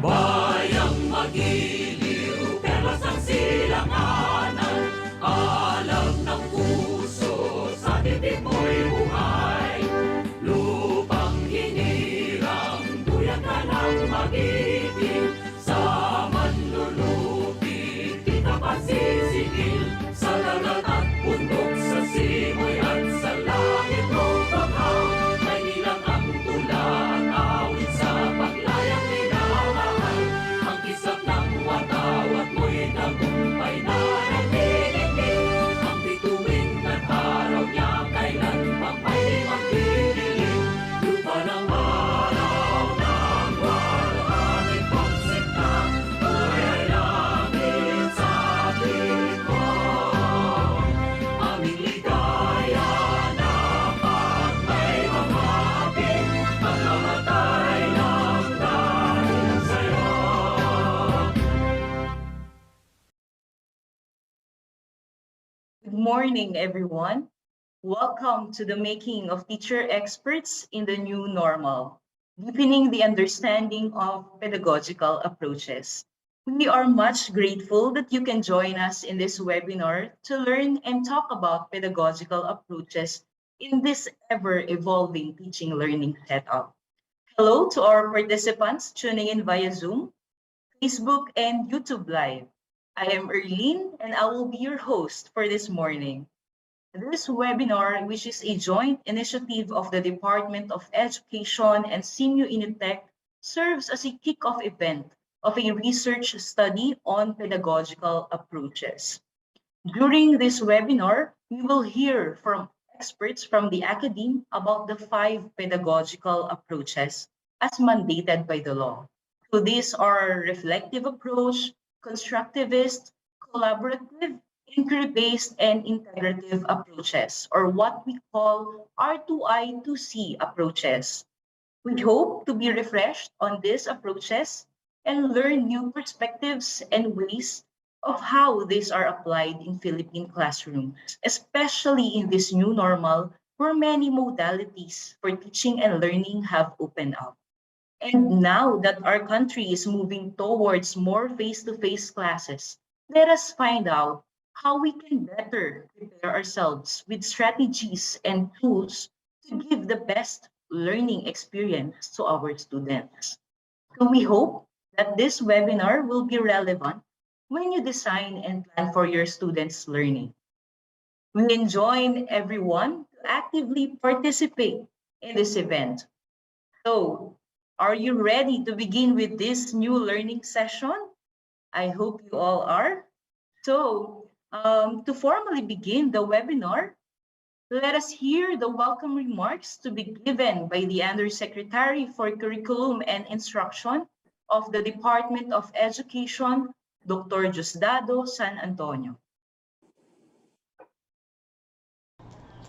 Bayang magiliw, perlas ng silanganan, alam ng puso, sa dibdib mo'y buhay. Lupang hinirang, duyan ka ng magiting, sa manlulupit, di ka pasisingil, sa dagat at bundok, sa simoy at sa langit mong baghang, may nilang ang tula at awit sa paglayang minamahal. Ang kisap ng watawat mo'y tagumpay na nagdidinig, ang bituin at araw niya kailan pang may magdidilim. Lupa ng araw ng walang pagsinta, ay langit sa atin mo. Aming ligaya na pag may mamapit, magmamatay ng dahil sa'yo. Good morning, everyone. Welcome to the Making of Teacher Experts in the New Normal, deepening the understanding of pedagogical approaches. We are much grateful that you can join us in this webinar to learn and talk about pedagogical approaches in this ever-evolving teaching learning setup. Hello to our participants tuning in via Zoom, Facebook, and YouTube Live. I am Erlene, and I will be your host for this morning. This webinar, which is a joint initiative of the Department of Education and CMU Initech, serves as a kickoff event of a research study on pedagogical approaches. During this webinar, we will hear from experts from the academe about the 5 pedagogical approaches as mandated by the law. So these are reflective approach, constructivist, collaborative, inquiry-based, and integrative approaches, or what we call R2I 2C approaches. We hope to be refreshed on these approaches and learn new perspectives and ways of how these are applied in Philippine classrooms, especially in this new normal where many modalities for teaching and learning have opened up. And now that our country is moving towards more face-to-face classes, let us find out how we can better prepare ourselves with strategies and tools to give the best learning experience to our students. So we hope that this webinar will be relevant when you design and plan for your students' learning. We enjoin everyone to actively participate in this event. So, are you ready to begin with this new learning session? I hope you all are. So, to formally begin the webinar, let us hear the welcome remarks to be given by the Undersecretary for Curriculum and Instruction of the Department of Education, Dr. Diosdado San Antonio.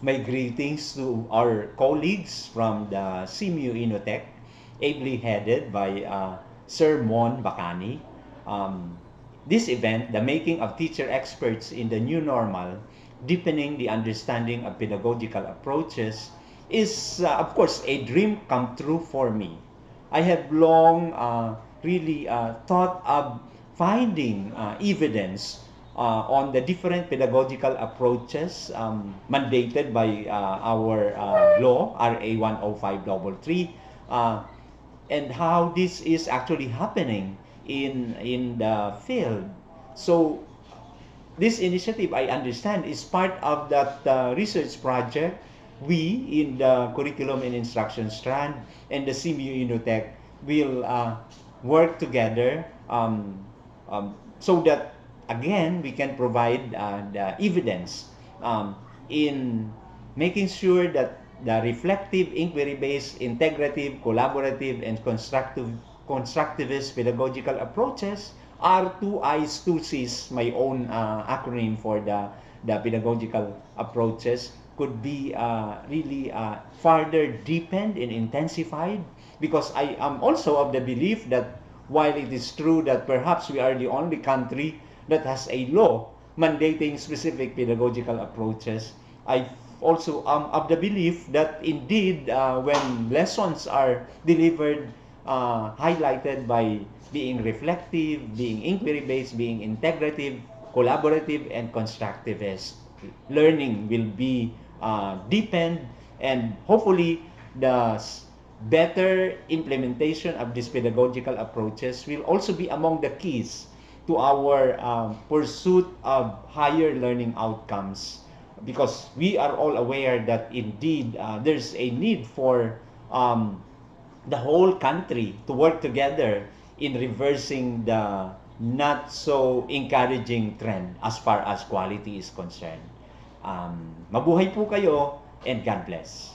My greetings to our colleagues from the CMU Inotech, ably headed by Sir Mon Bacani. This event, the Making of Teacher Experts in the New Normal, deepening the understanding of pedagogical approaches, is of course a dream come true for me. I have long really thought of finding evidence on the different pedagogical approaches mandated by our law, RA 10533, and how this is actually happening in the field. So this initiative, I understand, is part of that research project we in the Curriculum and Instruction strand and the CMU Inotech will work together so that again we can provide the evidence in making sure that the reflective, inquiry-based, integrative, collaborative, and constructivist pedagogical approaches are 2Is, 2Cs, my own acronym for the pedagogical approaches, could be really further deepened and intensified, because I am also of the belief that while it is true that perhaps we are the only country that has a law mandating specific pedagogical approaches, I also am of the belief that indeed when lessons are delivered highlighted by being reflective, being inquiry-based, being integrative, collaborative, and constructivist. Learning will be deepened, and hopefully the better implementation of these pedagogical approaches will also be among the keys to our pursuit of higher learning outcomes, because we are all aware that indeed there's a need for the whole country to work together in reversing the not so encouraging trend as far as quality is concerned. Mabuhay po kayo, and God bless.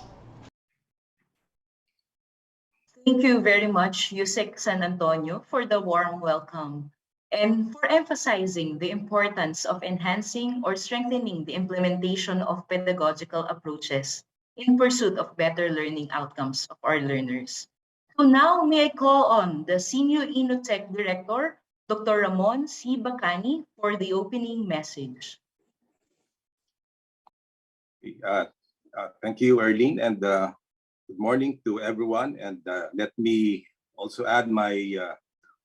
Thank you very much, Yusek San Antonio, for the warm welcome and for emphasizing the importance of enhancing or strengthening the implementation of pedagogical approaches in pursuit of better learning outcomes of our learners. So now may I call on the Senior Inotech Director, Dr. Ramon C. Bacani, for the opening message. Thank you, Arlene, and good morning to everyone. And let me also add my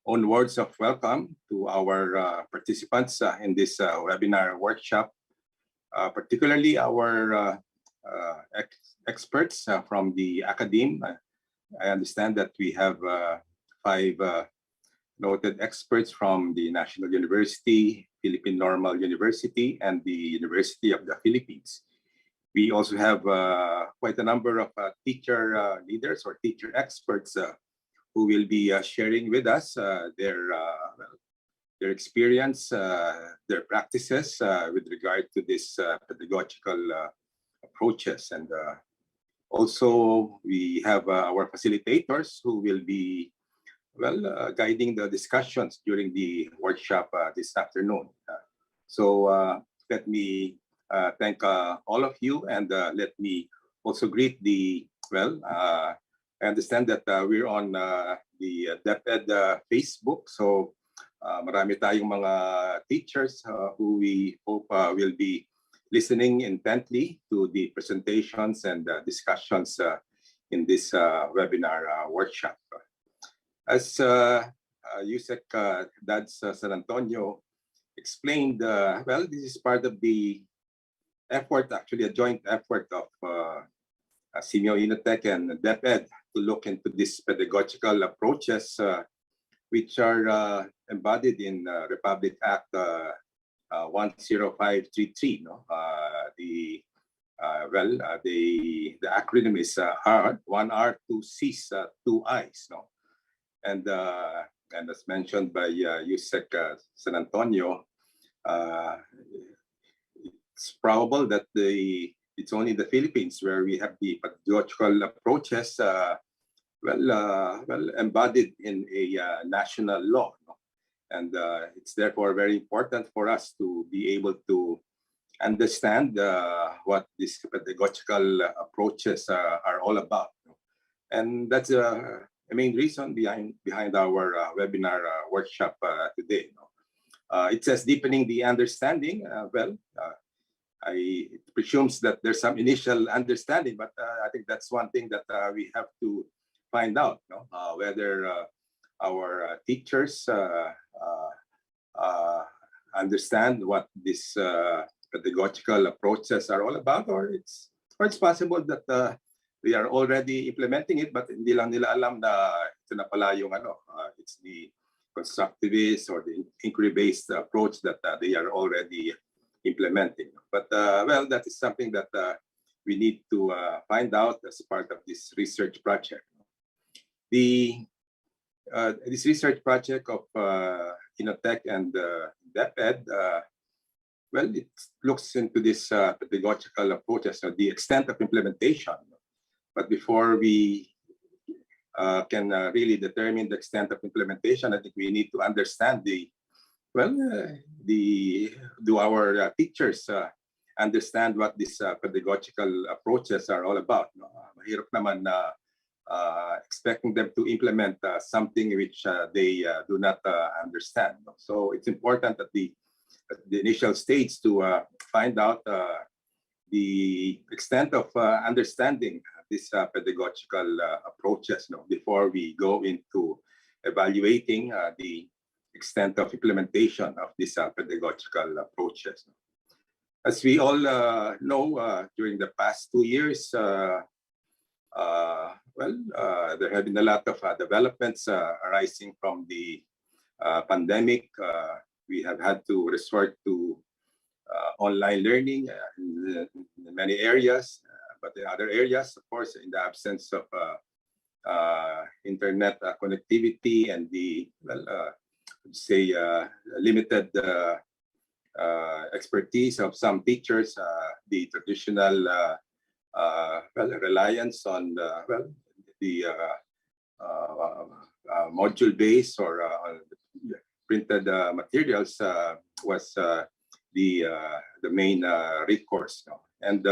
own words of welcome to our participants in this webinar workshop, particularly our experts from the academe. I understand that we have 5 noted experts from the National University, Philippine Normal University, and the University of the Philippines. We also have quite a number of teacher leaders or teacher experts who will be sharing with us their experience, their practices with regard to this pedagogical approaches. And also we have our facilitators who will be guiding the discussions during the workshop this afternoon. So let me thank all of you, and let me also greet the, I understand that we're on the DepEd Facebook, so marami tayong mga teachers who we hope will be listening intently to the presentations and discussions in this webinar workshop. As Yusek Dads San Antonio explained, this is part of the effort, actually a joint effort of CMU Inotech and DepEd to look into these pedagogical approaches which are embodied in Republic Act 10533. No? The acronym is R, 1R, 2 Cs, 2 Is. No? And as mentioned by Yusek San Antonio, it's probable that it's only the Philippines where we have the pedagogical approaches embodied in a national law. No? And it's therefore very important for us to be able to understand what these pedagogical approaches are all about. No? And that's a main reason behind our webinar workshop today. No? It says deepening the understanding. It presumes that there's some initial understanding, but I think that's one thing that we have to find out, no? Whether our teachers understand what these pedagogical approaches are all about, or it's possible that they are already implementing it, but hindi lang nila alam na ito na pala yung it's the constructivist or the inquiry-based approach that they are already implementing. But that is something that we need to find out as part of this research project. This research project of Inotech and DepEd, it looks into this pedagogical approaches, the extent of implementation. But before we can really determine the extent of implementation, I think we need to understand do our teachers understand what these pedagogical approaches are all about? No? Mahirap naman na expecting them to implement something which they do not understand. No? So it's important at the initial stage to find out the extent of understanding these pedagogical approaches, before we go into evaluating the extent of implementation of these pedagogical approaches. As we all know, during the past 2 years, there have been a lot of developments arising from the pandemic. We have had to resort to online learning in many areas, but in other areas, of course, in the absence of internet connectivity and the limited expertise of some teachers, the traditional reliance on the module-based or printed materials was the main recourse. And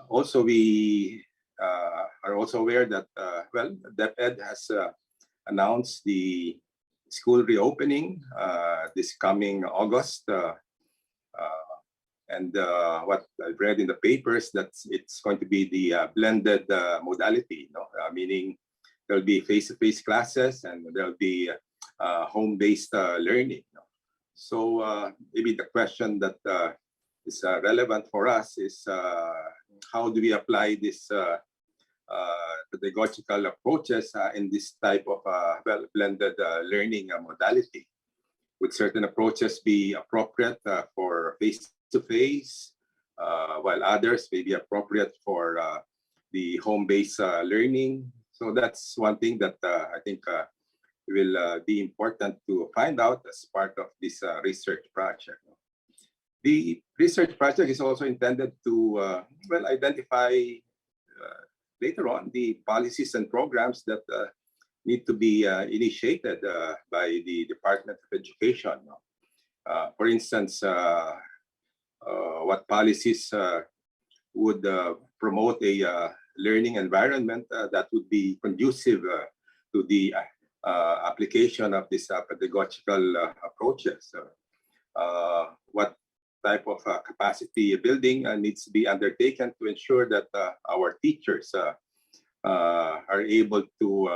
also we are also aware that DepEd has announced the school reopening this coming August. And what I've read in the papers, that it's going to be the blended modality, meaning there'll be face-to-face classes and there'll be home-based learning. So maybe the question that is relevant for us is how do we apply this pedagogical approaches in this type of blended learning modality? Would certain approaches be appropriate for face-to-face, while others may be appropriate for the home-based learning? So that's one thing that I think will be important to find out as part of this research project. The research project is also intended to identify later on the policies and programs that need to be initiated by the Department of Education. For instance, what policies would promote a learning environment that would be conducive to the application of these pedagogical approaches? What type of capacity building needs to be undertaken to ensure that our teachers are able to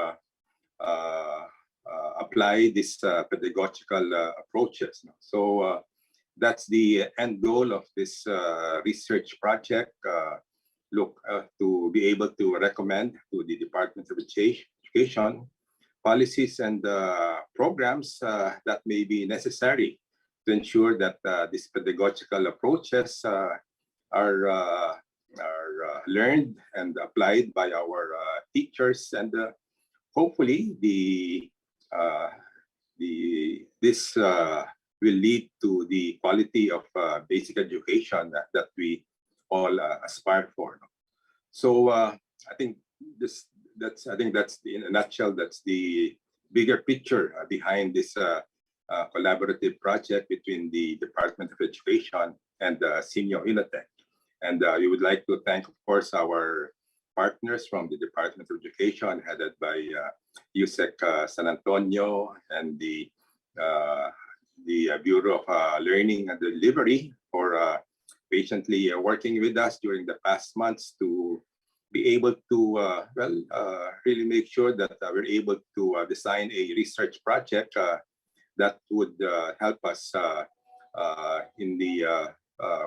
apply these pedagogical approaches? So that's the end goal of this research project. Look to be able to recommend to the Department of Education policies and programs that may be necessary to ensure that these pedagogical approaches are learned and applied by our teachers, and hopefully this will lead to the quality of basic education that we all aspire for. So I think that's in a nutshell, that's the bigger picture behind this collaborative project between the Department of Education and Senior Unitec. And we would like to thank, of course, our partners from the Department of Education, headed by USEC San Antonio, and the Bureau of Learning and Delivery for patiently working with us during the past months to be able to really make sure that we're able to design a research project that would help us in the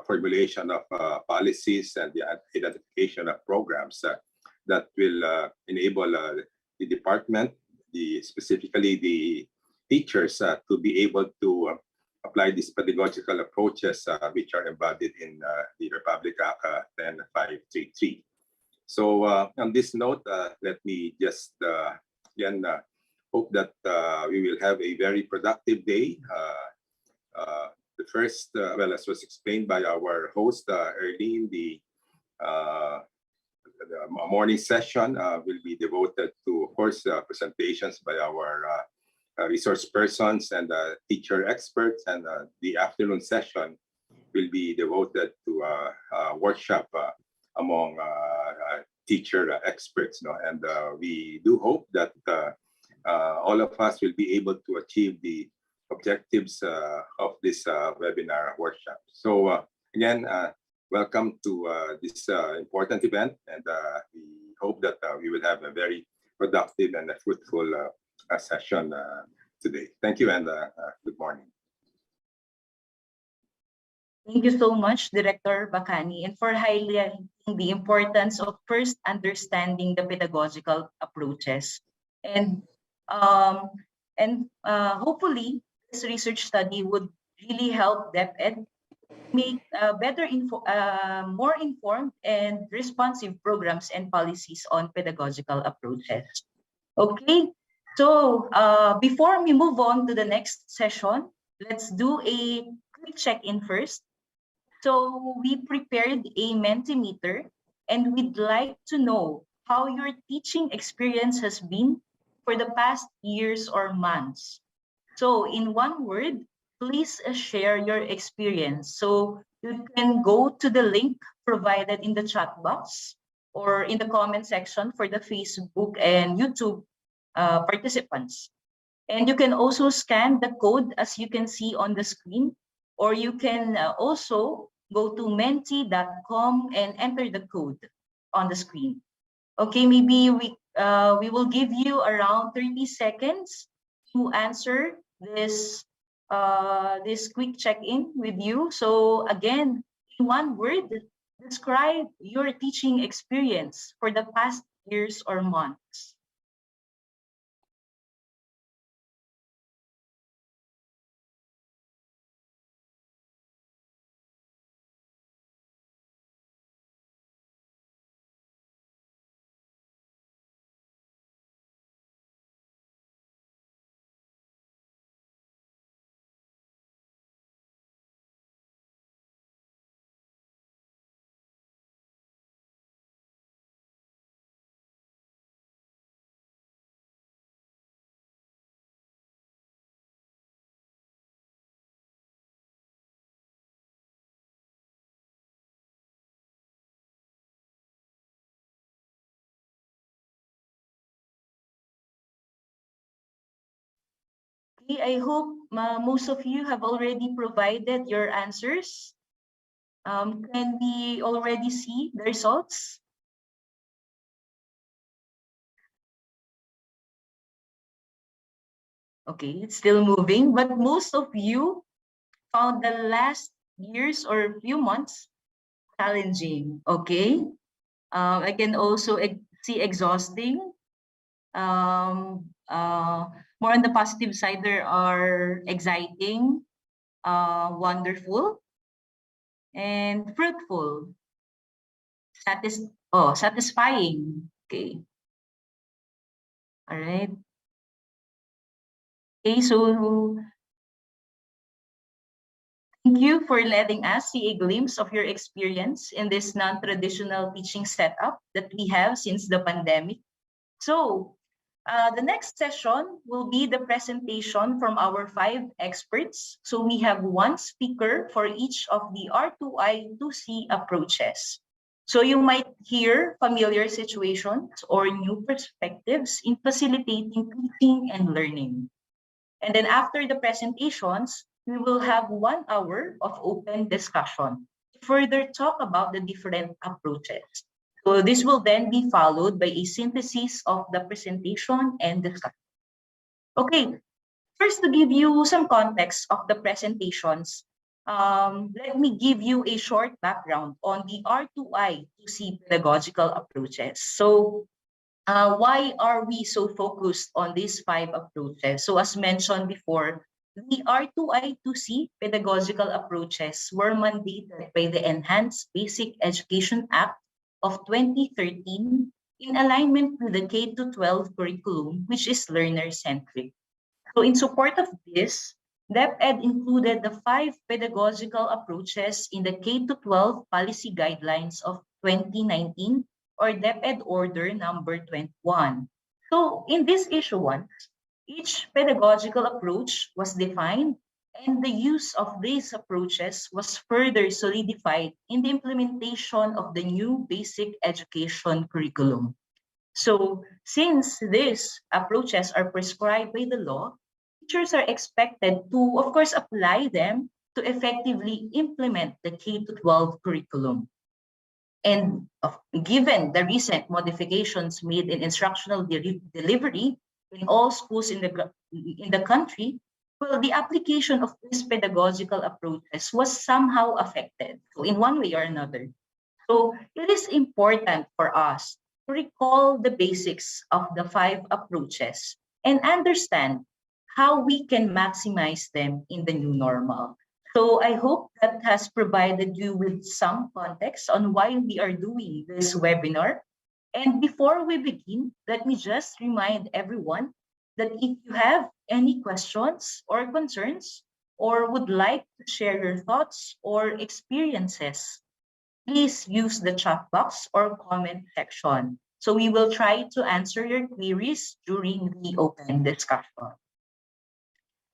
formulation of policies and the identification of programs that will enable the department, specifically the teachers, to be able to apply these pedagogical approaches which are embodied in the Republic Act 10533. So on this note, let me just again hope that we will have a very productive day. The first, as was explained by our host, Erlene, the morning session will be devoted to, of course, presentations by our resource persons and teacher experts, and the afternoon session will be devoted to a workshop among teacher experts. And we do hope that all of us will be able to achieve the objectives of this webinar workshop. So again, welcome to this important event, and we hope that we will have a very productive and a fruitful session today. Thank you, and good morning. Thank you so much, Director Bacani, and for highlighting the importance of first understanding the pedagogical approaches. And hopefully, this research study would really help DepEd make more informed and responsive programs and policies on pedagogical approaches. Okay, so before we move on to the next session, let's do a quick check-in first. So we prepared a Mentimeter, and we'd like to know how your teaching experience has been for the past years or months. So in one word, please share your experience. So you can go to the link provided in the chat box or in the comment section for the Facebook and YouTube participants. And you can also scan the code as you can see on the screen, or you can also go to menti.com and enter the code on the screen. Okay, maybe we will give you around 30 seconds to answer this this quick check-in with you. So again, in one word, describe your teaching experience for the past years or months. Okay, I hope most of you have already provided your answers. Can we already see the results? Okay, it's still moving, but most of you found the last years or few months challenging. Okay, I can also see exhausting. More on the positive side, there are exciting, wonderful, and fruitful. Satisfying. Okay. All right. Okay, so thank you for letting us see a glimpse of your experience in this non-traditional teaching setup that we have since the pandemic. So the next session will be the presentation from our 5 experts. So we have one speaker for each of the R2I 2C approaches. So you might hear familiar situations or new perspectives in facilitating teaching and learning. And then after the presentations, we will have 1 hour of open discussion to further talk about the different approaches. So this will then be followed by a synthesis of the presentation and discussion. Okay, first to give you some context of the presentations, let me give you a short background on the R2I 2C pedagogical approaches. So why are we so focused on these 5 approaches? So as mentioned before, the R2I2C pedagogical approaches were mandated by the Enhanced Basic Education Act of 2013 in alignment with the K-12 curriculum, which is learner-centric. So in support of this, DepEd included the 5 pedagogical approaches in the K-12 policy guidelines of 2019, or DepEd Order number 21. So in this issuance, each pedagogical approach was defined, and the use of these approaches was further solidified in the implementation of the new basic education curriculum. So since these approaches are prescribed by the law, teachers are expected to, of course, apply them to effectively implement the K-12 curriculum. And given the recent modifications made in instructional delivery in all schools in the country, well, the application of these pedagogical approaches was somehow affected, so in one way or another. So it is important for us to recall the basics of the five approaches and understand how we can maximize them in the new normal. So I hope that has provided you with some context on why we are doing this webinar. And before we begin, let me just remind everyone that if you have any questions or concerns or would like to share your thoughts or experiences, please use the chat box or comment section. So we will try to answer your queries during the open discussion.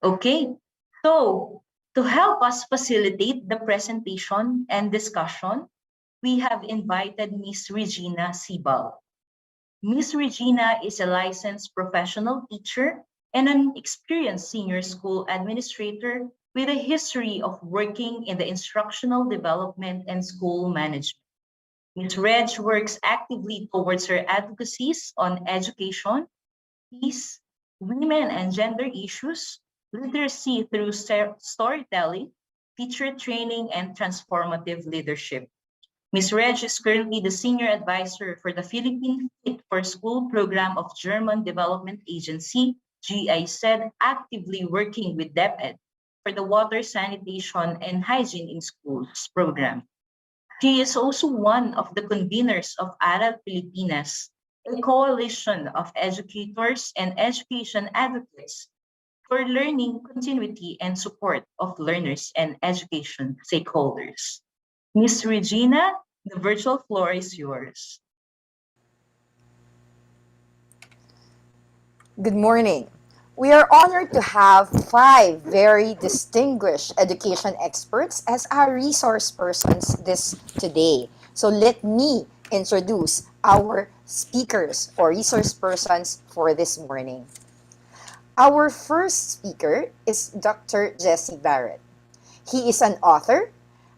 Okay, so to help us facilitate the presentation and discussion, we have invited Ms. Regina Sibal. Ms. Regina is a licensed professional teacher and an experienced senior school administrator with a history of working in the instructional development and school management. Ms. Reg works actively towards her advocacies on education, peace, women and gender issues, literacy through storytelling, teacher training, and transformative leadership. Ms. Reg is currently the Senior Advisor for the Philippine Fit for School program of German Development Agency, GIZ, actively working with DepEd for the Water, Sanitation, and Hygiene in Schools program. She is also one of the conveners of Aral Pilipinas, a coalition of educators and education advocates for learning continuity and support of learners and education stakeholders. Ms. Regina, the virtual floor is yours. Good morning. We are honored to have 5 very distinguished education experts as our resource persons today. So let me introduce our speakers or resource persons for this morning. Our first speaker is Dr. Jesse Barrett. He is an author,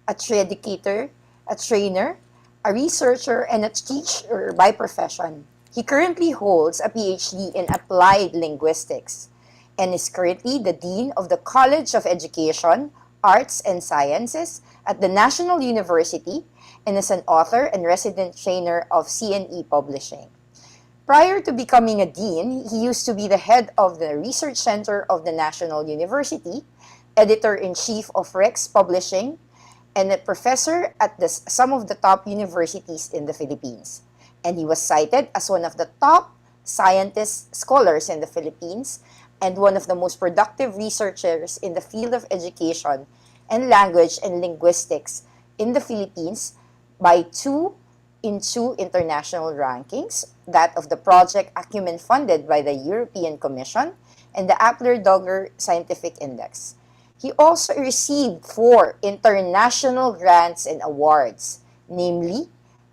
a educator, a trainer, a researcher, and a teacher by profession. He currently holds a PhD in Applied Linguistics and is currently the Dean of the College of Education, Arts, and Sciences at the National University and is an author and resident trainer of CNE Publishing. Prior to becoming a dean, he used to be the head of the Research Center of the National University, editor-in-chief of Rex Publishing, and a professor at some of the top universities in the Philippines. And he was cited as one of the top scientist scholars in the Philippines and one of the most productive researchers in the field of education and language and linguistics in the Philippines by two international rankings, that of the Project Acumen funded by the European Commission and the Appler-Dogger Scientific Index. He also received 4 international grants and awards, namely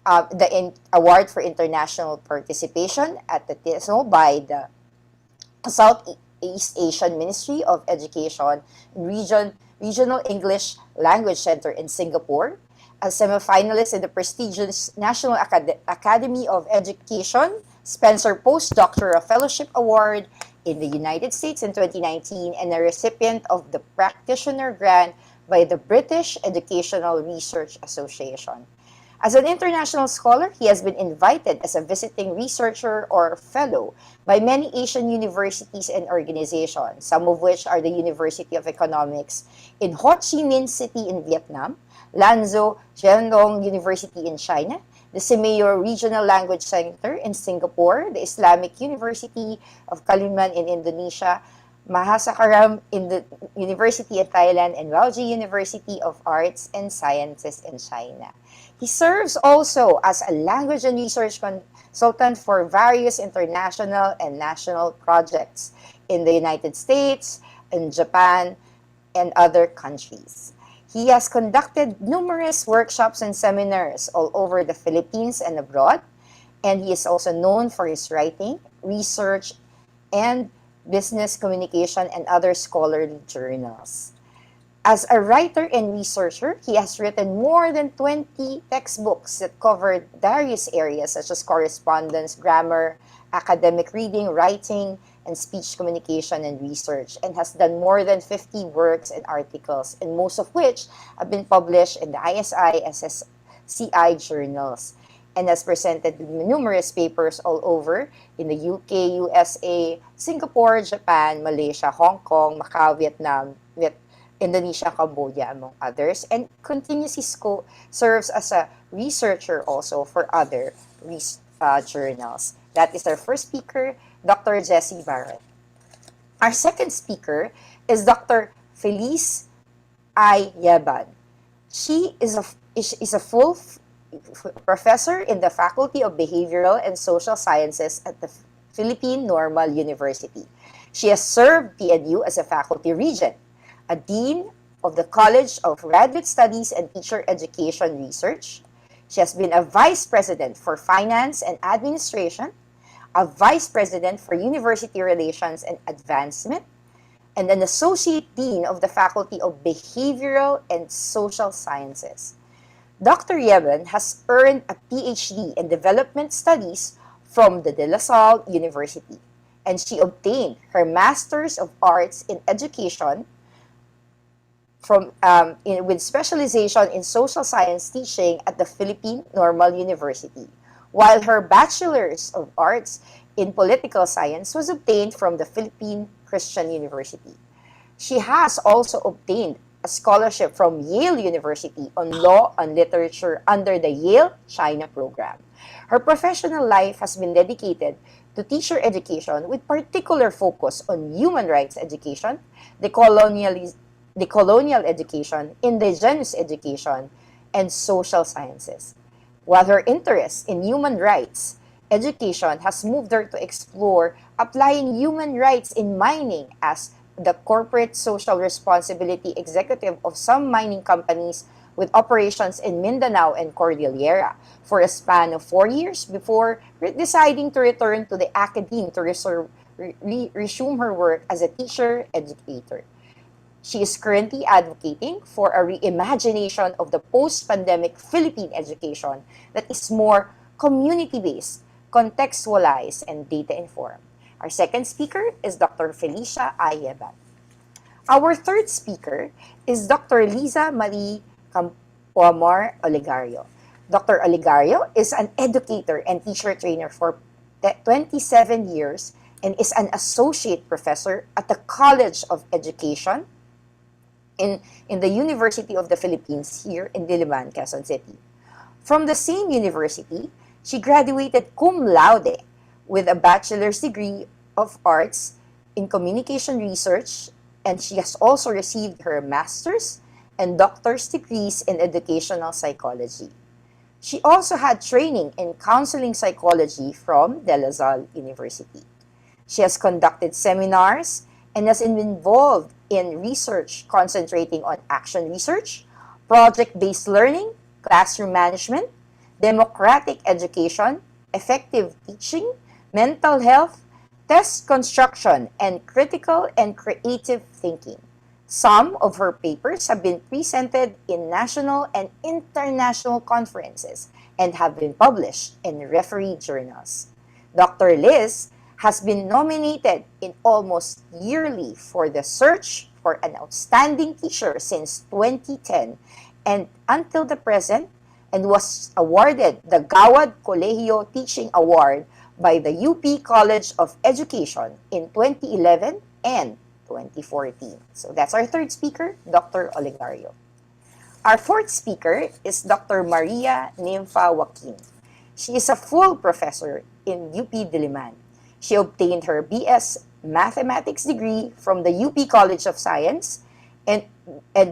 the Award for International Participation at the TESO by the Southeast Asian Ministry of Education Regional English Language Center in Singapore, a semifinalist in the prestigious National Academy of Education Spencer Postdoctoral Fellowship Award in the United States in 2019, and a recipient of the Practitioner Grant by the British Educational Research Association. As an international scholar, he has been invited as a visiting researcher or fellow by many Asian universities and organizations, some of which are the University of Economics in Ho Chi Minh City in Vietnam, Lanzhou Jiandong University in China, the Simeoy Regional Language Center in Singapore, the Islamic University of Kalimantan in Indonesia, Mahasakaram in the University of Thailand, and Walji University of Arts and Sciences in China. He serves also as a language and research consultant for various international and national projects in the United States, in Japan, and other countries. He has conducted numerous workshops and seminars all over the Philippines and abroad, and he is also known for his writing, research, and business communication and other scholarly journals. As a writer and researcher, he has written more than 20 textbooks that covered various areas such as correspondence, grammar, academic reading, writing, and speech communication and research, and has done more than 50 works and articles, and most of which have been published in the ISI, SSCI journals, and has presented numerous papers all over in the UK, USA, Singapore, Japan, Malaysia, Hong Kong, Macau, Vietnam, Indonesia, Cambodia, among others, and continuously serves as a researcher also for other journals. That is our first speaker, Dr. Jessie Barrett. Our second speaker is Dr. Felice I. Yeban. She is a full professor in the Faculty of Behavioral and Social Sciences at the Philippine Normal University. She has served PNU as a faculty regent, a dean of the College of Graduate Studies and Teacher Education Research. She has been a vice president for finance and administration, a vice president for university relations and advancement, and an associate dean of the Faculty of Behavioral and Social Sciences. Dr. Yeban has earned a PhD in development studies from the De La Salle University, and she obtained her Master's of Arts in Education with specialization in social science teaching at the Philippine Normal University, while her Bachelor's of Arts in Political Science was obtained from the Philippine Christian University. She has also obtained a scholarship from Yale University on Law and Literature under the Yale China program. Her professional life has been dedicated to teacher education with particular focus on human rights education, decolonial education, indigenous education, and social sciences. While her interest in human rights education has moved her to explore applying human rights in mining as the corporate social responsibility executive of some mining companies with operations in Mindanao and Cordillera for a span of 4 years before deciding to return to the academe to resume her work as a teacher educator. She is currently advocating for a reimagination of the post-pandemic Philippine education that is more community-based, contextualized, and data-informed. Our second speaker is Dr. Felicia Ayeban. Our third speaker is Dr. Liza Marie Campoamor Olegario. Dr. Olegario is an educator and teacher trainer for 27 years and is an associate professor at the College of Education in the University of the Philippines here in Diliman, Quezon City. From the same university, she graduated cum laude with a bachelor's degree of arts in communication research, and she has also received her master's and doctor's degrees in educational psychology. She also had training in counseling psychology from De La Salle University. She has conducted seminars and has been involved in research concentrating on action research, project-based learning, classroom management, democratic education, effective teaching, mental health, test construction, and critical and creative thinking. Some of her papers have been presented in national and international conferences and have been published in referee journals. Dr. Liz has been nominated in almost yearly for the Search for an Outstanding Teacher since 2010 and until the present, and was awarded the Gawad Colegio Teaching Award by the UP College of Education in 2011 and 2014. So that's our third speaker, Dr. Olegario. Our fourth speaker is Dr. Maria Nympha Joaquin. She is a full professor in UP Diliman. She obtained her BS Mathematics degree from the UP College of Science and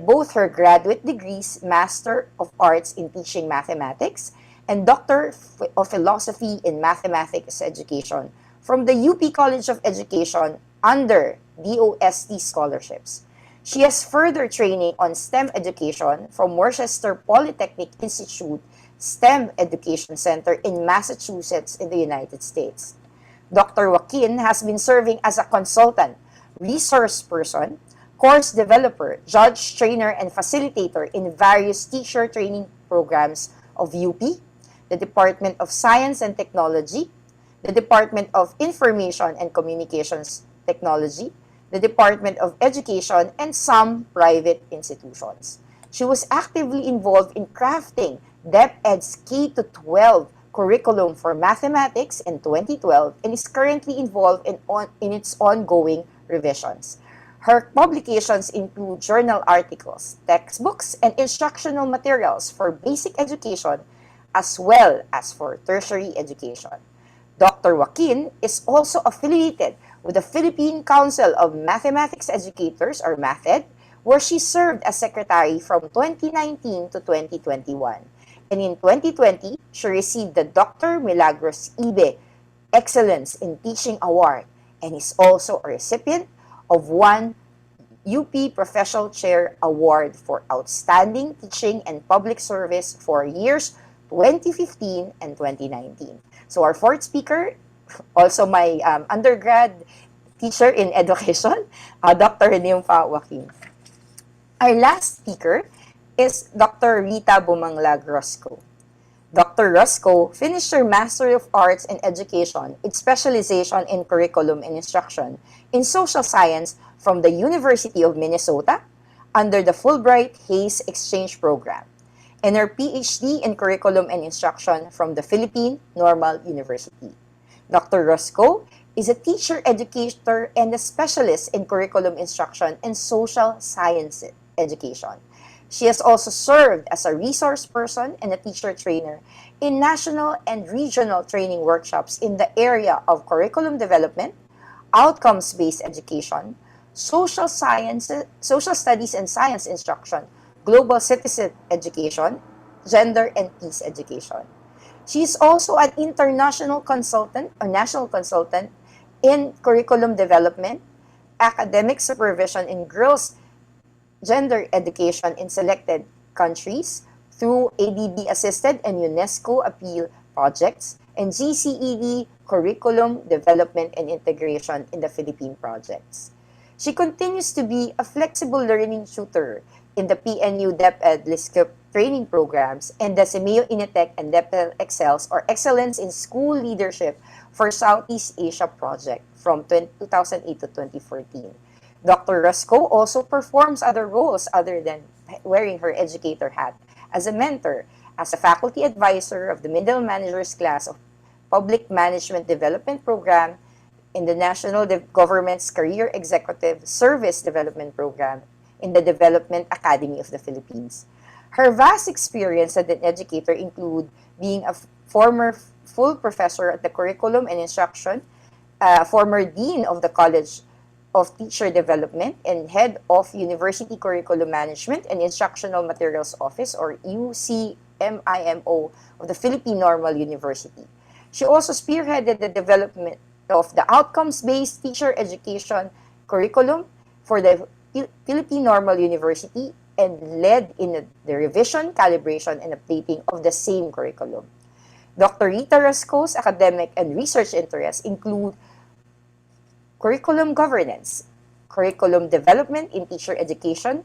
both her graduate degrees, Master of Arts in Teaching Mathematics and Doctor of Philosophy in Mathematics Education from the UP College of Education under DOST scholarships. She has further training on STEM education from Worcester Polytechnic Institute STEM Education Center in Massachusetts in the United States. Dr. Joaquin has been serving as a consultant, resource person, course developer, judge, trainer, and facilitator in various teacher training programs of UP, the Department of Science and Technology, the Department of Information and Communications Technology, the Department of Education, and some private institutions. She was actively involved in crafting DepEd's K-12 curriculum for mathematics in 2012 and is currently involved in its ongoing revisions. Her publications include journal articles, textbooks, and instructional materials for basic education as well as for tertiary education. Dr. Joaquin is also affiliated with the Philippine Council of Mathematics Educators, or MATHED, where she served as secretary from 2019 to 2021. And in 2020, she received the Dr. Milagros Ibe Excellence in Teaching Award and is also a recipient of one UP Professional Chair Award for Outstanding Teaching and Public Service for years 2015 and 2019. So our fourth speaker, also my undergrad teacher in education, Dr. Nympha Joaquin. Our last speaker is Dr. Rita Bumanglag Roscoe. Dr. Roscoe finished her Master of Arts in Education with specialization in Curriculum and Instruction in Social Science from the University of Minnesota under the Fulbright Hays Exchange Program, and her PhD in Curriculum and Instruction from the Philippine Normal University. Dr. Roscoe is a teacher educator and a specialist in curriculum instruction and social science education. She has also served as a resource person and a teacher trainer in national and regional training workshops in the area of curriculum development, outcomes-based education, social sciences, social studies and science instruction, global citizen education, gender and peace education. She is also an international consultant or national consultant in curriculum development, academic supervision in girls' gender education in selected countries through ADB-assisted and UNESCO appeal projects, and GCED curriculum development and integration in the Philippine projects. She continues to be a flexible learning tutor in the PNU DepEd LISCUP training programs and the CIMEO Initec and DepEd Excels, or Excellence in School Leadership for Southeast Asia project from 2008 to 2014. Dr. Roscoe also performs other roles other than wearing her educator hat as a mentor, as a faculty advisor of the middle managers class of Public Management Development Program in the National Government's Career Executive Service Development Program in the Development Academy of the Philippines. Her vast experience as an educator include being a former full professor at the Curriculum and Instruction, former dean of the College of Teacher Development, and head of University Curriculum Management and Instructional Materials Office, or UCMIMO, of the Philippine Normal University. She also spearheaded the development of the outcomes-based teacher education curriculum for the Philippine Normal University and led in the revision, calibration, and updating of the same curriculum. Dr. Rita Roscoe's academic and research interests include curriculum governance, curriculum development in teacher education,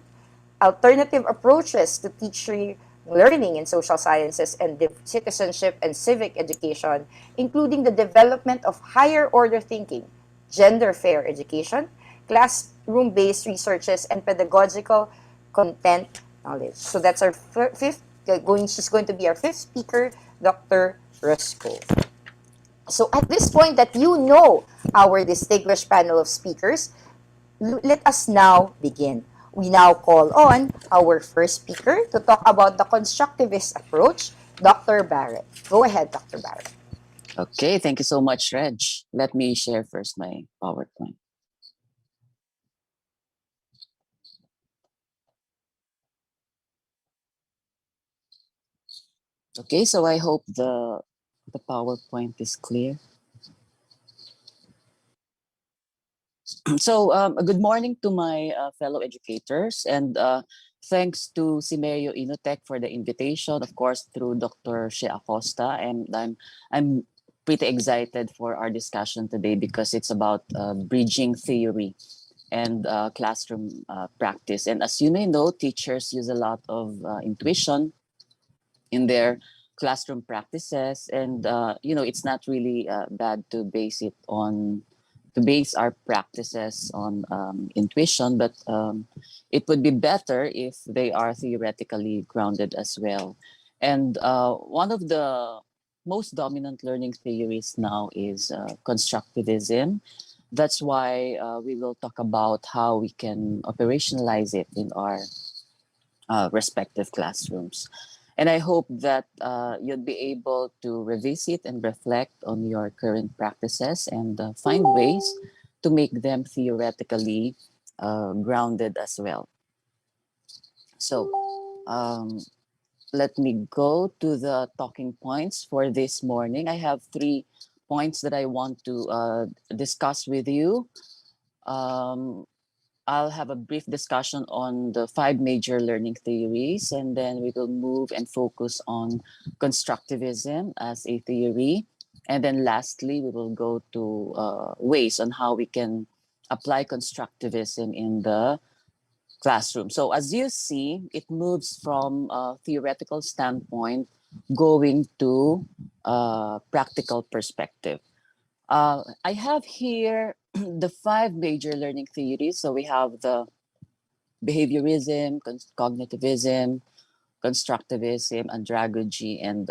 alternative approaches to teacher learning in social sciences and citizenship and civic education, including the development of higher order thinking, gender fair education, classroom-based researches, and pedagogical content knowledge. So that's our fifth, she's going to be our fifth speaker, Dr. Roscoe. So at this point that you know our distinguished panel of speakers, let us now begin. We now call on our first speaker to talk about the constructivist approach, Dr. Barrett. Go ahead, Dr. Barrett. Okay, thank you so much, Reg. Let me share first my PowerPoint. Okay, so I hope the PowerPoint is clear. So good morning to my fellow educators, and thanks to CIMEO Inotec for the invitation, of course, through Dr. Shea Acosta, and I'm pretty excited for our discussion today because it's about bridging theory and classroom practice. And as you may know, teachers use a lot of intuition in their classroom practices, and it's not really bad to base our practices on intuition, but it would be better if they are theoretically grounded as well. And one of the most dominant learning theories now is constructivism. That's why we will talk about how we can operationalize it in our respective classrooms. And I hope that you'll be able to revisit and reflect on your current practices and find ways to make them theoretically grounded as well. So let me go to the talking points for this morning. I have 3 points that I want to discuss with you. I'll have a brief discussion on the 5 major learning theories, and then we will move and focus on constructivism as a theory. And then lastly, we will go to ways on how we can apply constructivism in the classroom. So as you see, it moves from a theoretical standpoint going to a practical perspective. I have here the 5 major learning theories. So we have the behaviorism, cognitivism, constructivism, andragogy, and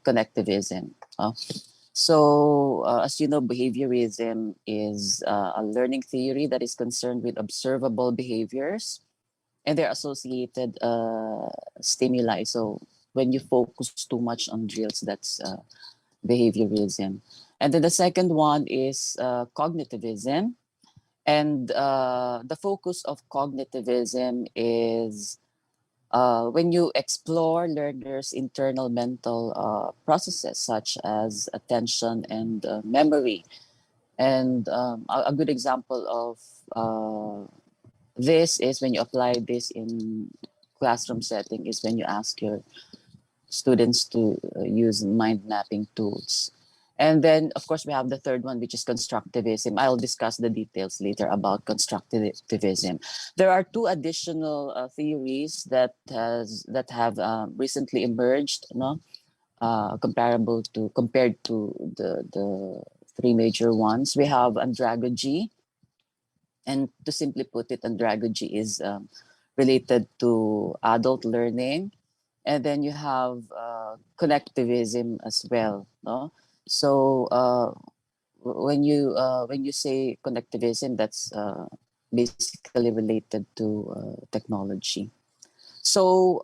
connectivism. As you know, behaviorism is a learning theory that is concerned with observable behaviors and their associated stimuli. So when you focus too much on drills, that's behaviorism. And then the second one is cognitivism. And the focus of cognitivism is when you explore learners' internal mental processes, such as attention and memory. And a good example of this is when you apply this in classroom setting is when you ask your students to use mind mapping tools. And then, of course, we have the third one, which is constructivism. I'll discuss the details later about constructivism. There are 2 additional theories that have recently emerged, compared to the 3 major ones. We have andragogy, and to simply put it, andragogy is related to adult learning. And then you have connectivism as well. No? So when you say connectivism, that's basically related to technology. So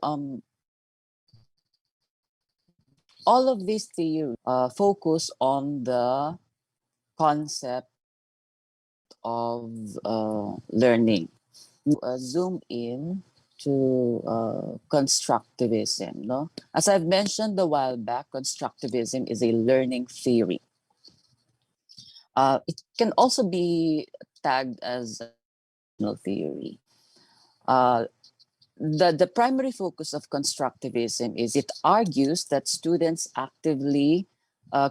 all of these theories focus on the concept of learning. Zoom in to constructivism. No? As I've mentioned a while back, constructivism is a learning theory. It can also be tagged as a theory. The primary focus of constructivism is it argues that students actively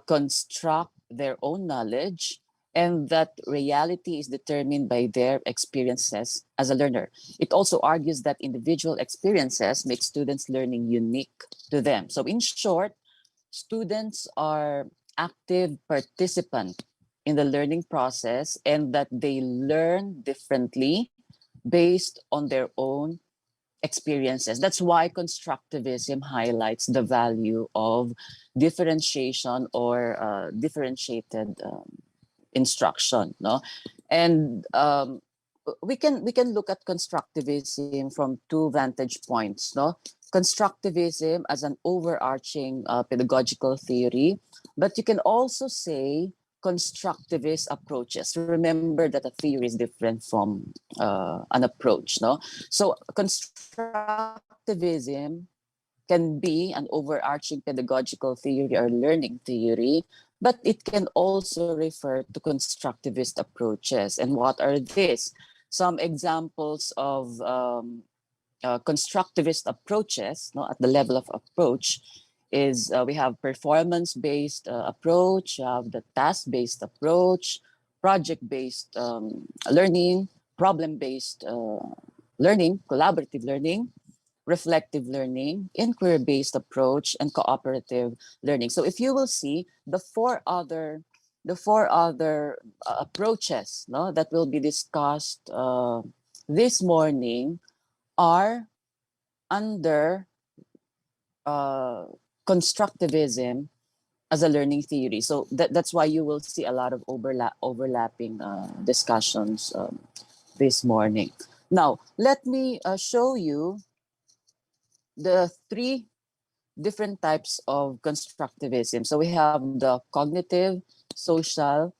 construct their own knowledge and that reality is determined by their experiences as a learner. It also argues that individual experiences make students' learning unique to them. So in short, students are active participants in the learning process and that they learn differently based on their own experiences. That's why constructivism highlights the value of differentiation or differentiated instruction. No, and we can look at constructivism from 2 vantage points. No, constructivism as an overarching pedagogical theory, but you can also say constructivist approaches. Remember that a theory is different from an approach. No, so constructivism can be an overarching pedagogical theory or learning theory, but it can also refer to constructivist approaches. And what are these? Some examples of constructivist approaches, no, at the level of approach, is we have performance-based approach, we have the task-based approach, project-based learning, problem-based learning, collaborative learning, reflective learning, inquiry-based approach, and cooperative learning. So if you will see the four other approaches, no, that will be discussed this morning are under constructivism as a learning theory. So that's why you will see a lot of overlapping discussions this morning. Now, let me show you the three different types of constructivism. So we have the cognitive, social,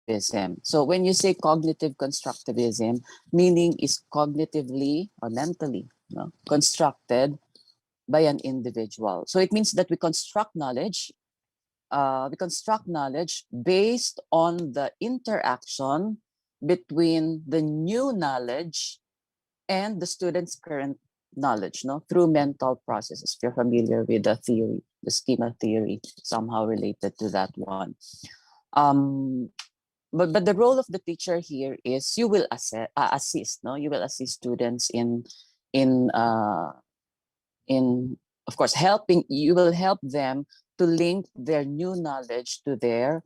constructivism. So when you say cognitive constructivism, meaning is cognitively or mentally, constructed by an individual. So it means that we construct knowledge. We construct knowledge based on the interaction between the new knowledge and the student's current knowledge, through mental processes. If you're familiar with the theory, the schema theory, somehow related to that one. But the role of the teacher here is you will assist. You will assist students in of course helping. You will help them to link their new knowledge to their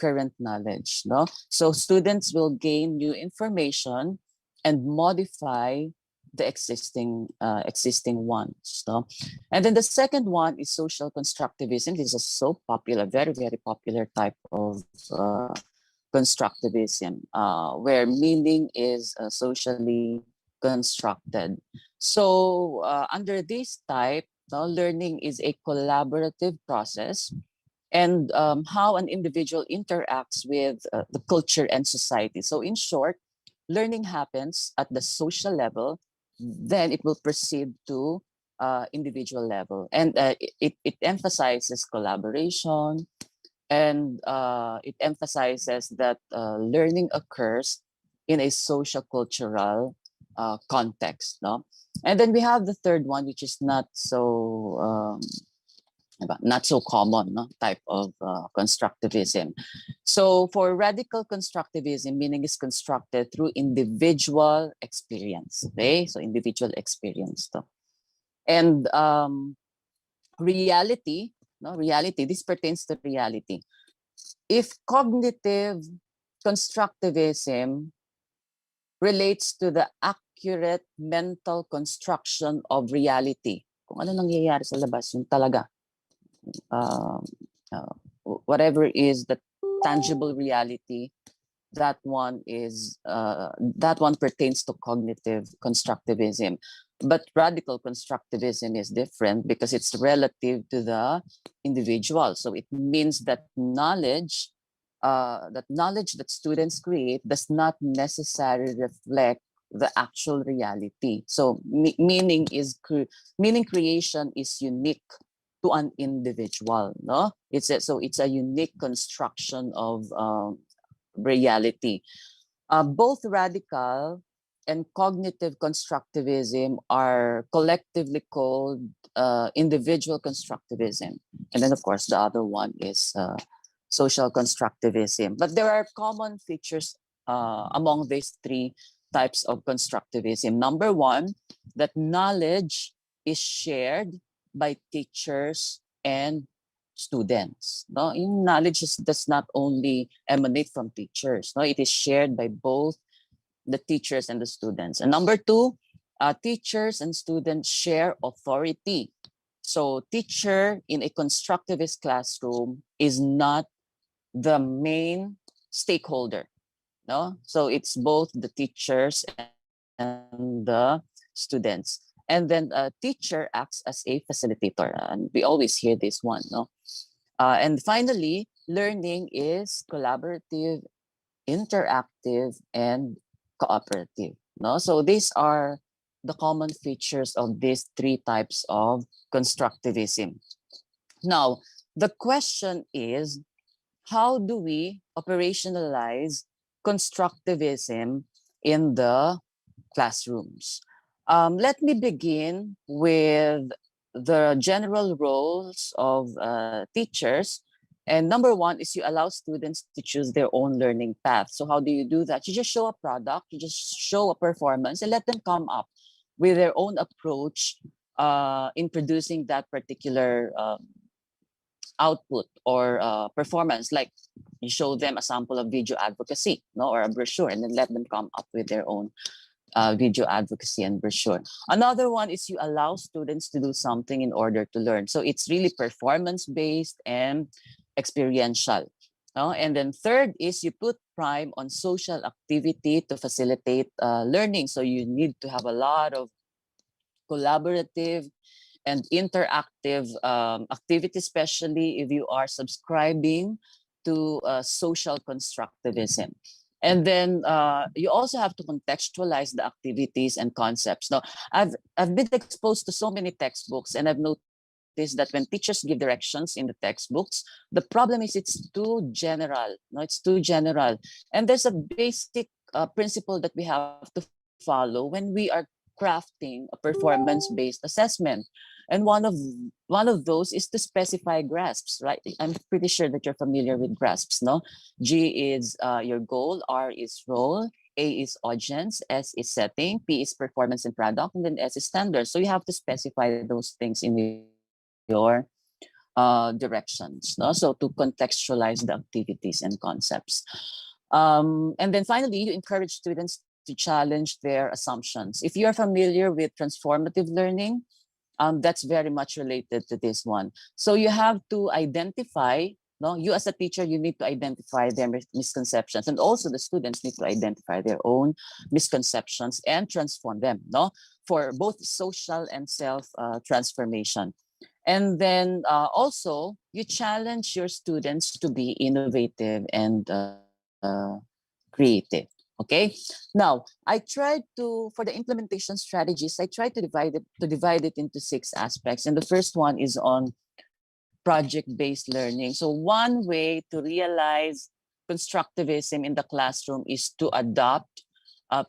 current knowledge. So students will gain new information and modify the existing ones. And then the second one is social constructivism. This is so popular, very, very popular type of constructivism, where meaning is socially constructed. So under this type, learning is a collaborative process, and how an individual interacts with the culture and society. So in short, learning happens at the social level, then it will proceed to individual level. And it emphasizes collaboration, and it emphasizes that learning occurs in a social cultural context. And then we have the third one, which is not so common, type of constructivism. So for radical constructivism, meaning is constructed through individual experience. Okay, so individual experience. And reality, reality, this pertains to reality. If cognitive constructivism relates to the accurate mental construction of reality, kung ano nangyayari sa labas, yung talaga, uh, whatever is the tangible reality, that one pertains to cognitive constructivism. But radical constructivism is different because it's relative to the individual. So it means that knowledge that students create does not necessarily reflect the actual reality. So meaning creation is unique to an individual. It's a unique construction of reality. Both radical and cognitive constructivism are collectively called individual constructivism. And then, of course, the other one is social constructivism. But there are common features among these three types of constructivism. Number one, that knowledge is shared by teachers and students. Yung knowledge does not only emanate from teachers. It is shared by both the teachers and the students. And number two, teachers and students share authority. So teacher in a constructivist classroom is not the main stakeholder. So it's both the teachers and the students. And then a teacher acts as a facilitator. And we always hear this one. And finally, learning is collaborative, interactive, and cooperative. So these are the common features of these three types of constructivism. Now, the question is, how do we operationalize constructivism in the classrooms? Let me begin with the general roles of teachers And number one is you allow students to choose their own learning path. So how do you do that? You just show a product, you just show a performance, and let them come up with their own approach in producing that particular output or performance. Like you show them a sample of video advocacy, no, or a brochure, and then let them come up with their own video advocacy and brochure. Another one is you allow students to do something in order to learn. So it's really performance based and experiential. And then third is you put prime on social activity to facilitate learning. So you need to have a lot of collaborative and interactive activity, especially if you are subscribing to social constructivism. And then you also have to contextualize the activities and concepts. Now, I've been exposed to so many textbooks, and I've noticed that when teachers give directions in the textbooks, the problem is it's too general. No, it's too general. And there's a basic principle that we have to follow when we are crafting a performance-based assessment. And one of those is to specify grasps, right? I'm pretty sure that you're familiar with grasps, no? G is your goal, R is role, A is audience, S is setting, P is performance and product, and then S is standard. So you have to specify those things in your directions, no? So to contextualize the activities and concepts. And then finally, you encourage students to challenge their assumptions. If you are familiar with transformative learning, that's very much related to this one. So you have to identify, no, you as a teacher, you need to identify their misconceptions, and also the students need to identify their own misconceptions and transform them, no, for both social and self transformation. And then also you challenge your students to be innovative and creative. Okay. Now I tried to, for the implementation strategies, I tried to divide it into 6 aspects. And the first one is on project-based learning. So one way to realize constructivism in the classroom is to adopt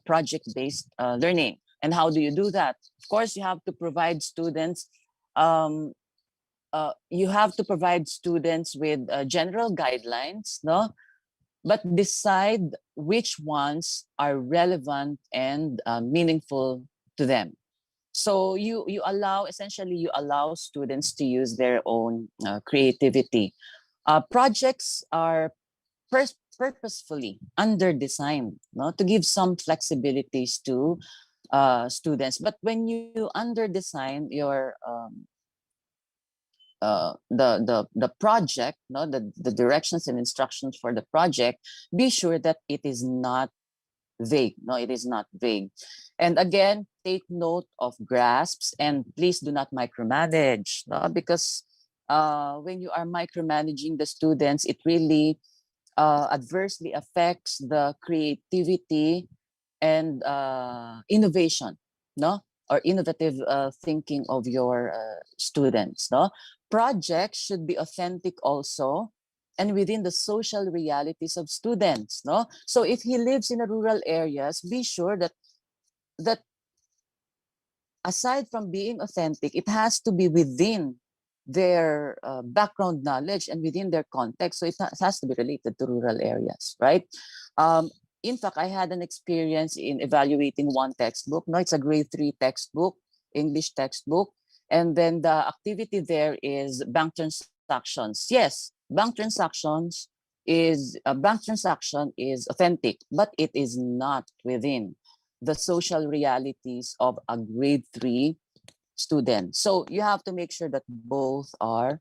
project-based learning. And how do you do that? Of course, you have to provide students with general guidelines, no? But decide which ones are relevant and meaningful to them. So you allow students to use their own creativity. Projects are purposefully under designed, no, to give some flexibilities to students. But when you under design your the project, no, the directions and instructions for the project, be sure that it is not vague. No, it is not vague. And again, take note of grasps, and please do not micromanage, no? Because when you are micromanaging the students, it really adversely affects the creativity and innovation, no, or innovative thinking of your students, no. Projects should be authentic also, and within the social realities of students, no. So if he lives in the rural areas, be sure that aside from being authentic, it has to be within their background knowledge and within their context. So it has to be related to rural areas, right? In fact, I had an experience in evaluating one textbook. No, it's a grade 3 textbook, English textbook. And then the activity there is bank transactions. Yes, bank transaction is authentic, but it is not within the social realities of a grade 3 student. So you have to make sure that both are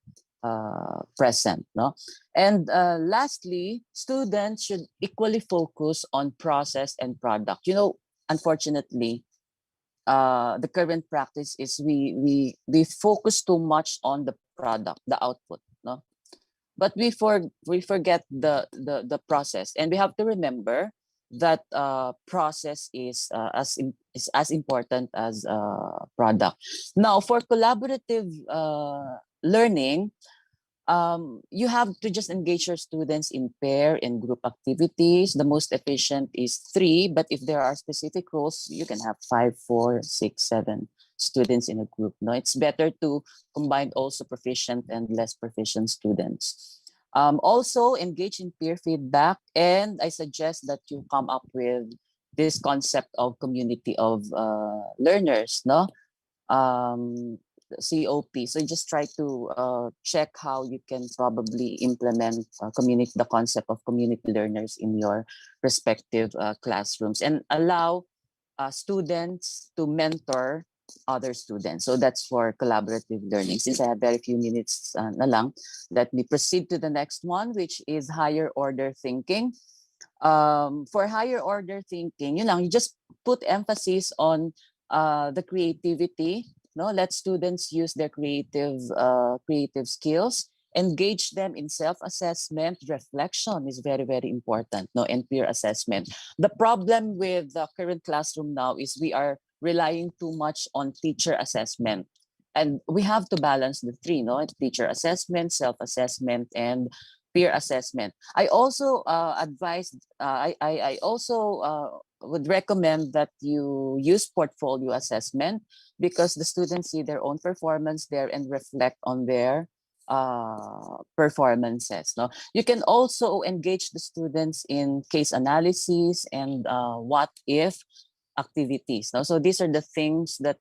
present, no? And lastly, students should equally focus on process and product. You know, unfortunately, the current practice is we focus too much on the product, the output, no? But we forget the process, and we have to remember that process is as important as product. Now, for collaborative learning, you have to just engage your students in pair and group activities. The most efficient is 3, but if there are specific roles, you can have 5, 4, 6, 7 students in a group. No, it's better to combine also proficient and less proficient students. Also, engage in peer feedback, and I suggest that you come up with this concept of community of learners, no? um, COP. So just try to check how you can probably implement the concept of community learners in your respective classrooms, and allow students to mentor other students. So that's for collaborative learning. Since I have very few minutes na lang, let me proceed to the next one, which is higher order thinking. For higher order thinking, you just put emphasis on the creativity. No, let students use their creative skills. Engage them in self-assessment. Reflection is very, very important. No, and peer assessment. The problem with the current classroom now is we are relying too much on teacher assessment. And we have to balance the three, no? Teacher assessment, self-assessment, and peer assessment. I also I also would recommend that you use portfolio assessment, because the students see their own performance there and reflect on their performances. No, you can also engage the students in case analysis and what if activities. No? So these are the things that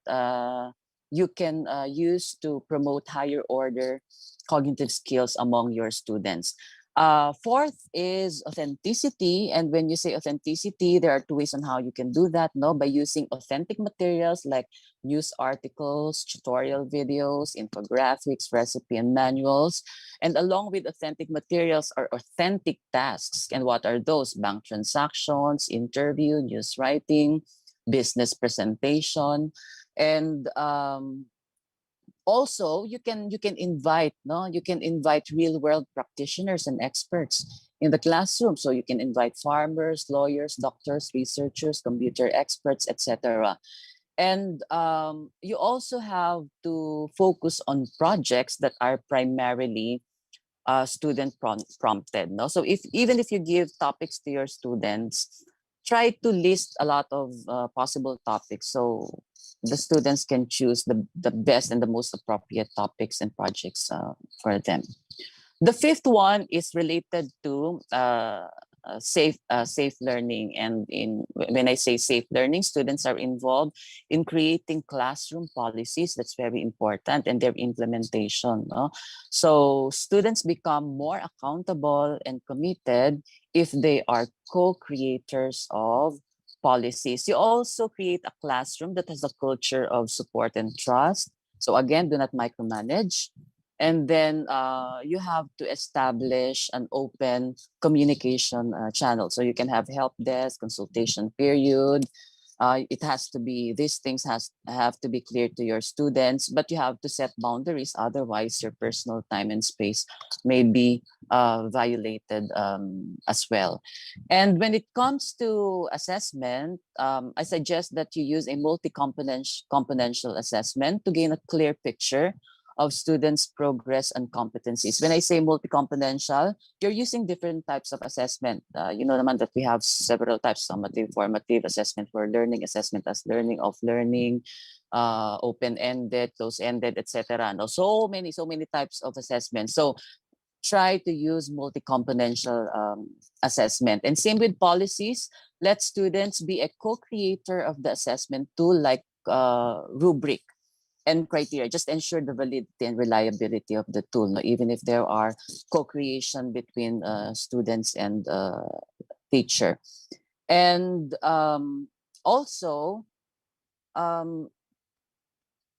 you can use to promote higher order cognitive skills among your students. Fourth is authenticity. And when you say authenticity, there are two ways on how you can do that. No, by using authentic materials like news articles, tutorial videos, infographics, recipe and manuals. And along with authentic materials are authentic tasks. And what are those? Bank transactions, interview, news writing, business presentation, and also you can invite, no, you can invite real world practitioners and experts in the classroom. So you can invite farmers, lawyers, doctors, researchers, computer experts, etc. And you also have to focus on projects that are primarily student prompted. No, so if even if you give topics to your students, try to list a lot of possible topics, so the students can choose the best and the most appropriate topics and projects for them. The fifth one is related to safe learning, and when I say safe learning, students are involved in creating classroom policies. That's very important, and their implementation. No? So students become more accountable and committed if they are co-creators of policies. You also create a classroom that has a culture of support and trust. So again, do not micromanage. And then you have to establish an open communication channel. So you can have help desk, consultation period. It has to be, these things have to be clear to your students, but you have to set boundaries. Otherwise, your personal time and space may be violated as well. And when it comes to assessment, I suggest that you use a multi-componential assessment to gain a clear picture of students' progress and competencies. When I say multi-componential, you're using different types of assessment. You know naman that we have several types: summative, formative, assessment for learning, assessment as learning, of learning, open-ended, close-ended, etc. No, so many types of assessment. So try to use multi-componential assessment. And same with policies. Let students be a co-creator of the assessment tool, like rubric and criteria. Just ensure the validity and reliability of the tool, no? Even if there are co-creation between students and teacher. And also, um,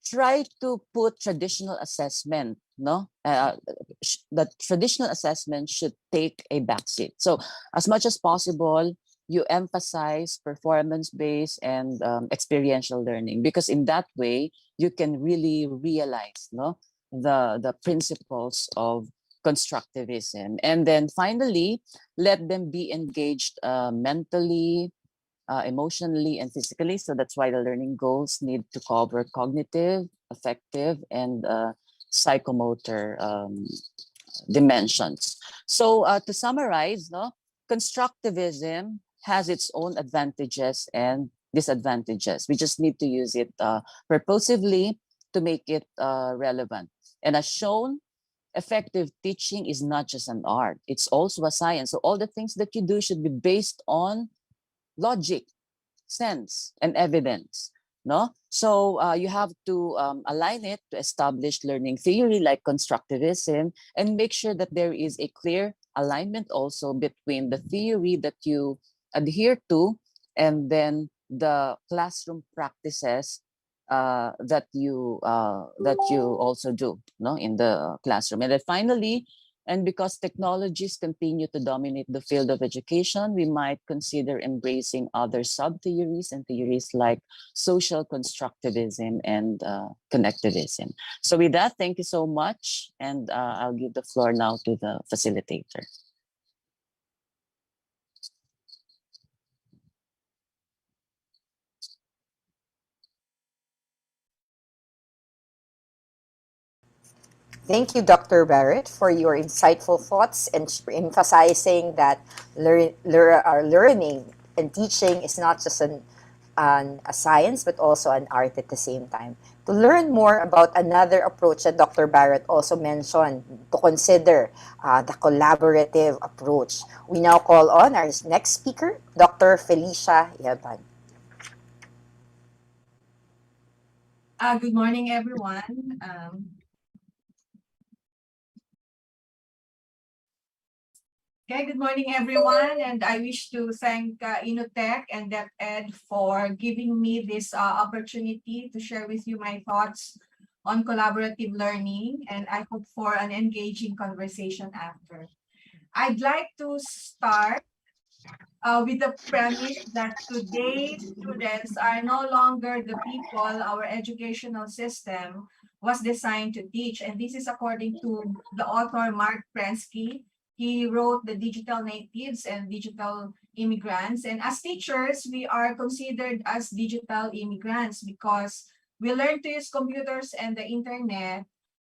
try to put traditional assessment, no? The traditional assessment should take a backseat. So as much as possible, you emphasize performance-based and experiential learning, because in that way, you can really realize, no, the principles of constructivism. And then finally, let them be engaged mentally, emotionally, and physically. So that's why the learning goals need to cover cognitive, affective, and psychomotor dimensions. So to summarize, no, constructivism has its own advantages and disadvantages. We just need to use it purposively to make it relevant. And as shown, effective teaching is not just an art, it's also a science. So all the things that you do should be based on logic, sense, and evidence. No? So you have to align it to established learning theory like constructivism, and make sure that there is a clear alignment also between the theory that you adhere to and then the classroom practices that you also do, no, in the classroom. And then finally, and because technologies continue to dominate the field of education, we might consider embracing other sub-theories and theories like social constructivism and connectivism. So with that, thank you so much. And I'll give the floor now to the facilitator. Thank you, Dr. Barrett, for your insightful thoughts and emphasizing that our learning and teaching is not just a science, but also an art at the same time. To learn more about another approach that Dr. Barrett also mentioned, to consider the collaborative approach, we now call on our next speaker, Dr. Felicia Yaban. Good morning, everyone. Good morning, everyone, and I wish to thank Inotech and DepEd for giving me this opportunity to share with you my thoughts on collaborative learning, and I hope for an engaging conversation after. I'd like to start with the premise that today students are no longer the people our educational system was designed to teach, and this is according to the author Mark Prensky. He wrote The Digital Natives and Digital Immigrants. And as teachers, we are considered as digital immigrants because we learn to use computers and the internet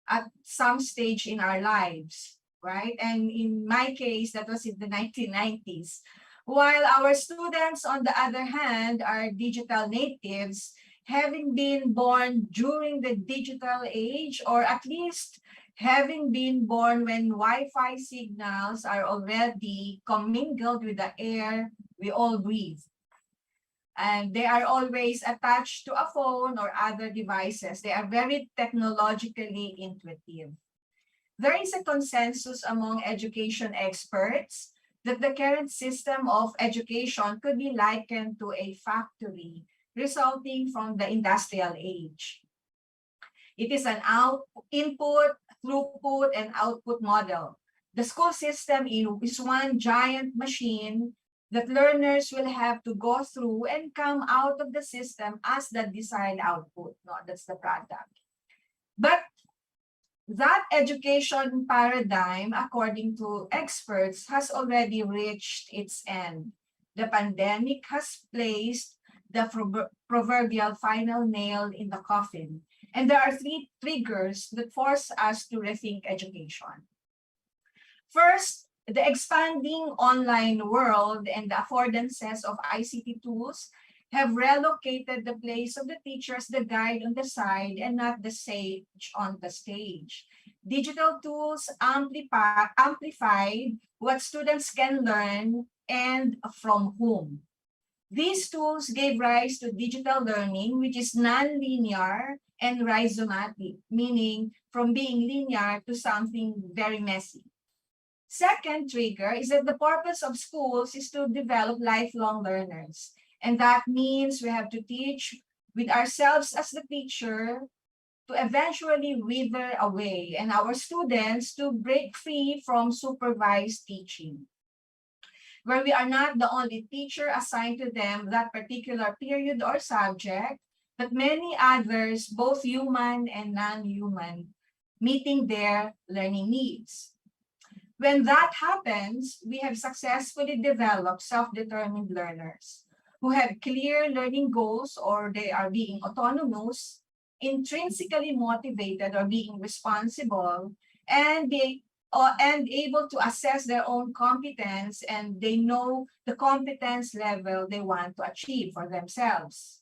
at some stage in our lives, right? And in my case, that was in the 1990s. While our students, on the other hand, are digital natives, having been born during the digital age, or at least having been born when Wi-Fi signals are already commingled with the air we all breathe. And they are always attached to a phone or other devices. They are very technologically intuitive. There is a consensus among education experts that the current system of education could be likened to a factory resulting from the industrial age. It is an input, throughput, and output model. The school system is one giant machine that learners will have to go through and come out of the system as the desired output. No, that's the product. But that education paradigm, according to experts, has already reached its end. The pandemic has placed the proverbial final nail in the coffin. And there are three triggers that force us to rethink education. First, the expanding online world and the affordances of ICT tools have relocated the place of the teacher as the guide on the side and not the sage on the stage. Digital tools amplified what students can learn and from whom. These tools gave rise to digital learning, which is non-linear and rhizomatic, meaning from being linear to something very messy. Second trigger is that the purpose of schools is to develop lifelong learners. And that means we have to teach with ourselves as the teacher to eventually wither away, and our students to break free from supervised teaching, where we are not the only teacher assigned to them that particular period or subject, but many others, both human and non-human, meeting their learning needs. When that happens, we have successfully developed self-determined learners who have clear learning goals, or they are being autonomous, intrinsically motivated or being responsible, and able to assess their own competence, and they know the competence level they want to achieve for themselves.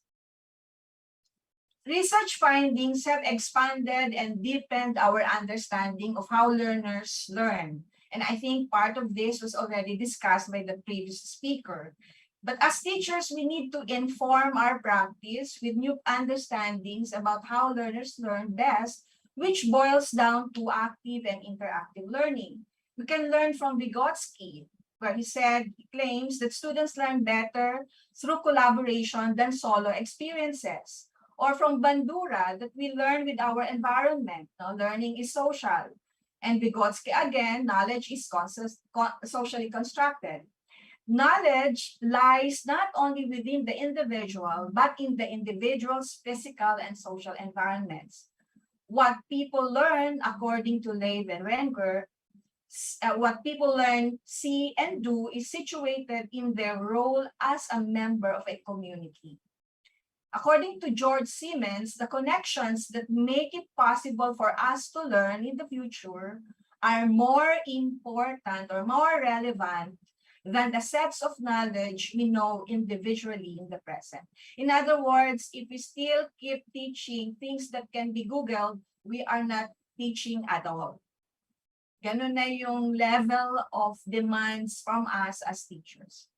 research findings have expanded and deepened our understanding of how learners learn. And I think part of this was already discussed by the previous speaker. But as teachers, we need to inform our practice with new understandings about how learners learn best, which boils down to active and interactive learning. We can learn from Vygotsky, where he claims that students learn better through collaboration than solo experiences. Or from Bandura, that we learn with our environment. No? Learning is social. And Vygotsky again, knowledge is socially constructed. Knowledge lies not only within the individual, but in the individual's physical and social environments. What people learn, according to Leib and Wenger, what people learn, see, and do is situated in their role as a member of a community. According to George Siemens, the connections that make it possible for us to learn in the future are more important or more relevant than the sets of knowledge we know individually in the present. In other words, if we still keep teaching things that can be Googled, we are not teaching at all. Ganun na yung level of demands from us as teachers.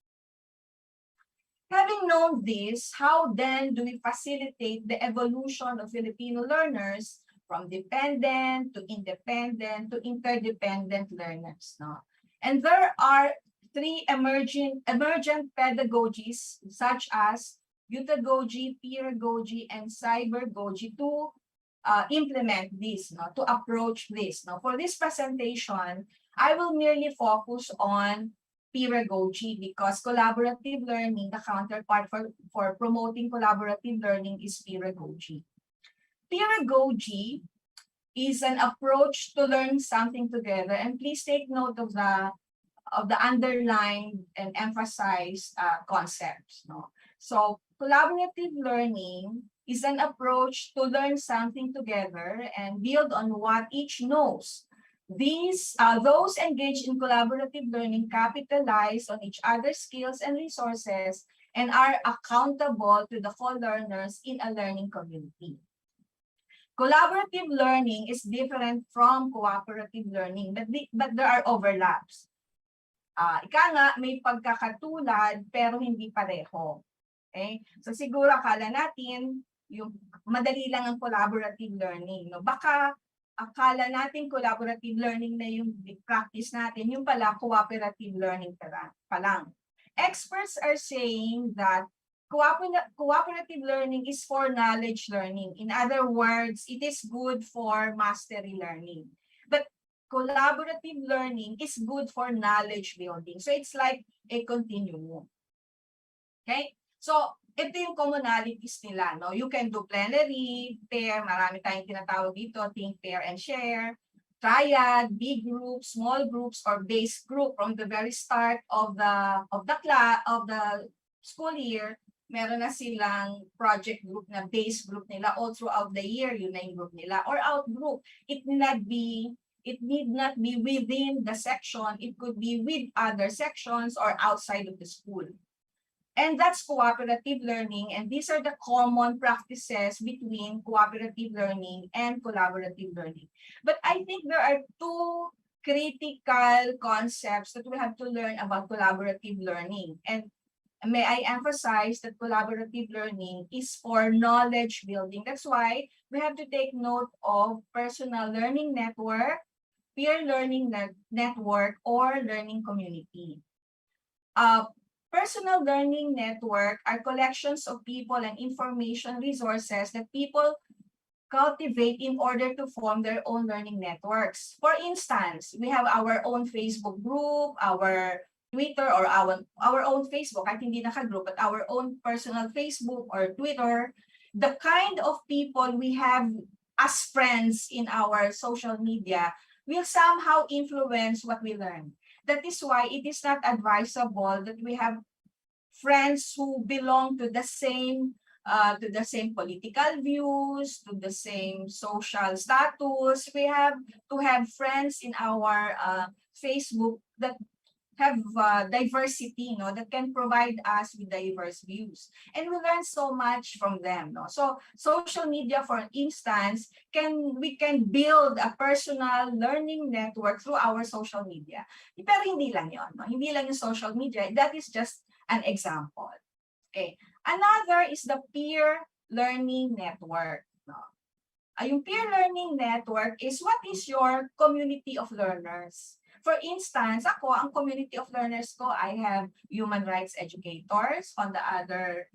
Having known this, how then do we facilitate the evolution of Filipino learners from dependent to independent to interdependent learners? No? And there are three emergent pedagogies such as utagogy, pedagogy, and cybergogy to implement this, no, to approach this. No. For this presentation, I will merely focus on pedagogy because collaborative learning, the counterpart for promoting collaborative learning is pedagogy. Pedagogy is an approach to learn something together, and please take note of the underlined and emphasized concepts. No? So collaborative learning is an approach to learn something together and build on what each knows. Those engaged in collaborative learning capitalize on each other's skills and resources and are accountable to the co-learners in a learning community. Collaborative learning is different from cooperative learning, but there are overlaps. Ika nga, may pagkakatulad pero hindi pareho. Okay? So siguro akala natin yung madali lang ang collaborative learning. No? Baka akala natin collaborative learning na yung practice natin, yung pala cooperative learning pa lang. Experts are saying that cooperative learning is for knowledge learning. In other words, it is good for mastery learning. But collaborative learning is good for knowledge building. So it's like a continuum. Okay? So ito yung commonalities nila. No? You can do plenary, pair, marami tayong tinatawag dito, think, pair, and share, triad, big groups, small groups, or base group from the very start of the school year. Meron na silang project group na base group nila all throughout the year, yun na yung group nila, or out group. It need not be within the section, it could be with other sections or outside of the school. And that's cooperative learning, and these are the common practices between cooperative learning and collaborative learning. But I think there are two critical concepts that we have to learn about collaborative learning. And may I emphasize that collaborative learning is for knowledge building. That's why we have to take note of personal learning network, peer learning network, or learning community. Personal learning network are collections of people and information resources that people cultivate in order to form their own learning networks. For instance, we have our own Facebook group, our Twitter, or our own Facebook, kahit hindi naka-group, but our own personal Facebook or Twitter. The kind of people we have as friends in our social media will somehow influence what we learn. That is why it is not advisable that we have friends who belong to the same political views, to the same social status. We have to have friends in our Facebook that have diversity, no, that can provide us with diverse views, and we learn so much from them, no. So social media, for instance, we can build a personal learning network through our social media. Pero hindi lang yon, no, hindi lang yung social media. That is just an example. Okay, another is the peer learning network, no. Yung peer learning network is what is your community of learners. For instance, ako, ang community of learners ko, I have human rights educators. On the other,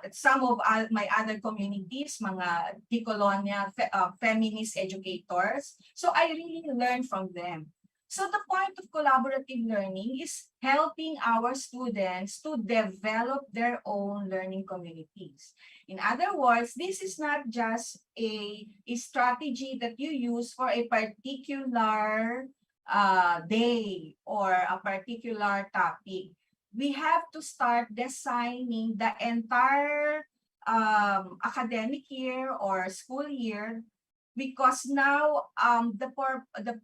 some of my other communities, mga decolonial feminist educators. So I really learn from them. So the point of collaborative learning is helping our students to develop their own learning communities. In other words, this is not just a strategy that you use for a particular day or a particular topic. We have to start designing the entire academic year or school year, because now the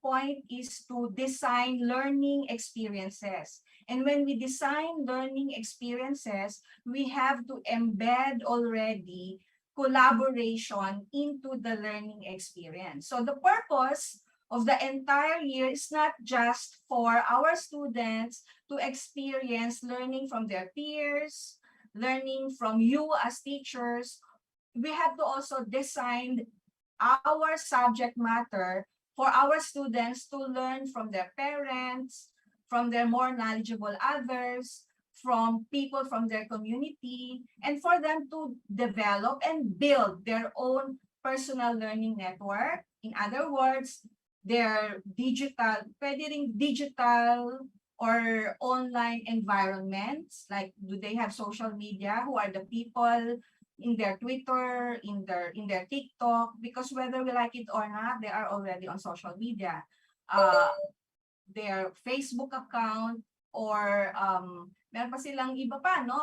point is to design learning experiences. And when we design learning experiences, we have to embed already collaboration into the learning experience. So the purpose of the entire year is not just for our students to experience learning from their peers, learning from you as teachers. We have to also design our subject matter for our students to learn from their parents, from their more knowledgeable others, from people from their community, and for them to develop and build their own personal learning network. In other words, their digital, pwede ring digital or online environments, like do they have social media, who are the people in their Twitter, in their TikTok, because whether we like it or not, they are already on social media. Their Facebook account, or meron pa silang iba pa, no?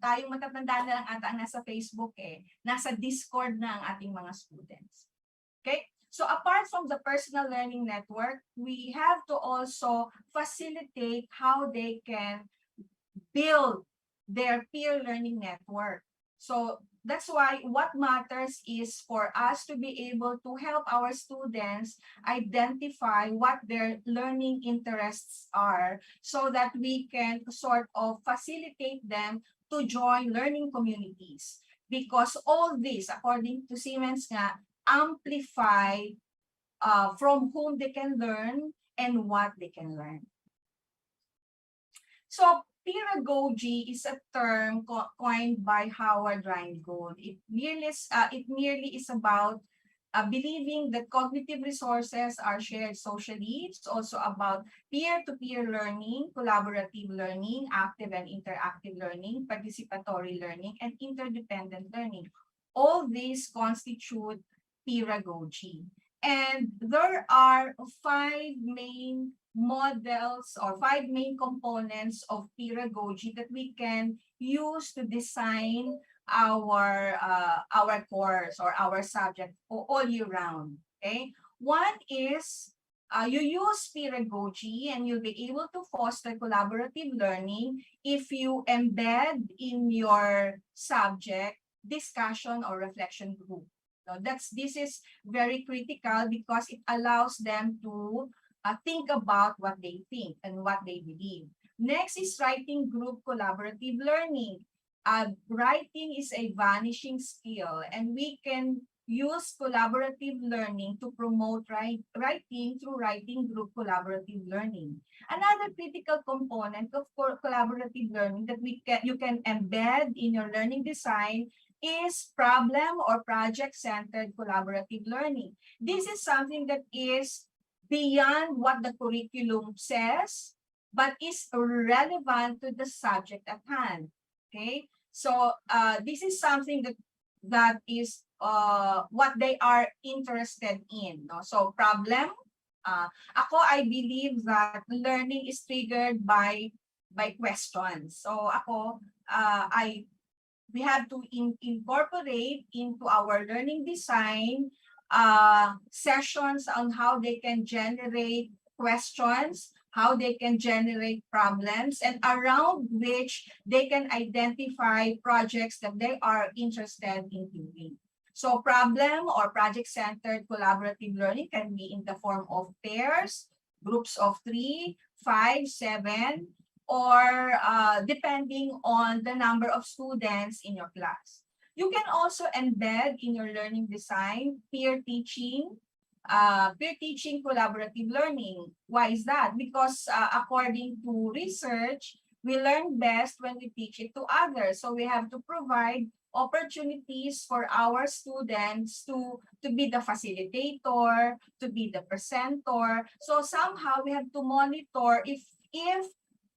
Tayong matatanda na lang ata ang nasa Facebook, nasa Discord na ang ating mga students. Okay? So apart from the personal learning network, we have to also facilitate how they can build their peer learning network. So that's why what matters is for us to be able to help our students identify what their learning interests are, so that we can sort of facilitate them to join learning communities. Because all this, according to Siemens nga, amplify from whom they can learn and what they can learn. So pedagogy is a term coined by Howard Rheingold. It merely is about believing that cognitive resources are shared socially. It's also about peer-to-peer learning, collaborative learning, active and interactive learning, participatory learning, and interdependent learning. All these constitute pedagogy. And there are 5 main models or 5 main components of pedagogy that we can use to design our course or our subject all year round. Okay, one is you use pedagogy and you'll be able to foster collaborative learning if you embed in your subject discussion or reflection group. So this is very critical because it allows them to think about what they think and what they believe. Next is writing group collaborative learning. Writing is a vanishing skill, and we can use collaborative learning to promote writing through writing group collaborative learning. Another critical component of collaborative learning that you can embed in your learning design is problem or project-centered collaborative learning. This is something that is beyond what the curriculum says, but is relevant to the subject at hand. Okay, so this is something that is what they are interested in. No? So problem, I believe that learning is triggered by questions. So we have to incorporate into our learning design sessions on how they can generate questions, how they can generate problems, and around which they can identify projects that they are interested in doing. So problem or project-centered collaborative learning can be in the form of pairs, groups of 3, 5, 7, or depending on the number of students in your class. You can also embed in your learning design peer teaching collaborative learning. Why is that? Because according to research, we learn best when we teach it to others. So we have to provide opportunities for our students to be the facilitator, to be the presenter. So somehow we have to monitor if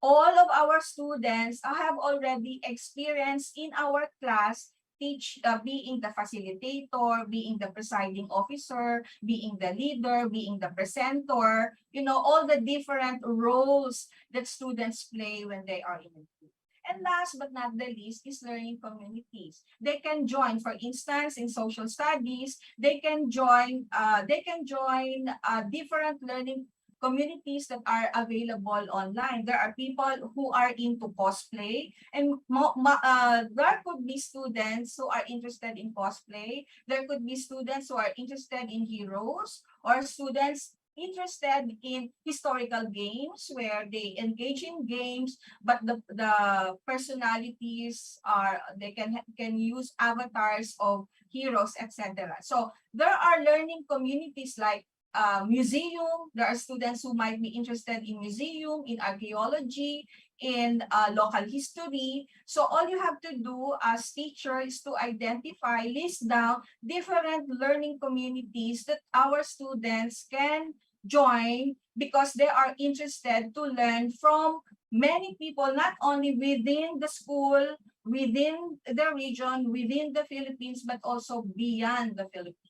all of our students have already experienced in our class being the facilitator, being the presiding officer, being the leader, being the presenter, all the different roles that students play when they are in a group. And last but not the least is learning communities. They can join, for instance, in social studies, they can join different learning communities that are available online. There are people who are into cosplay, and there could be students who are interested in cosplay. There could be students who are interested in heroes, or students interested in historical games where they engage in games, but the personalities they can use avatars of heroes, etc. So there are learning communities like museum. There are students who might be interested in museum, in archaeology, in local history. So all you have to do as teacher is to identify, list down different learning communities that our students can join because they are interested to learn from many people, not only within the school, within the region, within the Philippines, but also beyond the Philippines.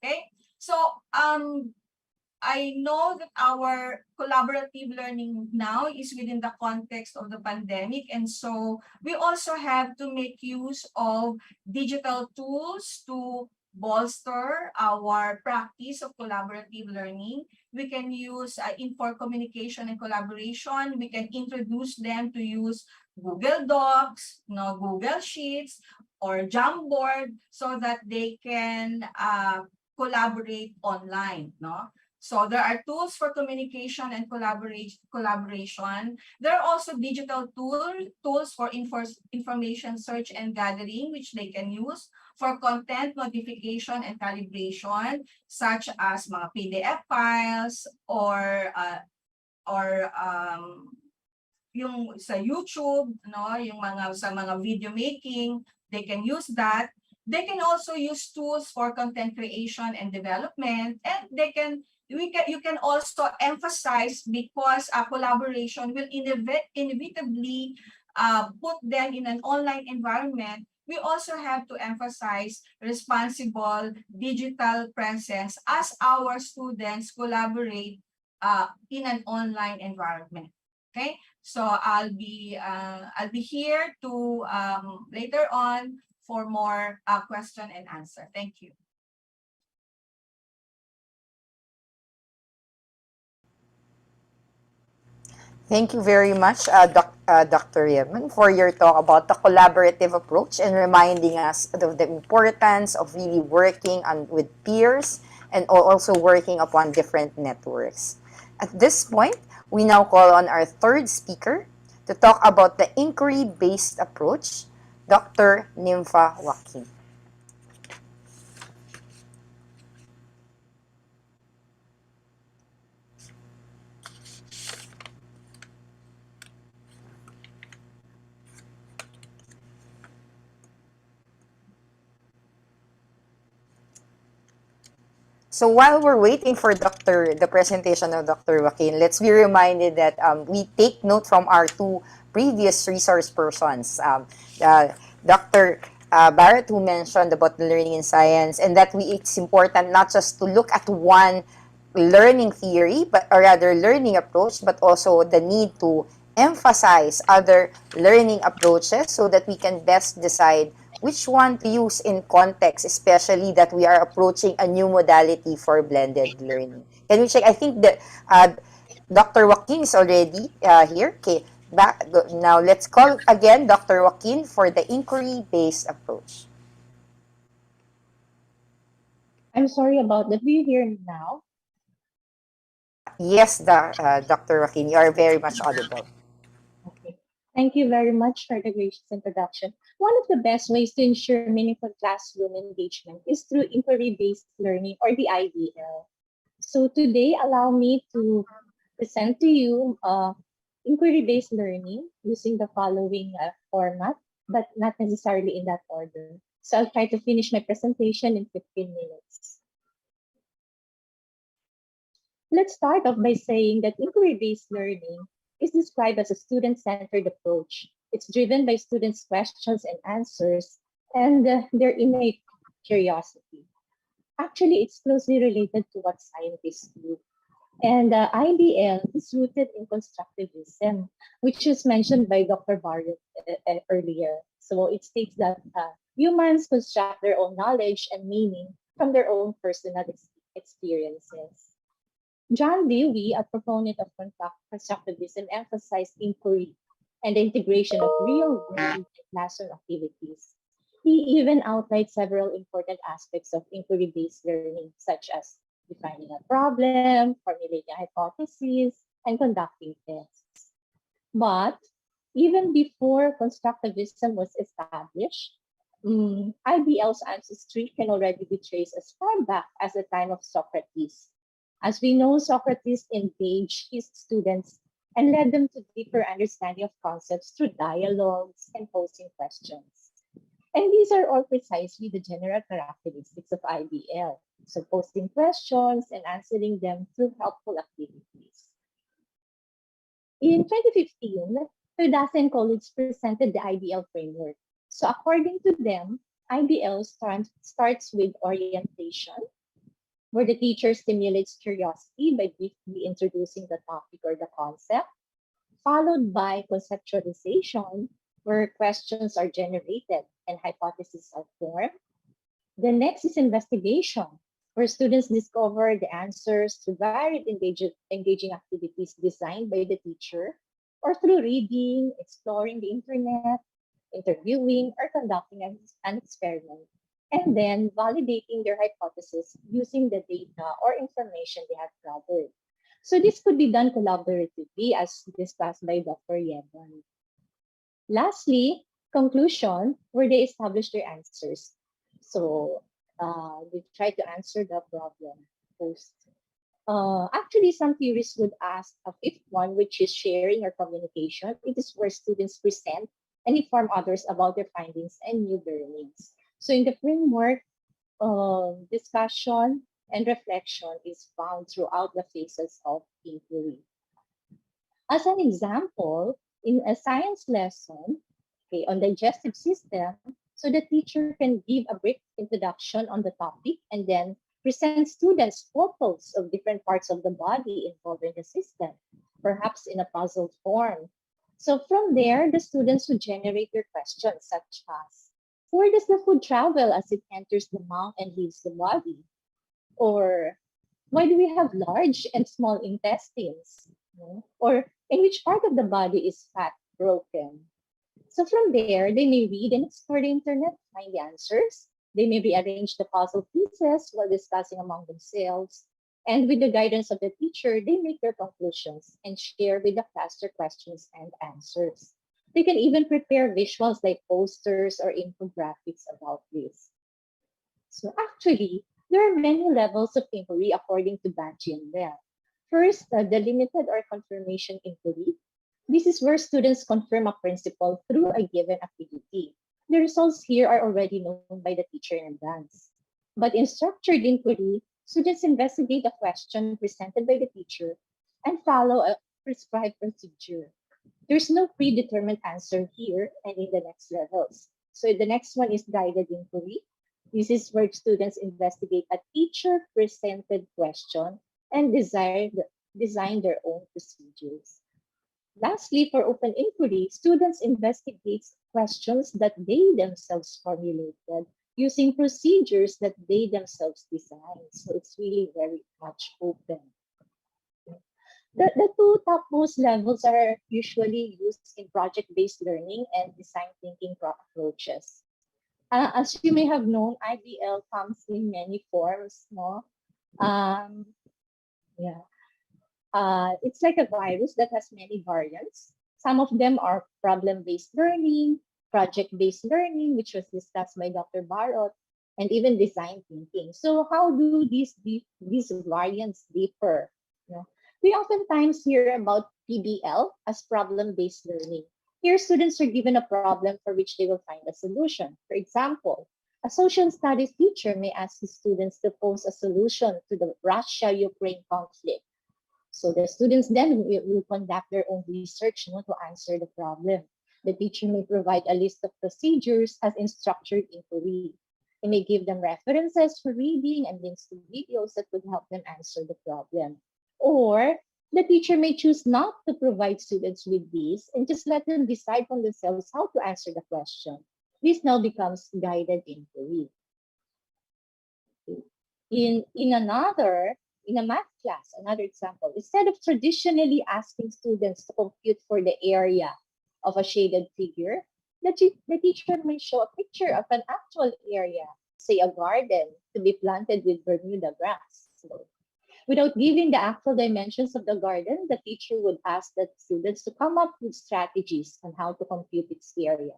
Okay, so I know that our collaborative learning now is within the context of the pandemic, and so we also have to make use of digital tools to bolster our practice of collaborative learning. We can use for communication and collaboration. We can introduce them to use Google Docs, Google Sheets, or Jamboard, so that they can collaborate online, So there are tools for communication and collaboration. There are also digital tools for information search and gathering, which they can use for content notification and calibration, such as mga PDF files or yung sa YouTube, yung sa mga video making, they can use that. They can also use tools for content creation and development, and you can also emphasize, because a collaboration will inevitably put them in an online environment. We also have to emphasize responsible digital presence as our students collaborate in an online environment. Okay, so I'll be here to later on for more question and answer. Thank you. Thank you very much, Dr. Yemen, for your talk about the collaborative approach and reminding us of the importance of really working with peers and also working upon different networks. At this point, we now call on our third speaker to talk about the inquiry-based approach, Dr. Nympha Joaquin. So while we're waiting for the presentation of Dr. Joaquin, let's be reminded that we take note from our two previous resource persons, Dr. Barrett, who mentioned about learning in science, and that it's important not just to look at one learning theory, or rather learning approach, but also the need to emphasize other learning approaches so that we can best decide which one to use in context, especially that we are approaching a new modality for blended learning. Can we check? I think that Dr. Joaquin is already here. Okay, now let's call again Dr. Joaquin for the inquiry-based approach. I'm sorry about that. Do you hear me now? Yes, Dr. Joaquin, you are very much audible. Okay. Thank you very much for the gracious introduction. One of the best ways to ensure meaningful classroom engagement is through inquiry-based learning, or the IDL. So today, allow me to present to you inquiry-based learning using the following format, but not necessarily in that order. So I'll try to finish my presentation in 15 minutes. Let's start off by saying that inquiry-based learning is described as a student-centered approach. It's driven by students' questions and answers and their innate curiosity. Actually, it's closely related to what scientists do. And IBL is rooted in constructivism, which is mentioned by Dr. Barrett earlier. So it states that humans construct their own knowledge and meaning from their own personal experiences. John Dewey, a proponent of constructivism, emphasized inquiry and the integration of real-world classroom activities. He even outlined several important aspects of inquiry-based learning, such as defining a problem, formulating hypotheses, and conducting tests. But even before constructivism was established, IBL's ancestry can already be traced as far back as the time of Socrates. As we know, Socrates engaged his students and led them to deeper understanding of concepts through dialogues and posing questions. And these are all precisely the general characteristics of IBL. So posting questions and answering them through helpful activities. In 2015, Perdasa and colleagues presented the IBL framework. So according to them, IBL starts with orientation, where the teacher stimulates curiosity by briefly introducing the topic or the concept, followed by conceptualization, where questions are generated and hypotheses are formed. The next is investigation, where students discover the answers through varied engaging activities designed by the teacher, or through reading, exploring the internet, interviewing, or conducting an experiment, and then validating their hypothesis using the data or information they have gathered. So this could be done collaboratively, as discussed by Dr. Yevan. Lastly, conclusion, where they establish their answers. So they try to answer the problem posed. Actually, some theories would ask a fifth one, which is sharing or communication. It is where students present and inform others about their findings and new learnings. So in the framework, discussion and reflection is found throughout the phases of inquiry. As an example, in a science lesson, okay, on digestive system, so the teacher can give a brief introduction on the topic and then present students photos of different parts of the body involved in the system, perhaps in a puzzle form. So from there, the students would generate their questions such as, where does the food travel as it enters the mouth and leaves the body? Or why do we have large and small intestines? Or in which part of the body is fat broken? So from there, they may read and explore the internet, find the answers. They may rearrange the puzzle pieces while discussing among themselves. And with the guidance of the teacher, they make their conclusions and share with the class their questions and answers. They can even prepare visuals like posters or infographics about this. So actually, there are many levels of inquiry according to Banchi and Bell. First, the limited or confirmation inquiry. This is where students confirm a principle through a given activity. The results here are already known by the teacher in advance. But in structured inquiry, students investigate a question presented by the teacher and follow a prescribed procedure. There's no predetermined answer here and in the next levels. So the next one is guided inquiry. This is where students investigate a teacher-presented question and design their own procedures. Lastly, for open inquiry, students investigate questions that they themselves formulated using procedures that they themselves designed. So it's really very much open. The two topmost levels are usually used in project-based learning and design thinking approaches. As you may have known, IBL comes in many forms, no? Um, yeah. It's like a virus that has many variants. Some of them are problem-based learning, project-based learning, which was discussed by Dr. Barot, and even design thinking. So how do these variants differ? You know, we oftentimes hear about PBL as problem-based learning. Here, students are given a problem for which they will find a solution. For example, a social studies teacher may ask the students to pose a solution to the Russia-Ukraine conflict. So the students then will conduct their own research, to answer the problem. The teacher may provide a list of procedures as in structured inquiry. They may give them references for reading and links to videos that would help them answer the problem. Or the teacher may choose not to provide students with these and just let them decide for themselves how to answer the question. This now becomes guided inquiry. In a math class, another example, instead of traditionally asking students to compute for the area of a shaded figure, the teacher may show a picture of an actual area, say a garden, to be planted with Bermuda grass. So, without giving the actual dimensions of the garden, the teacher would ask the students to come up with strategies on how to compute its area.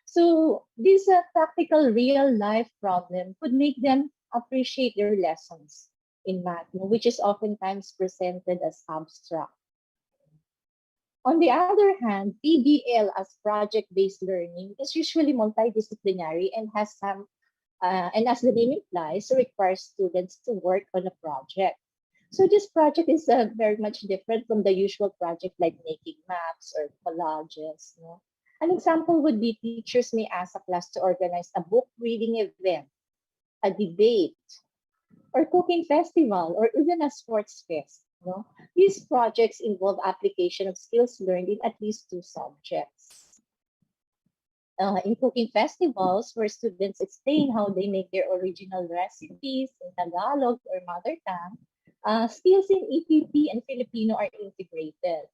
So this practical real life problem could make them appreciate their lessons in math, which is oftentimes presented as abstract. On the other hand, PBL as project-based learning is usually multidisciplinary and has and as the name implies, requires students to work on a project. So this project is very much different from the usual project like making maps or collages. An example would be teachers may ask a class to organize a book reading event, a debate, or cooking festival, or even a sports fest. These projects involve application of skills learned in at least two subjects. In cooking festivals, where students explain how they make their original recipes in Tagalog or mother tongue, skills in EPP and Filipino are integrated.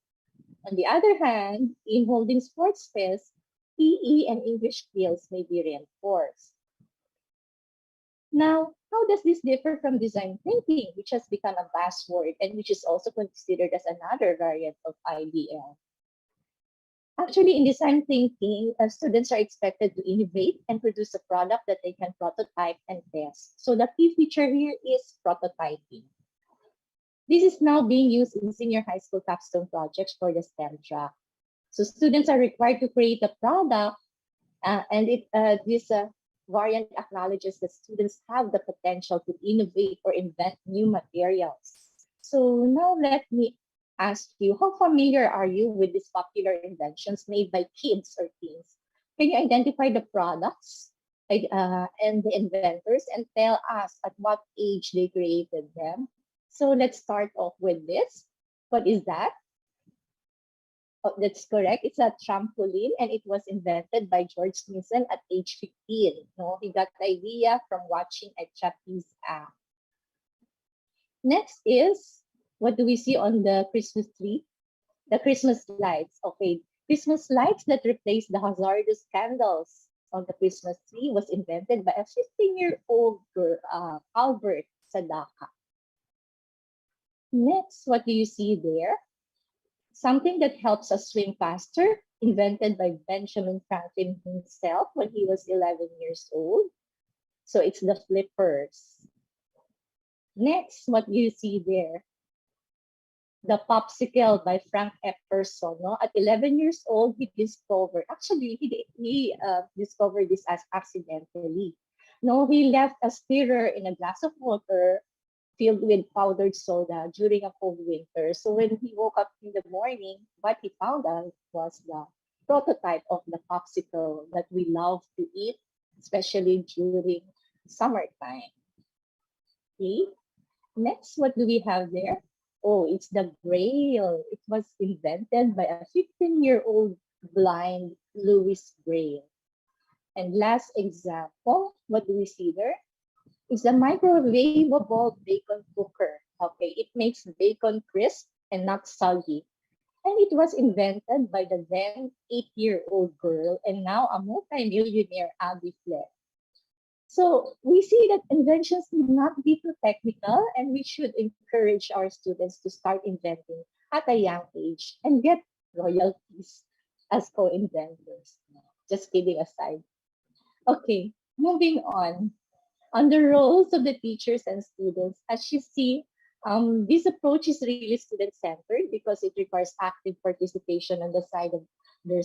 On the other hand, in holding sports fest, PE and English skills may be reinforced. Now, how does this differ from design thinking, which has become a buzzword and which is also considered as another variant of IBL? Actually, in design thinking, students are expected to innovate and produce a product that they can prototype and test. So the key feature here is prototyping. This is now being used in senior high school capstone projects for the STEM track. So students are required to create a product, and this variant acknowledges that students have the potential to innovate or invent new materials. So now let me ask you, how familiar are you with these popular inventions made by kids or teens? Can you identify the products and the inventors and tell us at what age they created them? So let's start off with this. What is that? Oh, that's correct. It's a trampoline, and it was invented by George Mason at age 15. He got the idea from watching a Chappies app. Next is, what do we see on the Christmas tree? The Christmas lights. Okay, Christmas lights that replace the hazardous candles on the Christmas tree was invented by a 15-year-old Albert Sadaka. Next, what do you see there? Something that helps us swim faster, invented by Benjamin Franklin himself when he was 11 years old. So it's the flippers. Next, what do you see there? The popsicle by Frank Epperson. At 11 years old, he discovered, actually, he discovered this as accidentally. He left a stirrer in a glass of water filled with powdered soda during a cold winter. So when he woke up in the morning, what he found out was the prototype of the popsicle that we love to eat, especially during summertime. Okay. Next, what do we have there? Oh, it's the Braille. It was invented by a 15-year-old blind Louis Braille. And last example, what do we see there? It's a microwavable bacon cooker. Okay, it makes bacon crisp and not soggy. And it was invented by the then 8-year-old girl and now a multimillionaire Abby Fleck. So we see that inventions need not be too technical, and we should encourage our students to start inventing at a young age and get royalties as co-inventors. Just kidding aside. Okay, moving on the roles of the teachers and students. As you see, this approach is really student-centered because it requires active participation on the side of their,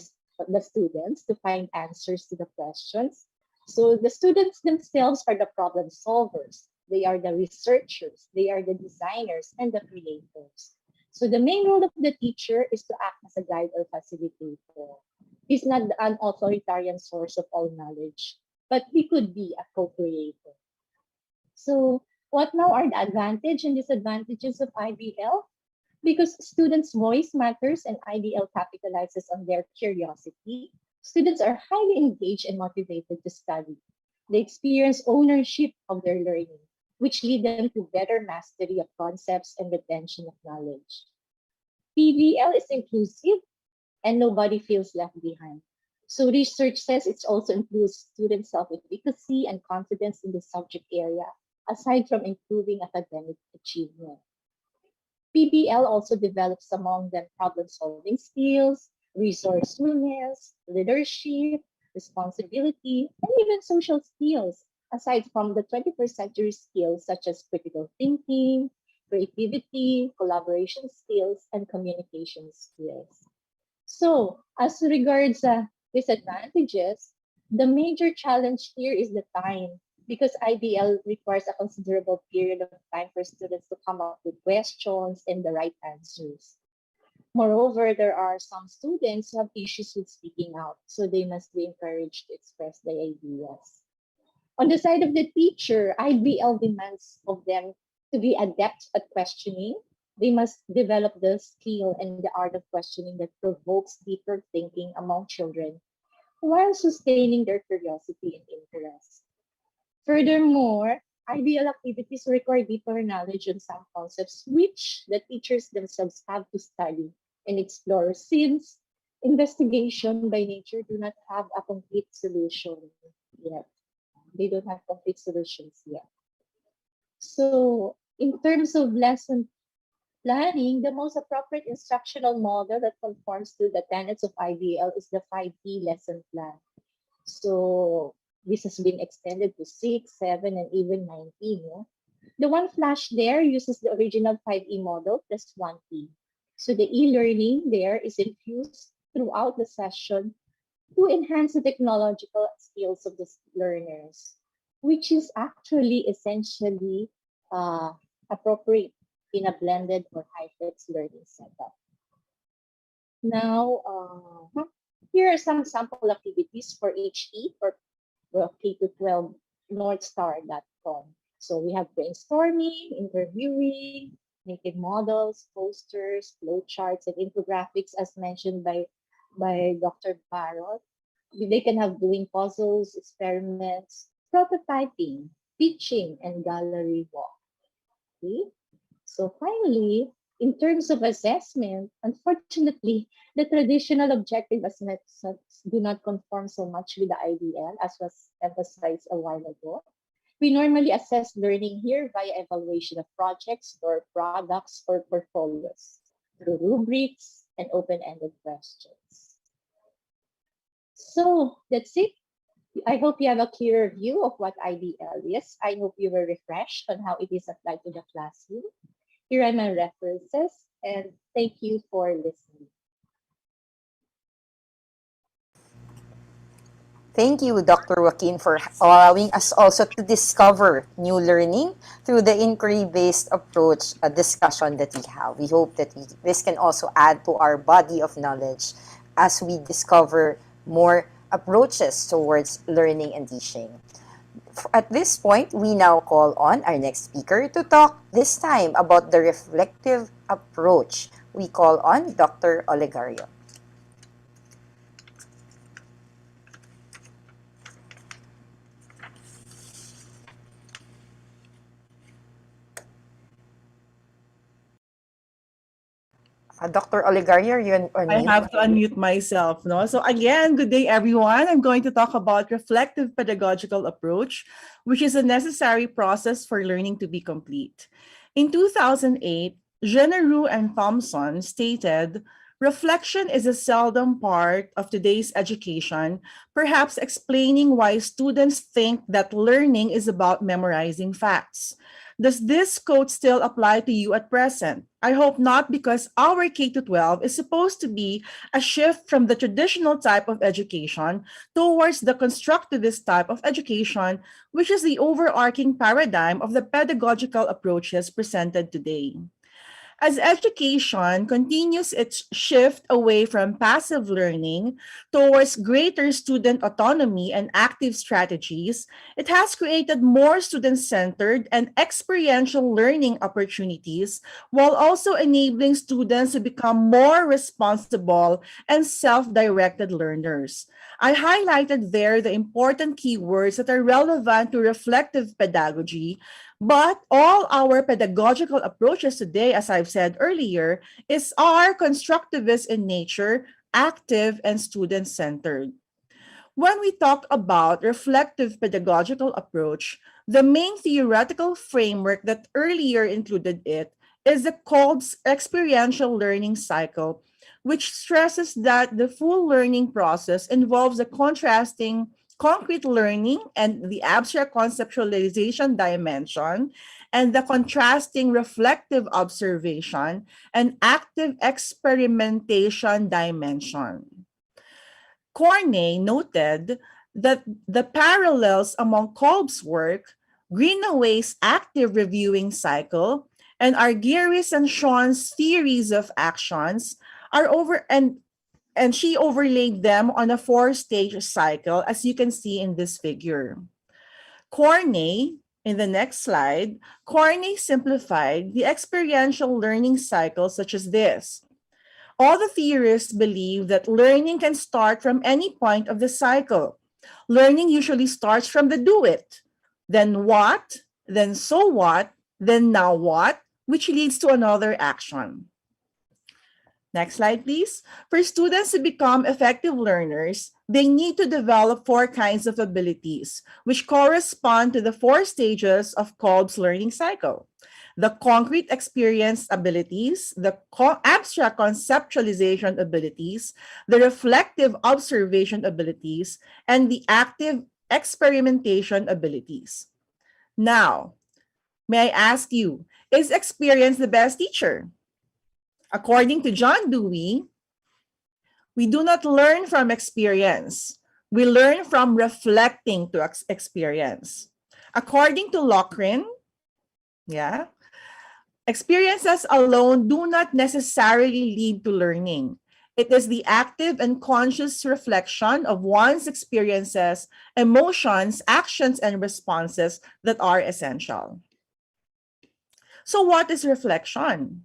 the students to find answers to the questions. So the students themselves are the problem solvers. They are the researchers. They are the designers and the creators. So the main role of the teacher is to act as a guide or facilitator. He's not an authoritarian source of all knowledge, but he could be a co-creator. So what now are the advantages and disadvantages of IBL? Because students' voice matters and IBL capitalizes on their curiosity, students are highly engaged and motivated to study. They experience ownership of their learning, which lead them to better mastery of concepts and retention of knowledge. PBL is inclusive and nobody feels left behind. So research says it also improves student self-efficacy and confidence in the subject area, aside from improving academic achievement. PBL also develops among them problem-solving skills, resourcefulness, leadership, responsibility, and even social skills, aside from the 21st century skills such as critical thinking, creativity, collaboration skills, and communication skills. So, as regards disadvantages, the major challenge here is the time because IBL requires a considerable period of time for students to come up with questions and the right answers. Moreover, there are some students who have issues with speaking out, so they must be encouraged to express their ideas. On the side of the teacher, IBL demands of them to be adept at questioning. They must develop the skill and the art of questioning that provokes deeper thinking among children while sustaining their curiosity and interest. Furthermore, IBL activities require deeper knowledge on some concepts which the teachers themselves have to study and explore since investigation by nature do not have a complete solution yet. They don't have complete solutions yet. So in terms of lesson planning, the most appropriate instructional model that conforms to the tenets of IBL is the 5P lesson plan. So this has been extended to 6, 7, and even 19. Yeah? The one flash there uses the original 5E model plus 1P. So the e-learning there is infused throughout the session to enhance the technological skills of the learners, which is actually essentially appropriate in a blended or high-flex learning setup. Now, here are some sample activities for HE for K-12 northstar.com. So we have brainstorming, interviewing, making models, posters, flowcharts, and infographics as mentioned by Dr. Barrett. They can have doing puzzles, experiments, prototyping, pitching, and gallery walk. Okay? So finally, in terms of assessment, unfortunately, the traditional objective assessments do not conform so much with the IDL as was emphasized a while ago. We normally assess learning here via evaluation of projects or products or portfolios through rubrics and open-ended questions. So that's it. I hope you have a clearer view of what IDL is. I hope you were refreshed on how it is applied to the classroom. Here are my references, and thank you for listening. Thank you, Dr. Joaquin, for allowing us also to discover new learning through the inquiry-based approach discussion that we have. We hope that this can also add to our body of knowledge as we discover more approaches towards learning and teaching. At this point, we now call on our next speaker to talk this time about the reflective approach. We call on Dr. Olegario. Dr. Olegario, you're on I mute. have to unmute myself, no? So again, good day everyone. I'm going to talk about reflective pedagogical approach, which is a necessary process for learning to be complete. In 2008, Genereux and Thompson stated, reflection is a seldom part of today's education, perhaps explaining why students think that learning is about memorizing facts. Does this quote still apply to you at present? I hope not, because our K-12 is supposed to be a shift from the traditional type of education towards the constructivist type of education, which is the overarching paradigm of the pedagogical approaches presented today. As education continues its shift away from passive learning towards greater student autonomy and active strategies, it has created more student-centered and experiential learning opportunities, while also enabling students to become more responsible and self-directed learners. I highlighted there the important keywords that are relevant to reflective pedagogy, but all our pedagogical approaches today, as I've said earlier, are constructivist in nature, active, and student-centered. When we talk about reflective pedagogical approach, the main theoretical framework that earlier included it is the Kolb's experiential learning cycle, which stresses that the full learning process involves a contrasting concrete learning and the abstract conceptualization dimension, and the contrasting reflective observation and active experimentation dimension. Corney noted that the parallels among Kolb's work, Greenaway's active reviewing cycle, and Argyris and Sean's theories of actions are over and she overlaid them on a four-stage cycle, as you can see in this figure. Corney, in the next slide, Corney simplified the experiential learning cycle such as this. All the theorists believe that learning can start from any point of the cycle. Learning usually starts from the do it, then what, then so what, then now what, which leads to another action. Next slide, please. For students to become effective learners, they need to develop four kinds of abilities, which correspond to the four stages of Kolb's learning cycle: the concrete experience abilities, the abstract conceptualization abilities, the reflective observation abilities, and the active experimentation abilities. Now, may I ask you, is experience the best teacher? According to John Dewey, we do not learn from experience. We learn from reflecting to experience. According to Lochrin, experiences alone do not necessarily lead to learning. It is the active and conscious reflection of one's experiences, emotions, actions, and responses that are essential. So what is reflection?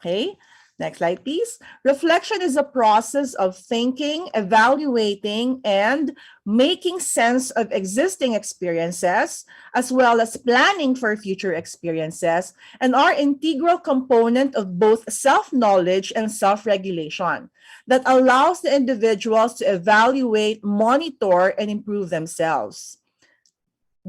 Okay, next slide, please. Reflection is a process of thinking, evaluating, and making sense of existing experiences, as well as planning for future experiences, and are integral component of both self-knowledge and self-regulation that allows the individuals to evaluate, monitor, and improve themselves.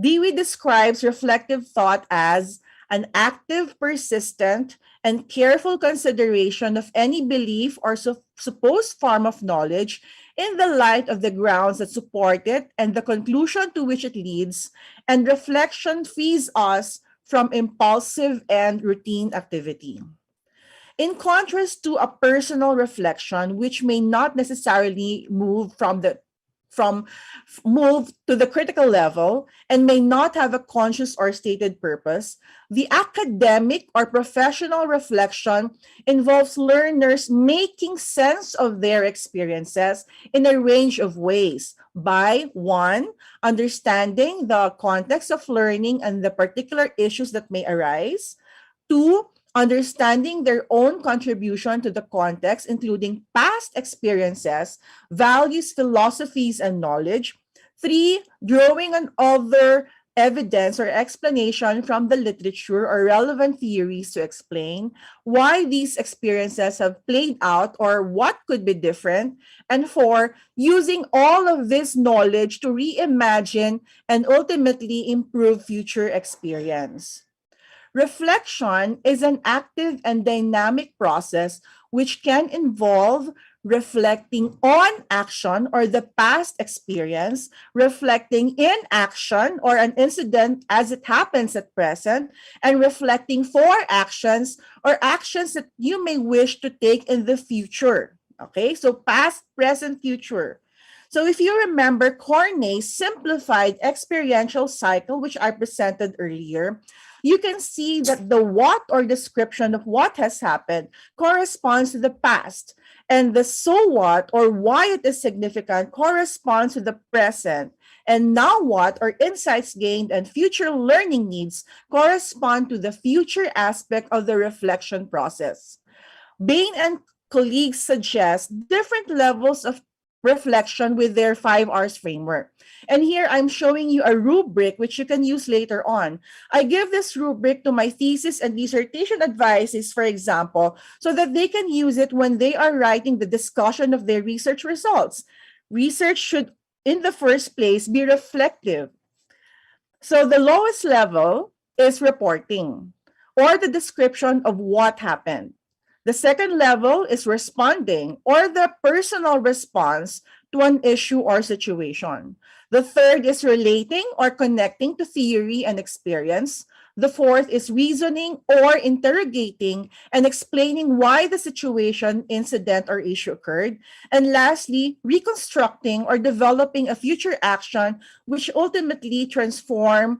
Dewey describes reflective thought as an active, persistent, and careful consideration of any belief or supposed form of knowledge in the light of the grounds that support it and the conclusion to which it leads, and reflection frees us from impulsive and routine activity. In contrast to a personal reflection, which may not necessarily move to the critical level and may not have a conscious or stated purpose, the academic or professional reflection involves learners making sense of their experiences in a range of ways by, one, understanding the context of learning and the particular issues that may arise, two, understanding their own contribution to the context, including past experiences, values, philosophies, and knowledge. 3, drawing on other evidence or explanation from the literature or relevant theories to explain why these experiences have played out or what could be different. And 4, using all of this knowledge to reimagine and ultimately improve future experience. Reflection is an active and dynamic process which can involve reflecting on action or the past experience, reflecting in action or an incident as it happens at present, and reflecting for actions or actions that you may wish to take in the future. Okay, so past, present, future. So if you remember Cornet's simplified experiential cycle, which I presented earlier, you can see that the what or description of what has happened corresponds to the past, and the so what or why it is significant corresponds to the present, and now what or insights gained and future learning needs correspond to the future aspect of the reflection process. Bain and colleagues suggest different levels of reflection with their 5 R's framework. And here I'm showing you a rubric which you can use later on. I give this rubric to my thesis and dissertation advisees, for example, so that they can use it when they are writing the discussion of their research results. Research should, in the first place, be reflective. So the lowest level is reporting or the description of what happened. The second level is responding or the personal response to an issue or situation. The third is relating or connecting to theory and experience. The fourth is reasoning or interrogating and explaining why the situation, incident, or issue occurred. And lastly, reconstructing or developing a future action which ultimately transform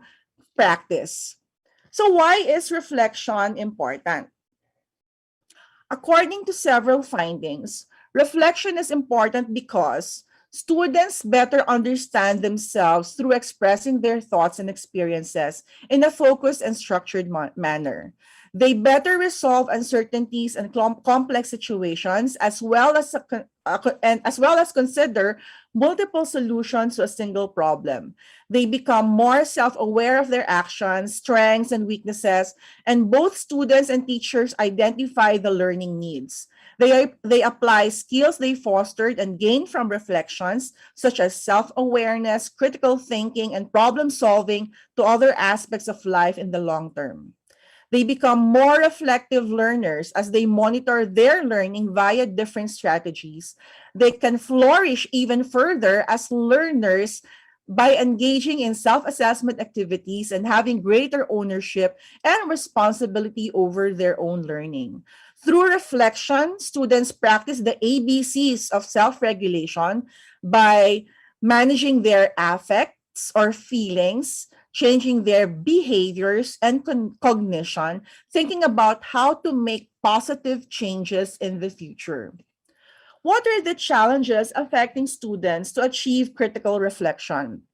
practice. So why is reflection important? According to several findings, reflection is important because students better understand themselves through expressing their thoughts and experiences in a focused and structured manner. They better resolve uncertainties and complex situations as well as consider multiple solutions to a single problem. They become more self-aware of their actions, strengths, and weaknesses, and both students and teachers identify the learning needs. They apply skills they fostered and gained from reflections, such as self-awareness, critical thinking, and problem solving to other aspects of life in the long term. They become more reflective learners as they monitor their learning via different strategies. They can flourish even further as learners by engaging in self-assessment activities and having greater ownership and responsibility over their own learning. Through reflection, students practice the ABCs of self-regulation by managing their affects or feelings, changing their behaviors and cognition, thinking about how to make positive changes in the future. What are the challenges affecting students to achieve critical reflection?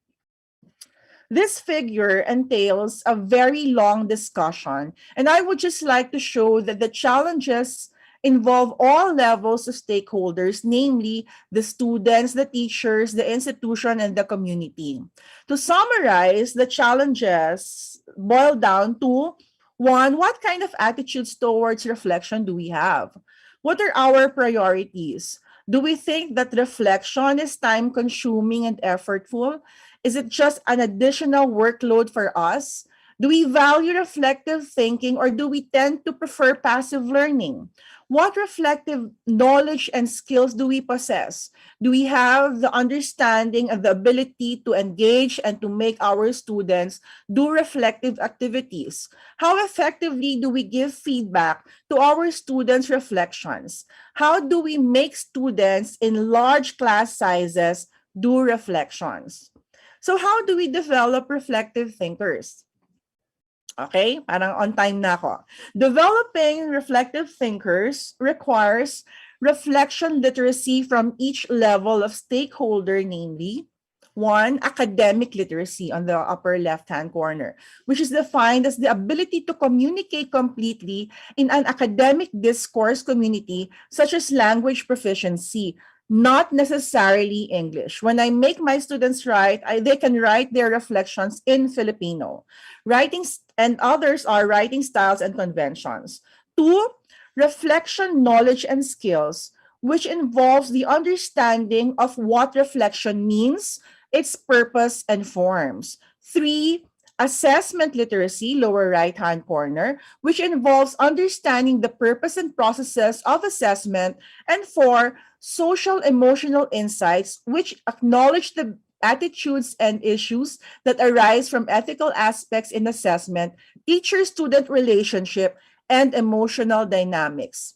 This figure entails a very long discussion, and I would just like to show that the challenges involve all levels of stakeholders, namely the students, the teachers, the institution, and the community. To summarize, the challenges boil down to: one, what kind of attitudes towards reflection do we have? What are our priorities? Do we think that reflection is time-consuming and effortful? Is it just an additional workload for us? Do we value reflective thinking or do we tend to prefer passive learning? What reflective knowledge and skills do we possess? Do we have the understanding and the ability to engage and to make our students do reflective activities? How effectively do we give feedback to our students' reflections? How do we make students in large class sizes do reflections? So how do we develop reflective thinkers? Okay, parang on time na ako. Developing reflective thinkers requires reflection literacy from each level of stakeholder, namely, One, academic literacy on the upper left-hand corner, which is defined as the ability to communicate completely in an academic discourse community, such as language proficiency, not necessarily English. When I make my students write, they can write their reflections in Filipino. And others are writing styles and conventions. Two, reflection, knowledge, and skills, which involves the understanding of what reflection means, its purpose, and forms. Three, assessment literacy, lower right-hand corner, which involves understanding the purpose and processes of assessment. And four, social emotional insights, which acknowledge the attitudes and issues that arise from ethical aspects in assessment, teacher-student relationship, and emotional dynamics.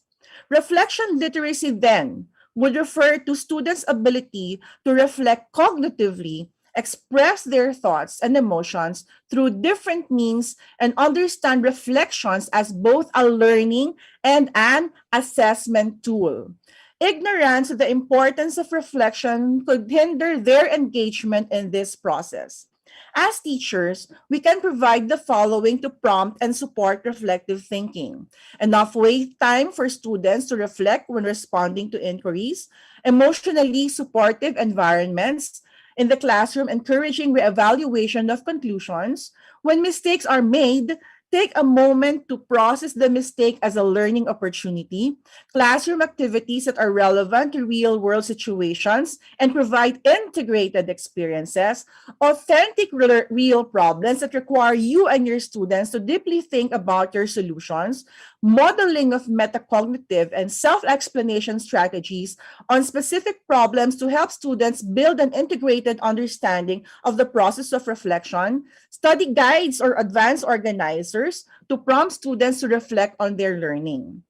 Reflection literacy then would refer to students' ability to reflect cognitively, express their thoughts and emotions through different means, and understand reflections as both a learning and an assessment tool. Ignorance of the importance of reflection could hinder their engagement in this process. As teachers, we can provide the following to prompt and support reflective thinking: enough wait time for students to reflect when responding to inquiries, emotionally supportive environments in the classroom encouraging reevaluation of conclusions. When mistakes are made, take a moment to process the mistake as a learning opportunity, classroom activities that are relevant to real-world situations and provide integrated experiences, authentic real problems that require you and your students to deeply think about your solutions, modeling of metacognitive and self-explanation strategies on specific problems to help students build an integrated understanding of the process of reflection, study guides or advanced organizers to prompt students to reflect on their learning.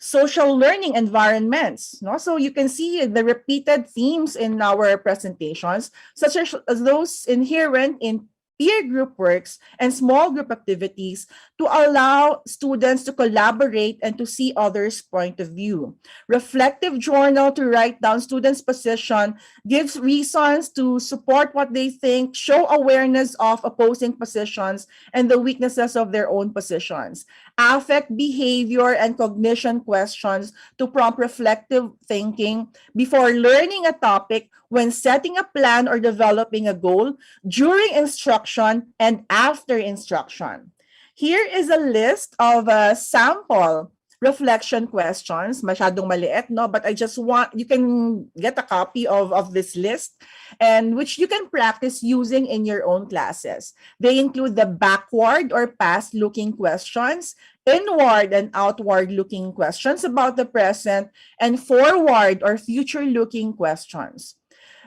Social learning environments. No? So you can see the repeated themes in our presentations, such as those inherent in peer group works and small group activities to allow students to collaborate and to see others' point of view. Reflective journal to write down students' position gives reasons to support what they think, show awareness of opposing positions and the weaknesses of their own positions. Affect, behavior, and cognition questions to prompt reflective thinking before learning a topic, when setting a plan or developing a goal, during instruction, and after instruction. Here is a list of sample reflection questions. Masyadong maliit, no? But I just want, you can get a copy of this list, and which you can practice using in your own classes. They include the backward or past-looking questions, inward and outward-looking questions about the present, and forward or future-looking questions.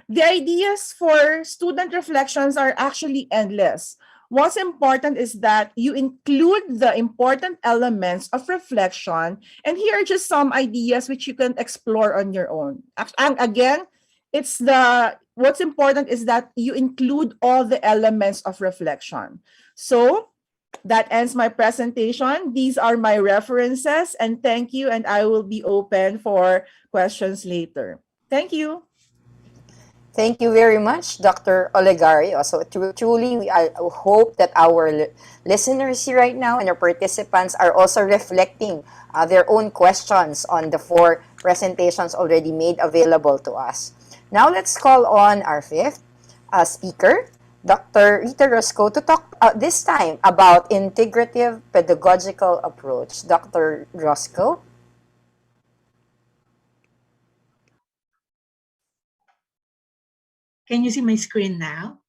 The ideas for student reflections are actually endless. What's important is that you include the important elements of reflection, and here are just some ideas which you can explore on your own. And again, what's important is that you include all the elements of reflection. So that ends my presentation. These are my references, and thank you, and I will be open for questions later. Thank you. Thank you very much, Dr. Olegario. So truly, I hope that our listeners here right now and our participants are also reflecting their own questions on the 4 presentations already made available to us. Now let's call on our 5th speaker, Dr. Rita Roscoe, to talk this time about integrative pedagogical approach. Dr. Roscoe? Can you see my screen now?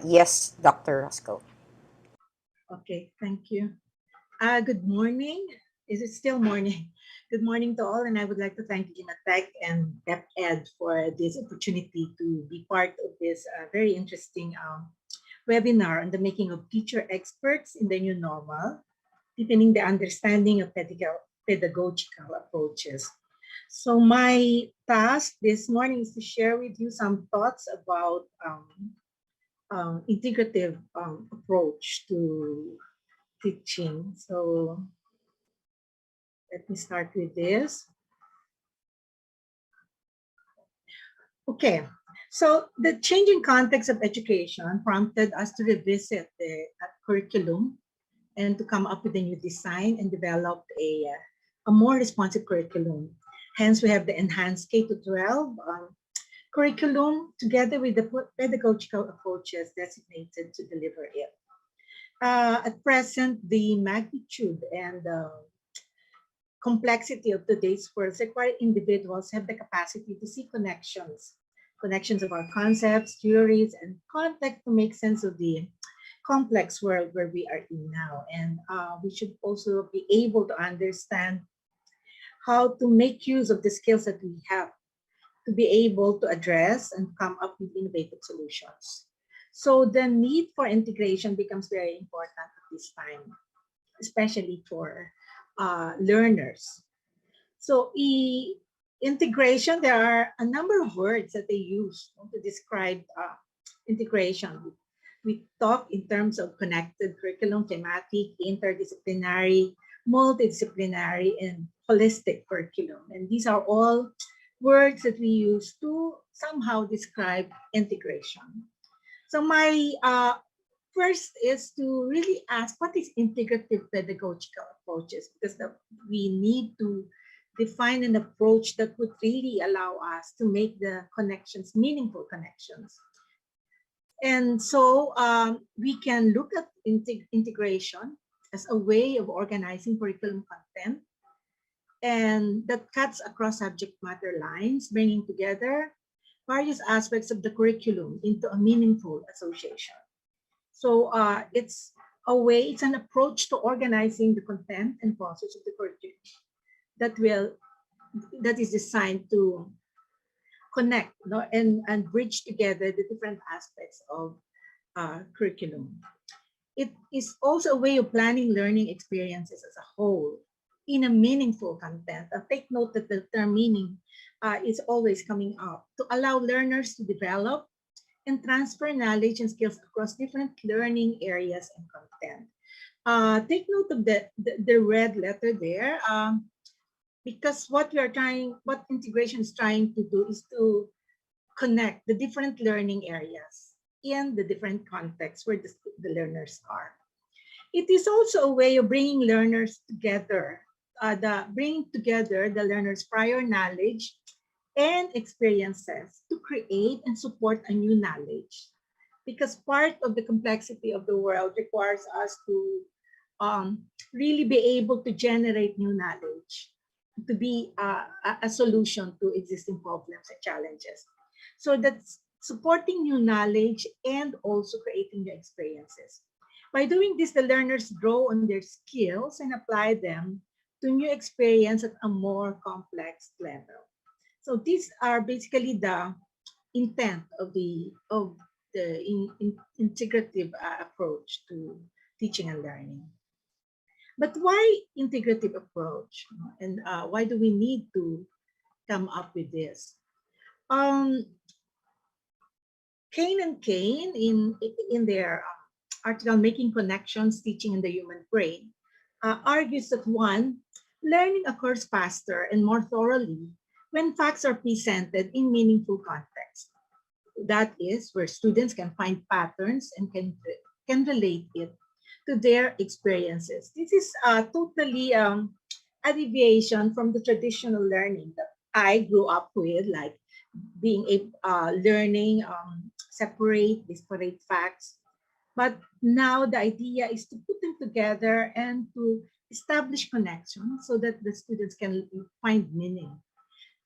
Yes, Dr. Roscoe. Okay, thank you. Good morning. Is it still morning? Good morning to all, and I would like to thank Inatech and DepEd for this opportunity to be part of this very interesting webinar on the making of teacher experts in the new normal, deepening the understanding of pedagogical approaches. So my task this morning is to share with you some thoughts about integrative approach to teaching. So let me start with this. Okay, So the changing context of education prompted us to revisit the curriculum and to come up with a new design and develop a more responsive curriculum. Hence, we have the enhanced K to 12 curriculum together with the pedagogical approaches designated to deliver it. At present, the magnitude and complexity of today's world require individuals have the capacity to see connections of our concepts, theories, and context to make sense of the complex world where we are in now. And we should also be able to understand how to make use of the skills that we have to be able to address and come up with innovative solutions. So the need for integration becomes very important at this time, especially for learners. So integration, there are a number of words that they use to describe integration. We talk in terms of connected curriculum, thematic, interdisciplinary, multidisciplinary, and holistic curriculum. And these are all words that we use to somehow describe integration. So my first is to really ask, what is integrative pedagogical approaches? Because we need to define an approach that would really allow us to make the connections, meaningful connections. And so we can look at integration as a way of organizing curriculum content, and that cuts across subject matter lines, bringing together various aspects of the curriculum into a meaningful association. So it's a way, it's an approach to organizing the content and process of the curriculum that is designed to connect, and bridge together the different aspects of curriculum. It is also a way of planning learning experiences as a whole in a meaningful content. Take note that the term meaning is always coming up to allow learners to develop and transfer knowledge and skills across different learning areas and content. Take note of the red letter there, because what integration is trying to do is to connect the different learning areas in the different contexts where the learners are. It is also a way of bringing learners together, bringing together the learners' prior knowledge and experiences to create and support a new knowledge. Because part of the complexity of the world requires us to really be able to generate new knowledge, to be a solution to existing problems and challenges. So that's supporting new knowledge and also creating new experiences. By doing this, the learners draw on their skills and apply them to new experience at a more complex level. So these are basically the intent of the integrative approach to teaching and learning. But why integrative approach? And why do we need to come up with this? Kane and Kane, in their article, Making Connections, Teaching in the Human Brain, argues that one, learning occurs faster and more thoroughly when facts are presented in meaningful context. That is, where students can find patterns and can relate it to their experiences. This is totally a deviation from the traditional learning that I grew up with, like being learning separate, disparate facts. But now the idea is to put them together and to establish connections so that the students can find meaning.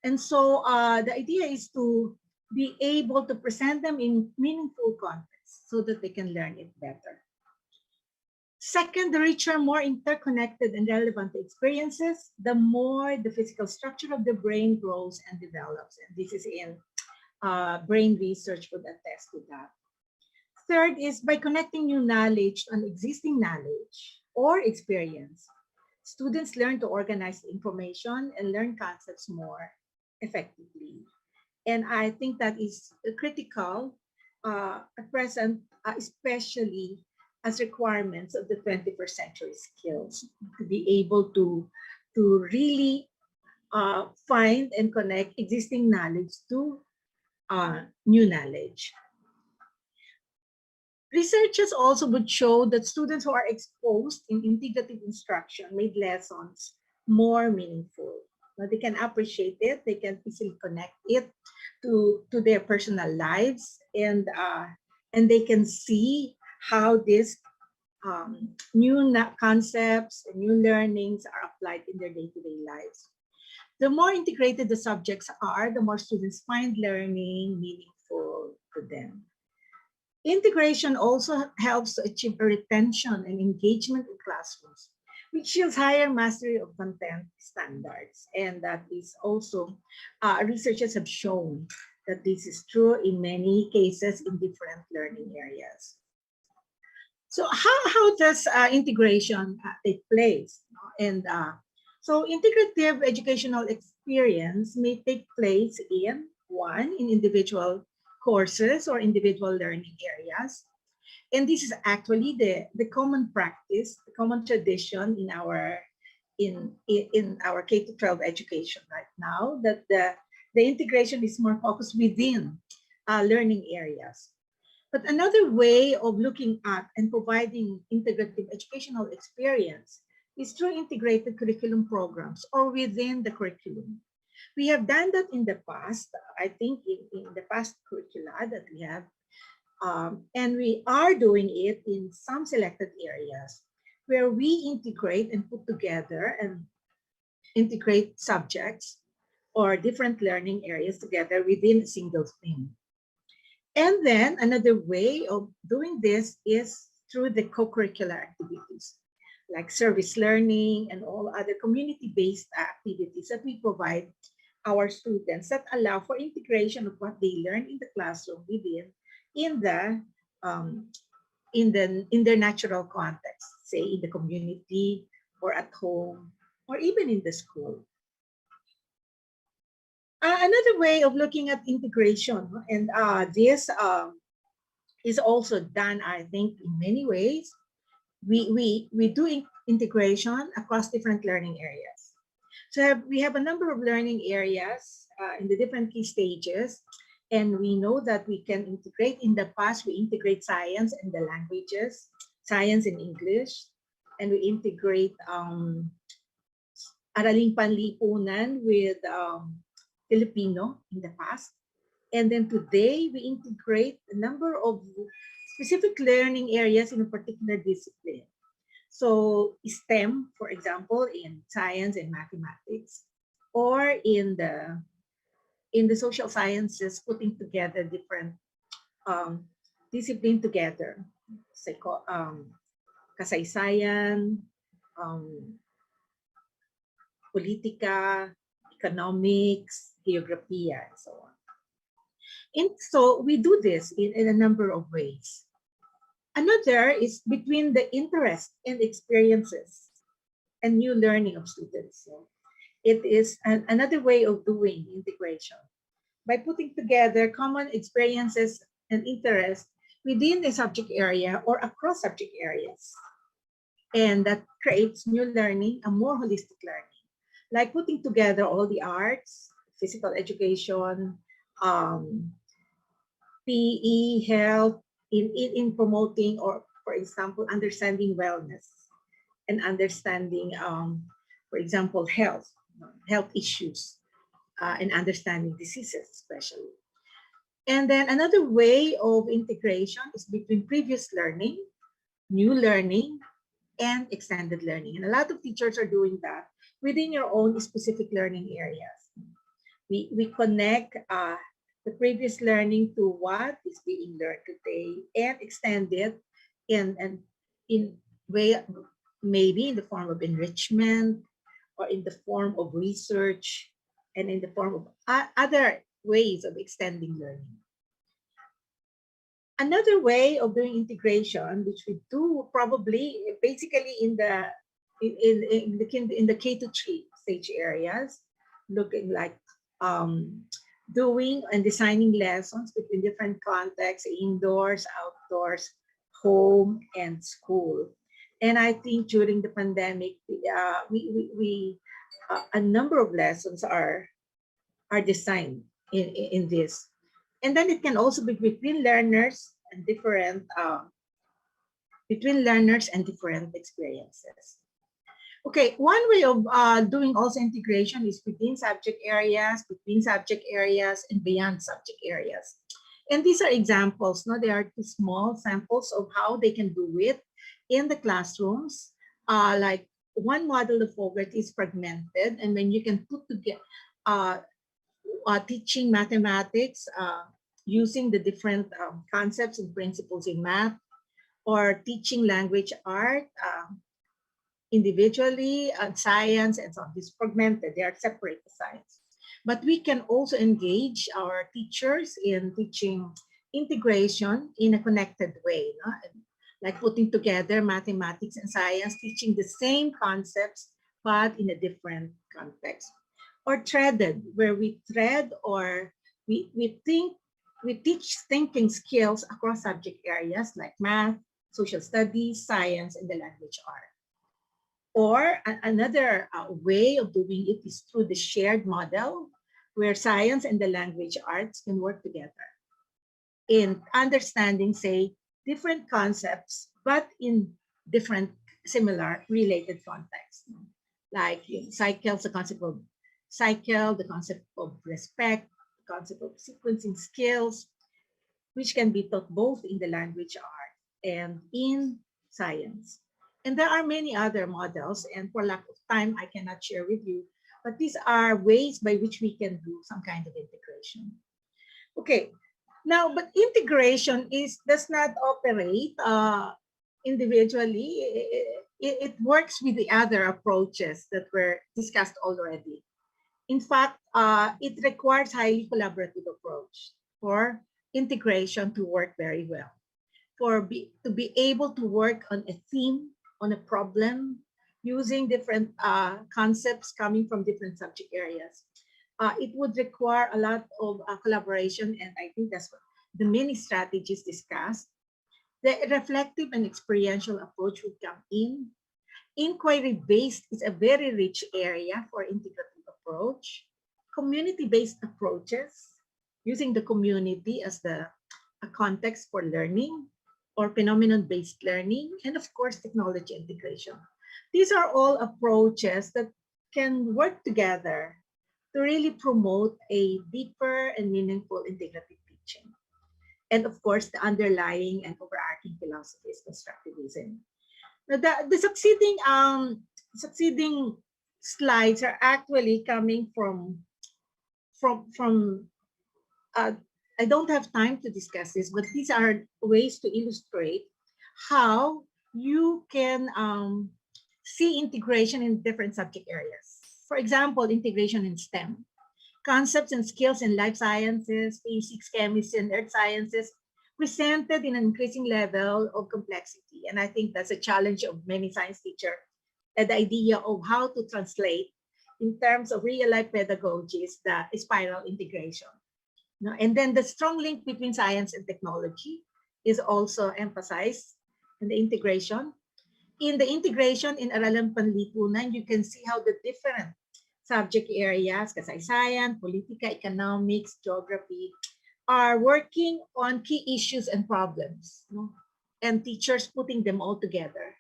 And so the idea is to be able to present them in meaningful context so that they can learn it better. Second, the richer, more interconnected and relevant the experiences, the more the physical structure of the brain grows and develops. And this is in brain research would attest to that. Third is by connecting new knowledge to an existing knowledge or experience, students learn to organize information and learn concepts more effectively. And I think that is critical at present, especially as requirements of the 21st century skills, to be able to really find and connect existing knowledge to new knowledge. Researchers also would show that students who are exposed in integrative instruction made lessons more meaningful. Now, they can appreciate it, they can easily connect it to their personal lives, and they can see how these new concepts and new learnings are applied in their day-to-day lives. The more integrated the subjects are, the more students find learning meaningful to them. Integration also helps to achieve retention and engagement in classrooms, which yields higher mastery of content standards. And that is also, researchers have shown that this is true in many cases in different learning areas. So how does integration take place? And so integrative educational experience may take place in individual courses or individual learning areas. And this is actually the common practice, the common tradition in our K-12 education right now, that the integration is more focused within learning areas. But another way of looking at and providing integrative educational experience is through integrated curriculum programs or within the curriculum. We have done that in the past, I think in the past curricula that we have, and we are doing it in some selected areas where we integrate and put together and integrate subjects or different learning areas together within a single theme. And then another way of doing this is through the co-curricular activities, like service learning and all other community-based activities that we provide our students that allow for integration of what they learn in the classroom within in their natural context, say in the community or at home or even in the school. Another way of looking at integration, and this is also done, I think, in many ways. We do integration across different learning areas. So we have a number of learning areas in the different key stages, and we know that we can integrate. In the past, we integrate science and the languages, science and English, and we integrate Araling Panlipunan with Filipino in the past. And then today, we integrate a number of specific learning areas in a particular discipline. So STEM, for example, in science and mathematics, or in the social sciences, putting together different discipline together, kasaysayan, politika, economics, geography, and so on. And so we do this in a number of ways. Another is between the interest and experiences and new learning of students. So it is another way of doing integration by putting together common experiences and interests within a subject area or across subject areas. And that creates new learning, a more holistic learning, like putting together all the arts, physical education, PE, health, in promoting, or for example, understanding wellness and understanding, for example, health issues and understanding diseases especially. And then another way of integration is between previous learning, new learning, and extended learning. And a lot of teachers are doing that within your own specific learning areas. We connect the previous learning to what is being learned today and extend it in way, maybe in the form of enrichment or in the form of research and in the form of other ways of extending learning. Another way of doing integration, which we do probably basically in the K-3 stage areas, looking like doing and designing lessons between different contexts, indoors, outdoors, home, and school. And I think during the pandemic, a number of lessons are designed in this. And then it can also be between learners and different experiences. Okay, one way of doing also integration is within subject areas, between subject areas, and beyond subject areas. And these are examples. No, they are two small samples of how they can do it in the classrooms. Like one model of Fogart is fragmented, and when you can put together teaching mathematics using the different concepts and principles in math, or teaching language art individually, science, and so on. This fragmented, they are separate science. But we can also engage our teachers in teaching integration in a connected way, no? Like putting together mathematics and science, teaching the same concepts, but in a different context. Or threaded, where we thread or we teach thinking skills across subject areas like math, social studies, science, and the language art. Or another way of doing it is through the shared model, where science and the language arts can work together in understanding, say, different concepts, but in different, similar, related contexts. Like cycles, the concept of cycle, the concept of respect, the concept of sequencing skills, which can be taught both in the language art and in science. And there are many other models, and for lack of time, I cannot share with you, but these are ways by which we can do some kind of integration. Okay, now, but integration does not operate individually. It works with the other approaches that were discussed already. In fact, it requires highly collaborative approach for integration to work very well. To be able to work on a theme, on a problem, using different concepts coming from different subject areas. It would require a lot of collaboration, and I think that's what the many strategies discussed. The reflective and experiential approach would come in. Inquiry-based is a very rich area for integrative approach. Community-based approaches, using the community as a context for learning, or phenomenon-based learning, and of course, technology integration. These are all approaches that can work together to really promote a deeper and meaningful integrative teaching. And of course, the underlying and overarching philosophy is constructivism. Now, the succeeding slides are actually coming from I don't have time to discuss this, but these are ways to illustrate how you can see integration in different subject areas. For example, integration in STEM. Concepts and skills in life sciences, physics, chemistry, and earth sciences presented in an increasing level of complexity. And I think that's a challenge of many science teachers, the idea of how to translate in terms of real-life pedagogies, the spiral integration. And then the strong link between science and technology is also emphasized in the integration. In the integration in Aralang Panlipunan, you can see how the different subject areas, kasay science, politika, economics, geography, are working on key issues and problems, and teachers putting them all together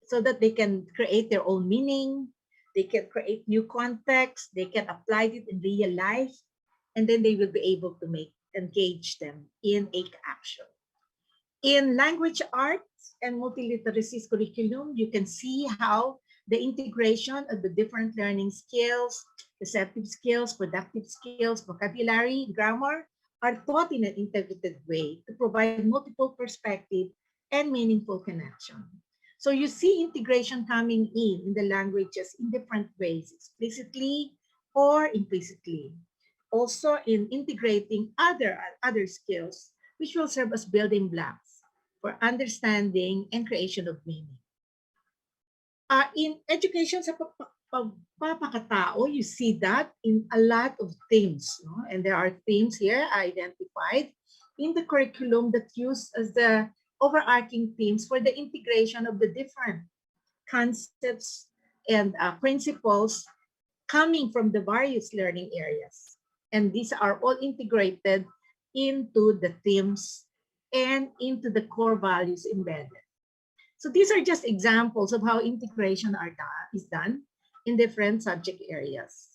so that they can create their own meaning, they can create new context, they can apply it in real life, and then they will be able to engage them in a action. In language arts and multiliteracy curriculum, you can see how the integration of the different learning skills, receptive skills, productive skills, vocabulary, grammar are taught in an integrated way to provide multiple perspective and meaningful connection. So you see integration coming in the languages in different ways, explicitly or implicitly. Also in integrating other skills, which will serve as building blocks for understanding and creation of meaning. In education sa pagpapakatao, you see that in a lot of themes, and there are themes here identified in the curriculum that use as the overarching themes for the integration of the different concepts and principles coming from the various learning areas. And these are all integrated into the themes and into the core values embedded. So these are just examples of how integration is done in different subject areas.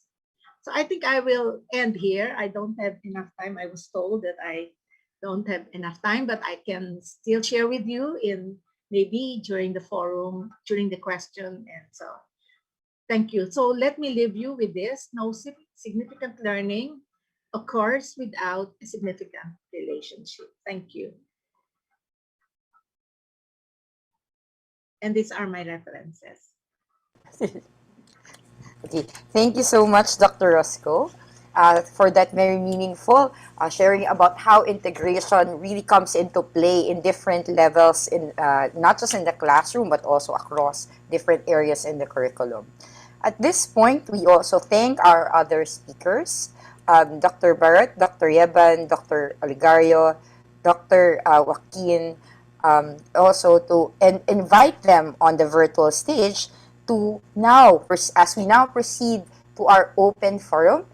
So I think I will end here. I don't have enough time. I was told that I don't have enough time, but I can still share with you in maybe during the forum, during the question and so on. Thank you. So let me leave you with this. No significant learning occurs without a significant relationship. Thank you. And these are my references. Okay, thank you so much, Dr. Roscoe, for that very meaningful sharing about how integration really comes into play in different levels, in not just in the classroom, but also across different areas in the curriculum. At this point, we also thank our other speakers, Dr. Barrett, Dr. Yeban, Dr. Oligario, Dr. Joaquin, also to invite them on the virtual stage to now, as we now proceed to our open forum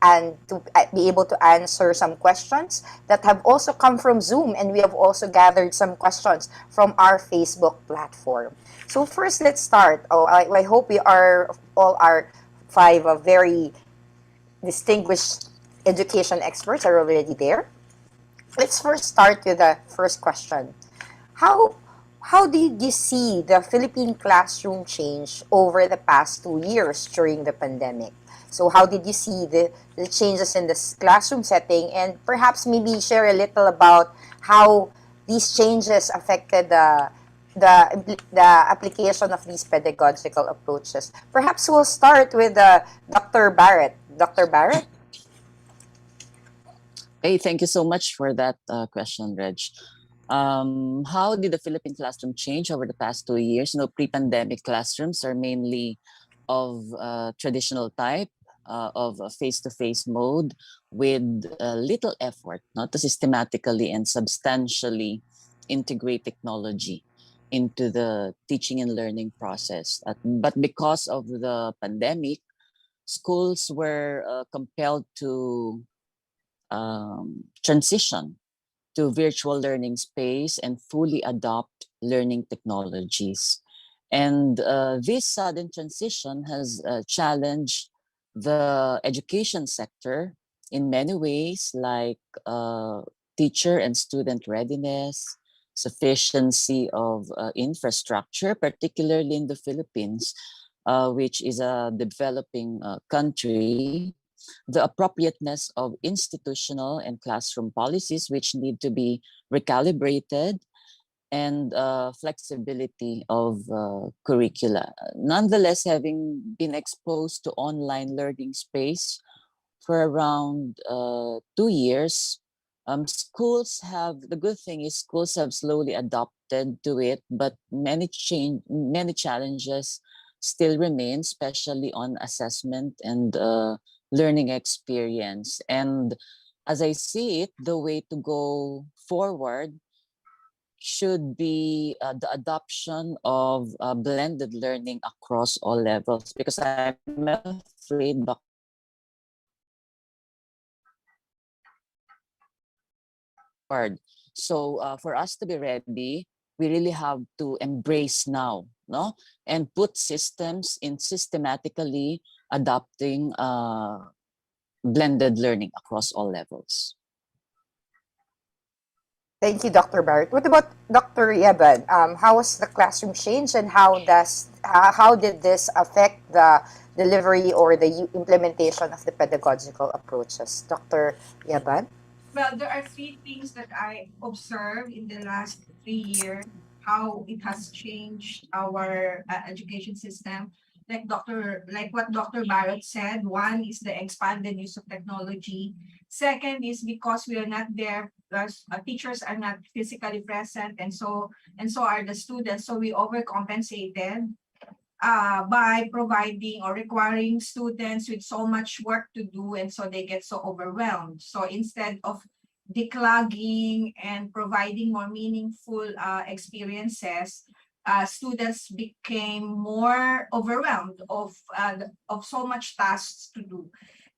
and to be able to answer some questions that have also come from Zoom, and we have also gathered some questions from our Facebook platform. So first, let's start. I hope we are all our five very distinguished education experts are already there. Let's first start with the first question. How how did you see the Philippine classroom change over the past 2 years during the pandemic? So how did you see the changes in this classroom setting, and perhaps maybe share a little about how these changes affected the application of these pedagogical approaches? Perhaps we'll start with Dr. Barrett. Dr. Barrett? Hey, thank you so much for that question, Reg. How did the Philippine classroom change over the past 2 years? Pre-pandemic classrooms are mainly of traditional type, of a face-to-face mode with little effort, not to systematically and substantially integrate technology into the teaching and learning process. But because of the pandemic, schools were compelled to transition to virtual learning space and fully adopt learning technologies. And this sudden transition has challenged the education sector in many ways, like teacher and student readiness, sufficiency of infrastructure, particularly in the Philippines, which is a developing country, the appropriateness of institutional and classroom policies, which need to be recalibrated, and flexibility of curricula. Nonetheless, having been exposed to online learning space for around 2 years, the good thing is schools have slowly adopted to it, but many challenges still remain, especially on assessment and learning experience. And as I see it, the way to go forward should be the adoption of blended learning across all levels, because I'm afraid forward. So for us to be ready, we really have to embrace now, no, and put systems in systematically adopting blended learning across all levels. Thank you, Dr. Barrett. What about Dr. Yeban? How was the classroom change, and how did this affect the delivery or the implementation of the pedagogical approaches? Dr. Yeban? Well, there are three things that I observed in the last 3 years, how it has changed our education system. Like what Dr. Barrett said, one is the expanded use of technology. Second is because we are not there, teachers are not physically present, and so are the students. So we overcompensated by providing or requiring students with so much work to do, and so they get so overwhelmed. So instead of declogging and providing more meaningful experiences, students became more overwhelmed of so much tasks to do.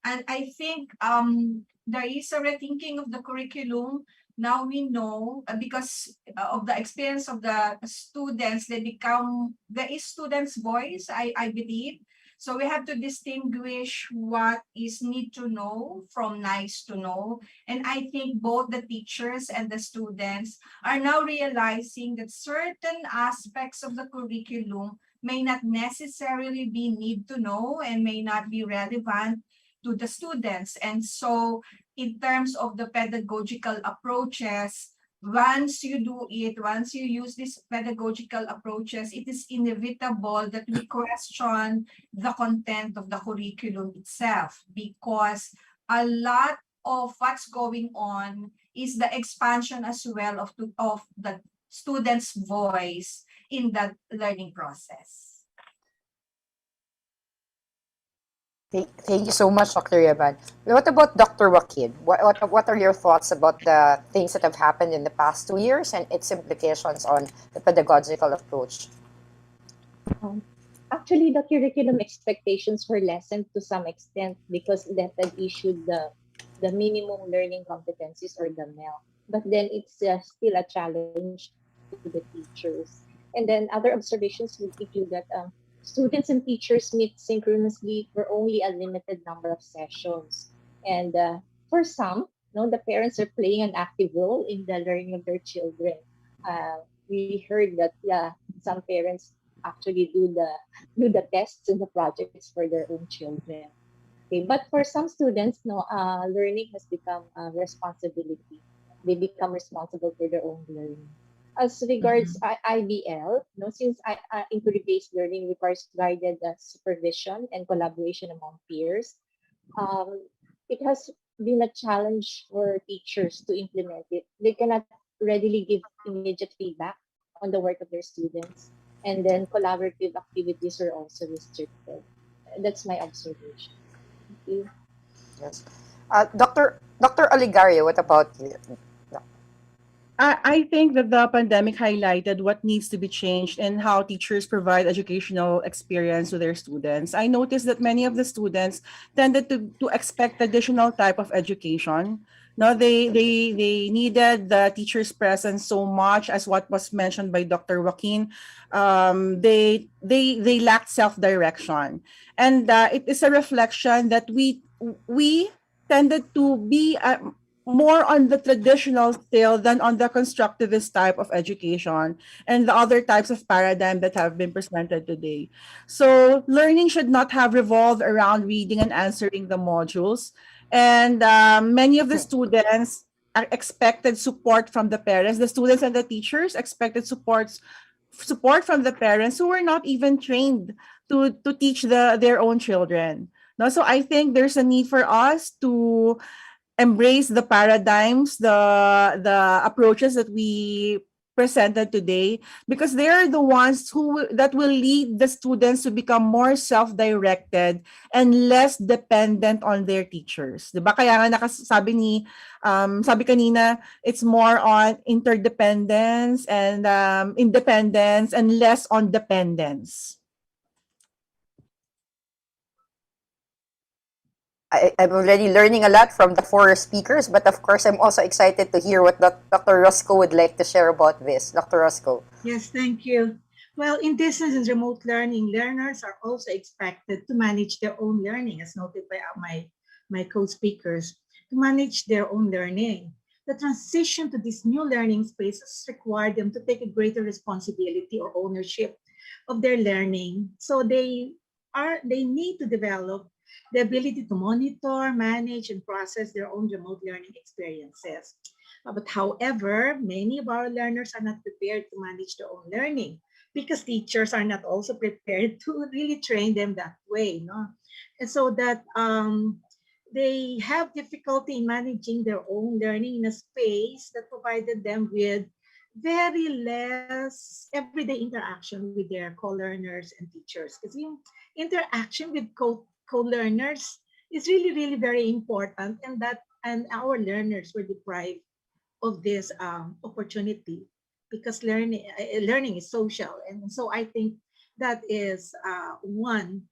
And I think there is a rethinking of the curriculum. Now we know because of the experience of the students, there is students' voice, I believe. So we have to distinguish what is need to know from nice to know. And I think both the teachers and the students are now realizing that certain aspects of the curriculum may not necessarily be need to know and may not be relevant to the students. And so in terms of the pedagogical approaches, once you do it, once you use these pedagogical approaches, it is inevitable that we question the content of the curriculum itself, because a lot of what's going on is the expansion as well of the student's voice in that learning process. Thank you so much, Dr. Yaman. What about Dr. Joaquin? What are your thoughts about the things that have happened in the past 2 years and its implications on the pedagogical approach? Um, Actually, the curriculum expectations were lessened to some extent because that had issued the minimum learning competencies or the MEL. But then it's still a challenge to the teachers. And then other observations would include that students and teachers meet synchronously for only a limited number of sessions. And for some, the parents are playing an active role in the learning of their children. We heard that, yeah, some parents actually do the tests and the projects for their own children. Okay, but for some students, no, learning has become a responsibility. They become responsible for their own learning. As regards IBL, since inquiry-based learning requires guided supervision and collaboration among peers, um, it has been a challenge for teachers to implement it. They cannot readily give immediate feedback on the work of their students, and then collaborative activities are also restricted. That's my observation. Thank you. Yes. Dr. Oligario, what about you? I think that the pandemic highlighted what needs to be changed and how teachers provide educational experience to their students. I noticed that many of the students tended to expect additional type of education. No, they needed the teacher's presence so much as what was mentioned by Dr. Joaquin. They lacked self-direction, and it is a reflection that we tended to be more on the traditional still than on the constructivist type of education and the other types of paradigm that have been presented today. So learning should not have revolved around reading and answering the modules. And many of the students expected support from the parents. The students and the teachers expected support from the parents who were not even trained to teach their own children. No, so I think there's a need for us to embrace the paradigms, the approaches that we presented today, because they are the ones that will lead the students to become more self-directed and less dependent on their teachers. 'Di ba? Kaya nga nakasabi sabi kanina, it's more on interdependence and independence and less on dependence. I'm already learning a lot from the four speakers, but of course, I'm also excited to hear what Dr. Roscoe would like to share about this. Dr. Roscoe. Yes, thank you. Well, in distance and remote learning, learners are also expected to manage their own learning, as noted by my co-speakers, to manage their own learning. The transition to these new learning spaces require them to take a greater responsibility or ownership of their learning. So they need to develop the ability to monitor, manage, and process their own remote learning experiences. But however, many of our learners are not prepared to manage their own learning because teachers are not also prepared to really train them that way. No? And so that they have difficulty in managing their own learning in a space that provided them with very less everyday interaction with their co-learners and teachers. Because interaction with co-learners is really, really very important, and our learners were deprived of this opportunity because learning is social, and so I think that is one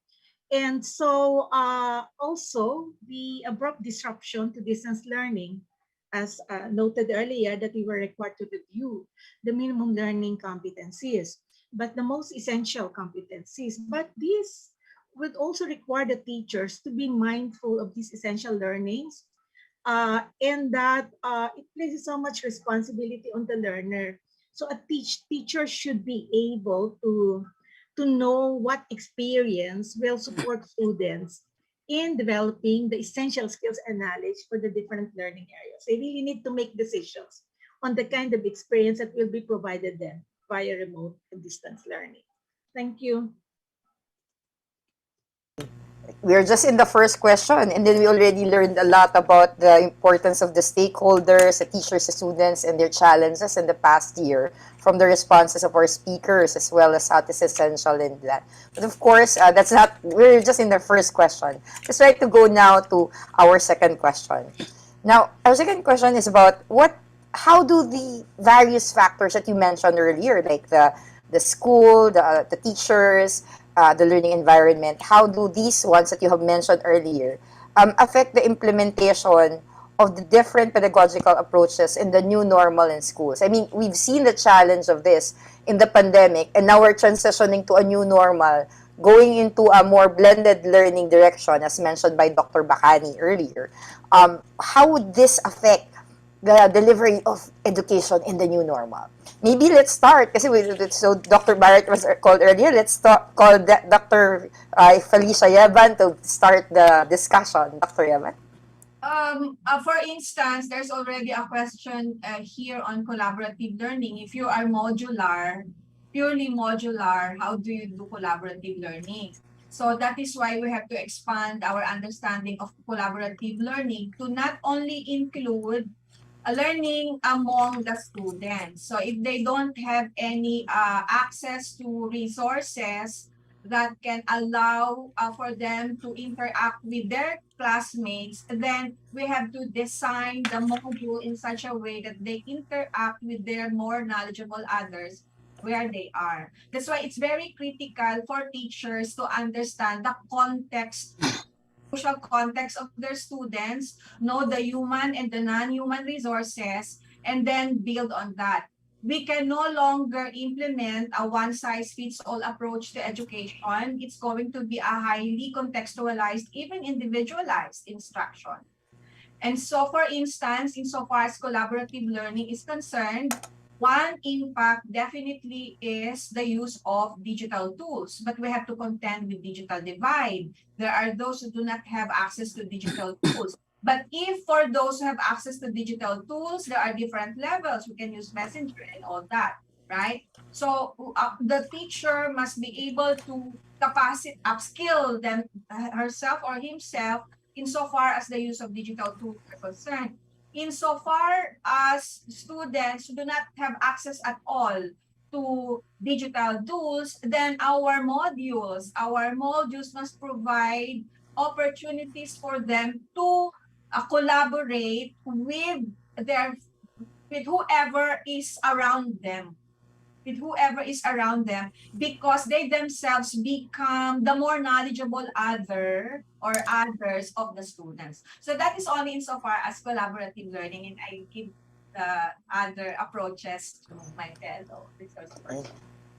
And so also the abrupt disruption to distance learning, as noted earlier, that we were required to review the minimum learning competencies, but the most essential competencies. But this would also require the teachers to be mindful of these essential learnings, and that it places so much responsibility on the learner. So a teacher should be able to know what experience will support students in developing the essential skills and knowledge for the different learning areas. They really need to make decisions on the kind of experience that will be provided them via remote and distance learning. Thank you. We're just in the first question, and then we already learned a lot about the importance of the stakeholders, the teachers, the students, and their challenges in the past year from the responses of our speakers, as well as what is essential in that. But of course, that's not, we're just in the first question. Let's try to go now to our second question. Now, our second question is about how do the various factors that you mentioned earlier, like the school, the teachers, the learning environment, how do these ones that you have mentioned earlier affect the implementation of the different pedagogical approaches in the new normal in schools? I mean, we've seen the challenge of this in the pandemic, and now we're transitioning to a new normal, going into a more blended learning direction, as mentioned by Dr. Bakani earlier. How would this affect the delivery of education in the new normal? Maybe let's start, kasi so Dr. Barrett was called earlier, let's call Dr. Felicia Yeban to start the discussion. Dr. Yeban? For instance, there's already a question here on collaborative learning. If you are modular, purely modular, how do you do collaborative learning? So that is why we have to expand our understanding of collaborative learning to not only include learning among the students. So if they don't have any access to resources that can allow for them to interact with their classmates, then we have to design the module in such a way that they interact with their more knowledgeable others where they are. That's why it's very critical for teachers to understand the context, social context of their students, know the human and the non-human resources, and then build on that. We can no longer implement a one-size-fits-all approach to education. It's going to be a highly contextualized, even individualized instruction. And so, for instance, insofar as collaborative learning is concerned, one impact definitely is the use of digital tools, but we have to contend with digital divide. There are those who do not have access to digital tools. But if for those who have access to digital tools, there are different levels. We can use Messenger and all that, right? So the teacher must be able to upskill them herself or himself insofar as the use of digital tools are concerned. Insofar as students do not have access at all to digital tools, then our modules must provide opportunities for them to collaborate with whoever is around them because they themselves become the more knowledgeable others of the students. So that is only insofar as collaborative learning, and I give the other approaches to my fellow resource persons.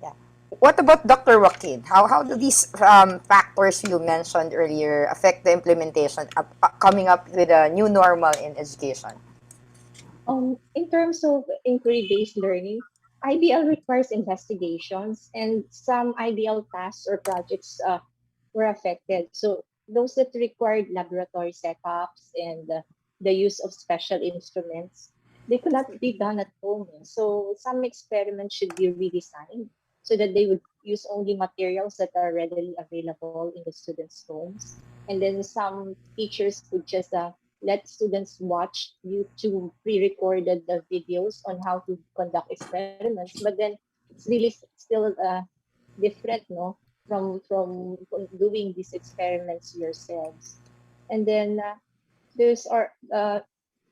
Yeah. What about Dr. Joaquin? How do these factors you mentioned earlier affect the implementation coming up with a new normal in education? In terms of inquiry-based learning, IBL requires investigations, and some IBL tasks or projects were affected. So those that required laboratory setups and the use of special instruments, they could not be done at home. So some experiments should be redesigned so that they would use only materials that are readily available in the students' homes. And then some teachers could just let students watch YouTube pre-recorded the videos on how to conduct experiments, but then it's really still different, no, from doing these experiments yourselves. And then there's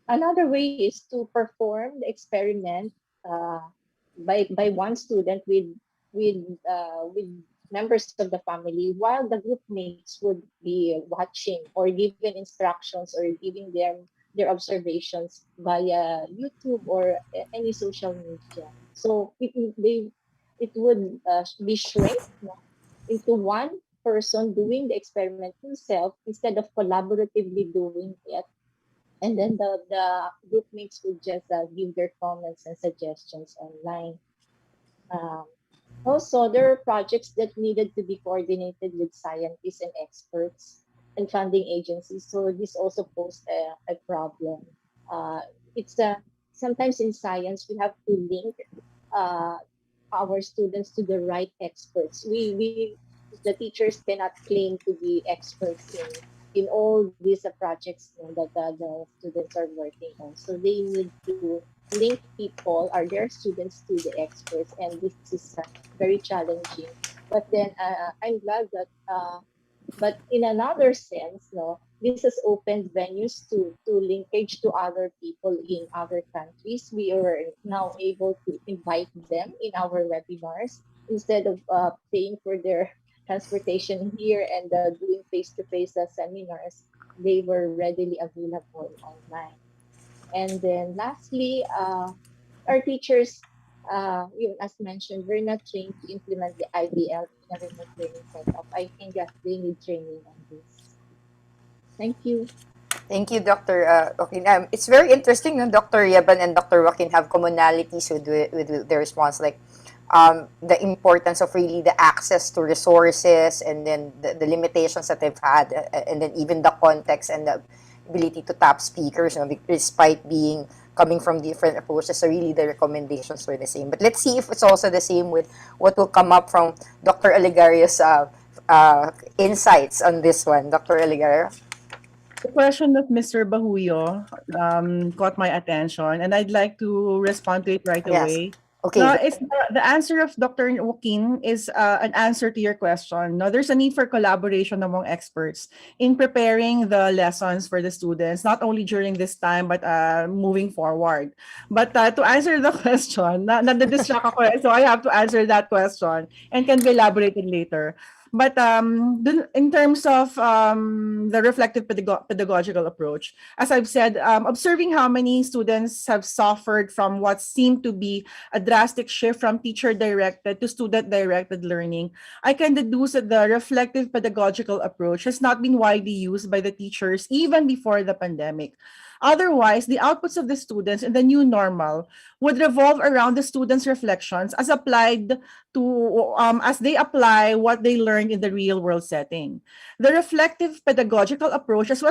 another way is to perform the experiment uh, by one student with members of the family, while the group mates would be watching or giving instructions or giving them their observations via YouTube or any social media. So it would be shrink, no, into one person doing the experiment himself instead of collaboratively doing it. And then the group mates would just give their comments and suggestions online. Um, Also, there are projects that needed to be coordinated with scientists and experts and funding agencies. So this also posed a problem. Uh, it's sometimes in science we have to link uh, our students to the right experts. We the teachers cannot claim to be experts in all these projects, you know, that the students are working on. So they need to link people or their students to the experts, and this is very challenging. But then I'm glad that but in another sense, no, this has opened venues to linkage to other people in other countries. We are now able to invite them in our webinars instead of paying for their transportation here and doing face-to-face seminars. They were readily available online. And then lastly, our teachers, even as mentioned, we're not trained to implement the IDL in a remote learning setup. I think that they need training on this. Thank you. Thank you, Dr. Joaquin. It's very interesting, no? Dr. Yaban and Dr. Joaquin have commonalities with the response, like the importance of really the access to resources, and then the limitations that they've had, and then even the context and the ability to tap speakers, you know, despite being coming from different approaches. So really the recommendations were the same. But let's see if it's also the same with what will come up from Dr. Aligario's insights on this one. Dr. Aligario? The question of Mr. Bahuyo caught my attention, and I'd like to respond to it right Yes. away. Okay. No, it's the answer of Dr. Joaquin is an answer to your question. No, there's a need for collaboration among experts in preparing the lessons for the students, not only during this time, but moving forward. But to answer the question, na-distract ako, so I have to answer that question and can be elaborated later. But in terms of the reflective pedagogical approach, as I've said, observing how many students have suffered from what seemed to be a drastic shift from teacher-directed to student-directed learning, I can deduce that the reflective pedagogical approach has not been widely used by the teachers even before the pandemic. Otherwise, the outputs of the students in the new normal would revolve around the students' reflections as applied to as they apply what they learned in the real world setting. The reflective pedagogical approach, as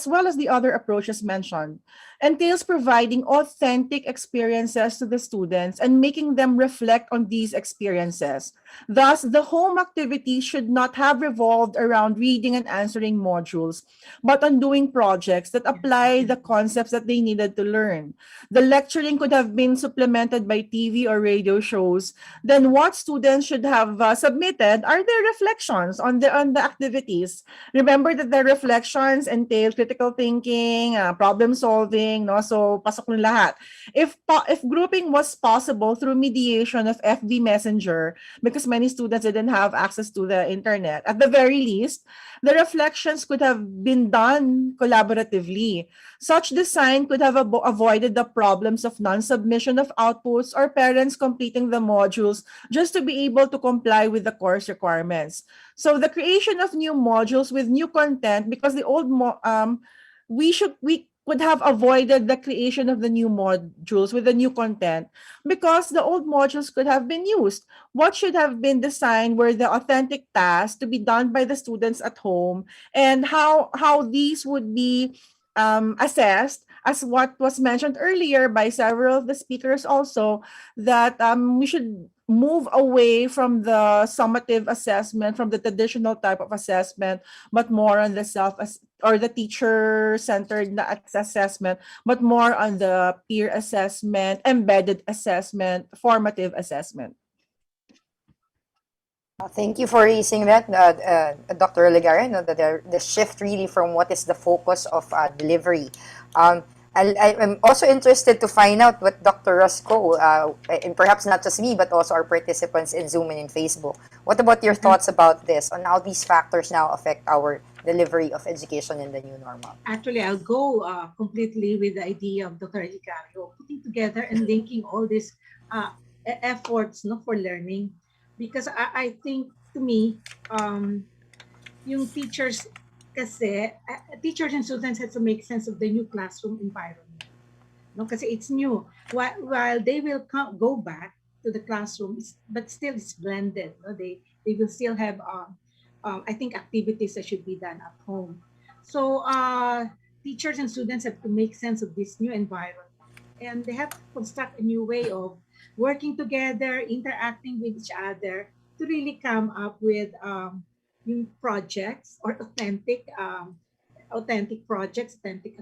well as the other approaches mentioned, entails providing authentic experiences to the students and making them reflect on these experiences. Thus, the home activity should not have revolved around reading and answering modules, but on doing projects that apply the concepts that they needed to learn. The lecturing could have been supplemented by TV or radio shows. Then what students should have submitted are their reflections on the activities. Remember that the reflections entail critical thinking, problem solving, no? So pasok ng lahat. If grouping was possible through mediation of FB Messenger, because many students didn't have access to the internet, at the very least, the reflections could have been done collaboratively. Such design could have avoided the problems of non-submission of outputs or parents completing the modules just to be able to comply with the course requirements. So the creation of new modules with new content, because the old we could have avoided the creation of the new modules with the new content because the old modules could have been used. What should have been designed were the authentic tasks to be done by the students at home, and how these would be assessed, as what was mentioned earlier by several of the speakers also, that we should move away from the summative assessment, from the traditional type of assessment, but more on the or the teacher-centered assessment, but more on the peer assessment, embedded assessment, formative assessment. Thank you for raising that, Dr. Legarin, the shift really from what is the focus of delivery. I'm also interested to find out what Dr. Roscoe, and perhaps not just me, but also our participants in Zoom and in Facebook. What about your thoughts about this, on how these factors now affect our delivery of education in the new normal? Actually, I'll go completely with the idea of Dr. Hicario, putting together and linking all these efforts, no, for learning. Because I think, to me, yung teachers kasi, teachers and students have to make sense of the new classroom environment. No, kasi it's new. While they will go back to the classroom, but still it's blended. No? They will still have, I think, activities that should be done at home. So teachers and students have to make sense of this new environment, and they have to construct a new way of working together, interacting with each other to really come up with new projects or authentic projects, authentic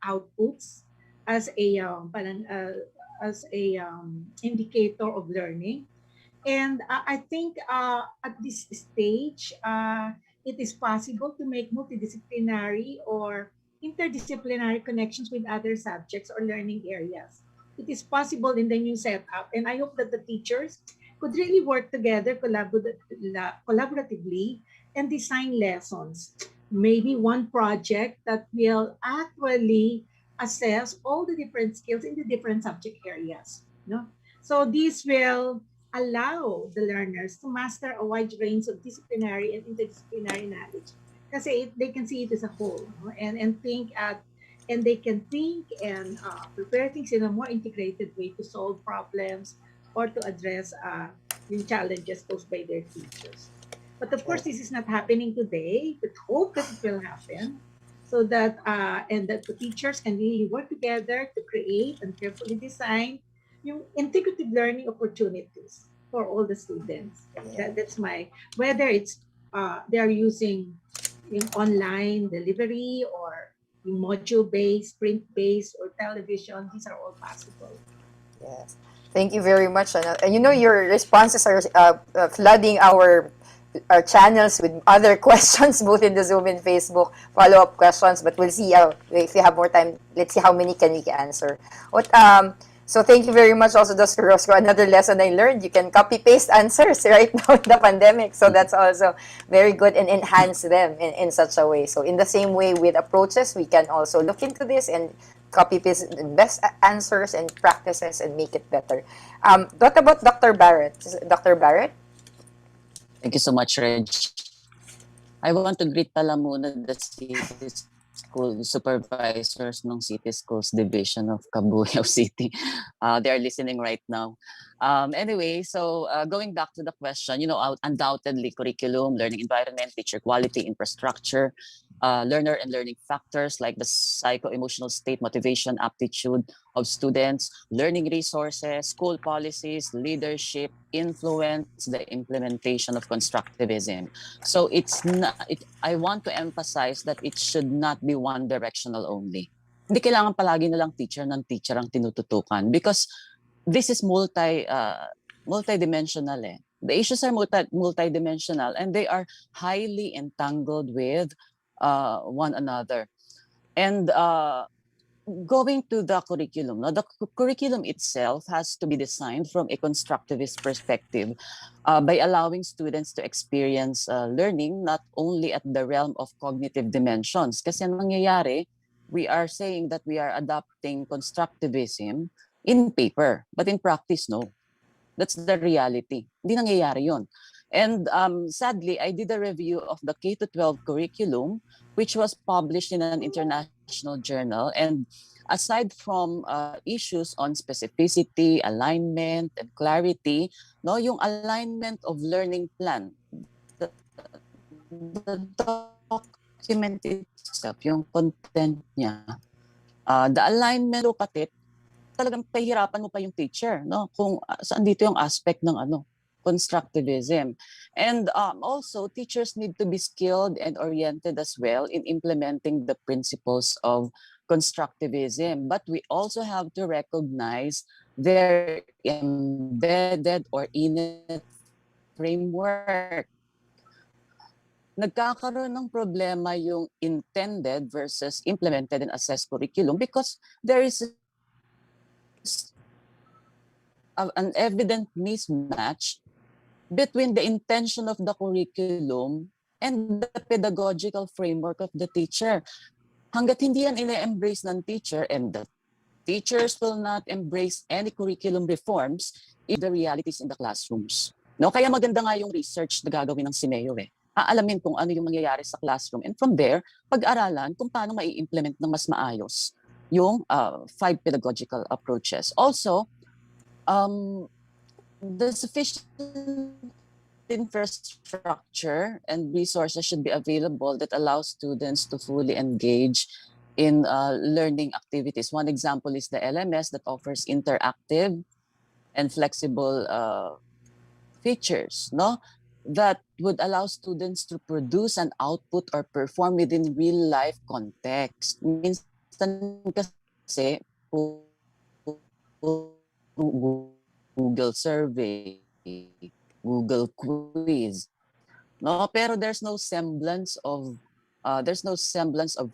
outputs as a indicator of learning. And I think at this stage, it is possible to make multidisciplinary or interdisciplinary connections with other subjects or learning areas. It is possible in the new setup, and I hope that the teachers could really work together collaboratively and design lessons. Maybe one project that will actually assess all the different skills in the different subject areas. No? So this will allow the learners to master a wide range of disciplinary and interdisciplinary knowledge. Kasi they can see it as a whole, no? and think at and they can think and prepare things in a more integrated way to solve problems or to address yung challenges posed by their teachers. But of course, this is not happening today, but hope that it will happen so that and that the teachers can really work together to create and carefully design yung integrative learning opportunities for all the students. That's my, whether it's they are using yung online delivery or yung module-based, print-based, or television, these are all possible. Yes. Thank you very much. And you know, your responses are flooding our channels with other questions, both in the Zoom and Facebook, follow-up questions. But we'll see if we have more time. Let's see how many can we answer. So thank you very much also, Dr. Roscoe. Another lesson I learned, you can copy-paste answers right now in the pandemic. So that's also very good, and enhance them in such a way. So in the same way with approaches, we can also look into this and copy-paste the best answers and practices and make it better. What about Dr. Barrett? Dr. Barrett? Thank you so much, Reg. I want to greet pala muna the city school supervisors ng City Schools Division of Cabuyao City. They are listening right now. Anyway, so going back to the question, you know, undoubtedly curriculum, learning environment, teacher quality, infrastructure, learner and learning factors like the psycho-emotional state, motivation, aptitude of students, learning resources, school policies, leadership, influence the implementation of constructivism. So I want to emphasize that it should not be one directional only. Hindi kailangan palagi na lang teacher ang tinututukan, because this is multidimensional eh. The issues are multidimensional, and they are highly entangled with one another. And going to the curriculum, the curriculum itself has to be designed from a constructivist perspective by allowing students to experience learning not only at the realm of cognitive dimensions. Kasi nangyayari, we are saying that we are adopting constructivism in paper, but in practice, no. That's the reality. Hindi nangyayari yun. And sadly, I did a review of the K-12 curriculum, which was published in an international journal. And aside from issues on specificity, alignment, and clarity, no, yung alignment of learning plan, the document itself, yung content niya, the alignment, look at it, talagang pahirapan mo pa yung teacher, no? Kung saan dito yung aspect ng constructivism. And also, teachers need to be skilled and oriented as well in implementing the principles of constructivism. But we also have to recognize their embedded or innate framework. Kasi yung teacher, no, kung saan dito yung aspect ng constructivism, no? Kung saan dito yung aspect ng constructivism. And also, teachers need to be skilled and oriented as well in implementing the principles of constructivism. But we also have to recognize their embedded or innate framework. nagkakaroon ng problema yung intended versus implemented and assessed curriculum because there is an evident mismatch between the intention of the curriculum and the pedagogical framework of the teacher. Hanggat hindi yan ina-embrace ng teacher, and the teachers will not embrace any curriculum reforms if the realities in the classrooms. No? Kaya maganda nga yung research na gagawin ng Simeo eh. Aalamin kung ano yung mangyayari sa classroom. And from there, pag-aralan kung paano mai-implement ng mas maayos yung 5 pedagogical approaches. Also, the sufficient infrastructure and resources should be available that allow students to fully engage in learning activities. One example is the LMS that offers interactive and flexible features, no? That would allow students to produce an output or perform within real life context. Minsan kasi Google survey, Google quiz, no? Pero there's no semblance of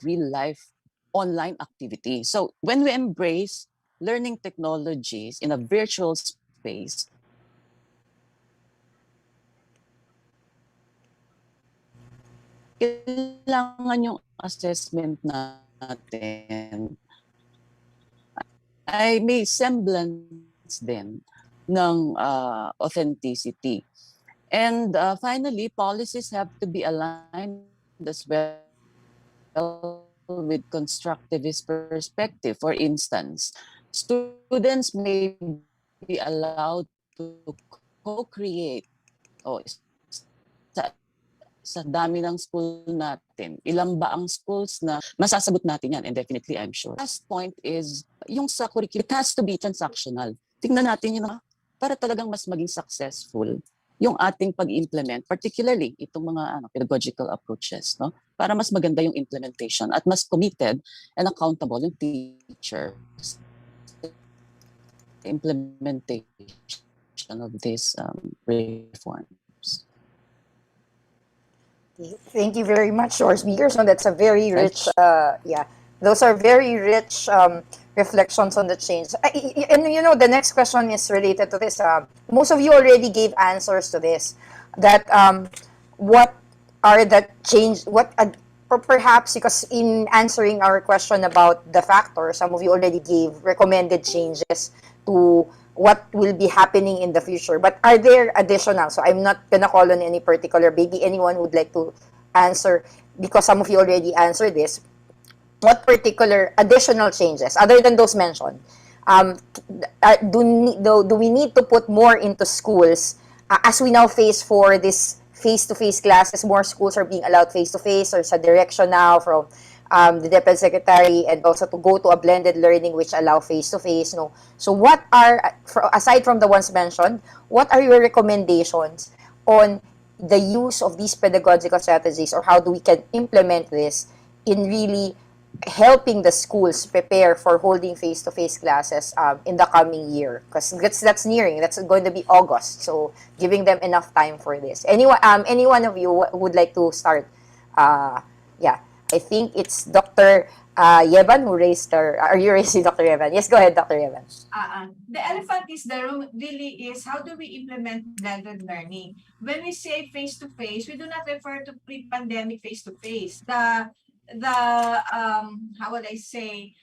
real life online activity. So when we embrace learning technologies in a virtual space, kailangan yung assessment natin ay may semblance din ng authenticity. And finally, policies have to be aligned as well with constructivist perspective. For instance, students may be allowed to co-create sa dami ng school natin, ilang ba ang schools na masasagot natin yan? And definitely, I'm sure. Last point is, yung sa curriculum, it has to be transactional. Tingnan natin yun para talagang mas maging successful yung ating pag-implement, particularly itong mga pedagogical approaches, no? Para mas maganda yung implementation at mas committed and accountable yung teachers implementation of these reforms. Thank you very much, our speakers. So that's a very rich, those are very rich reflections on the change. And you know, the next question is related to this. Most of you already gave answers to this. That what are the change? Perhaps because in answering our question about the factors, some of you already gave recommended changes to what will be happening in the future. But are there additional? So I'm not gonna call on any particular, maybe anyone would like to answer, because some of you already answered this. What particular additional changes, other than those mentioned, do we need to put more into schools as we now face for this face-to-face classes? More schools are being allowed face-to-face, or sa direction now from the DepEd Secretary, and also to go to a blended learning which allow face-to-face. No? So what are, aside from the ones mentioned, what are your recommendations on the use of these pedagogical strategies, or how do we can implement this in really helping the schools prepare for holding face-to-face classes in the coming year? Because that's nearing. That's going to be August. So giving them enough time for this. Any one of you would like to start? I think it's Dr. Yevan who raised her. Are you raising Dr. Yevan? Yes, go ahead, Dr. Yevan. The elephant is the room really is, how do we implement blended learning? When we say face-to-face, we do not refer to pre-pandemic face-to-face. How would I say,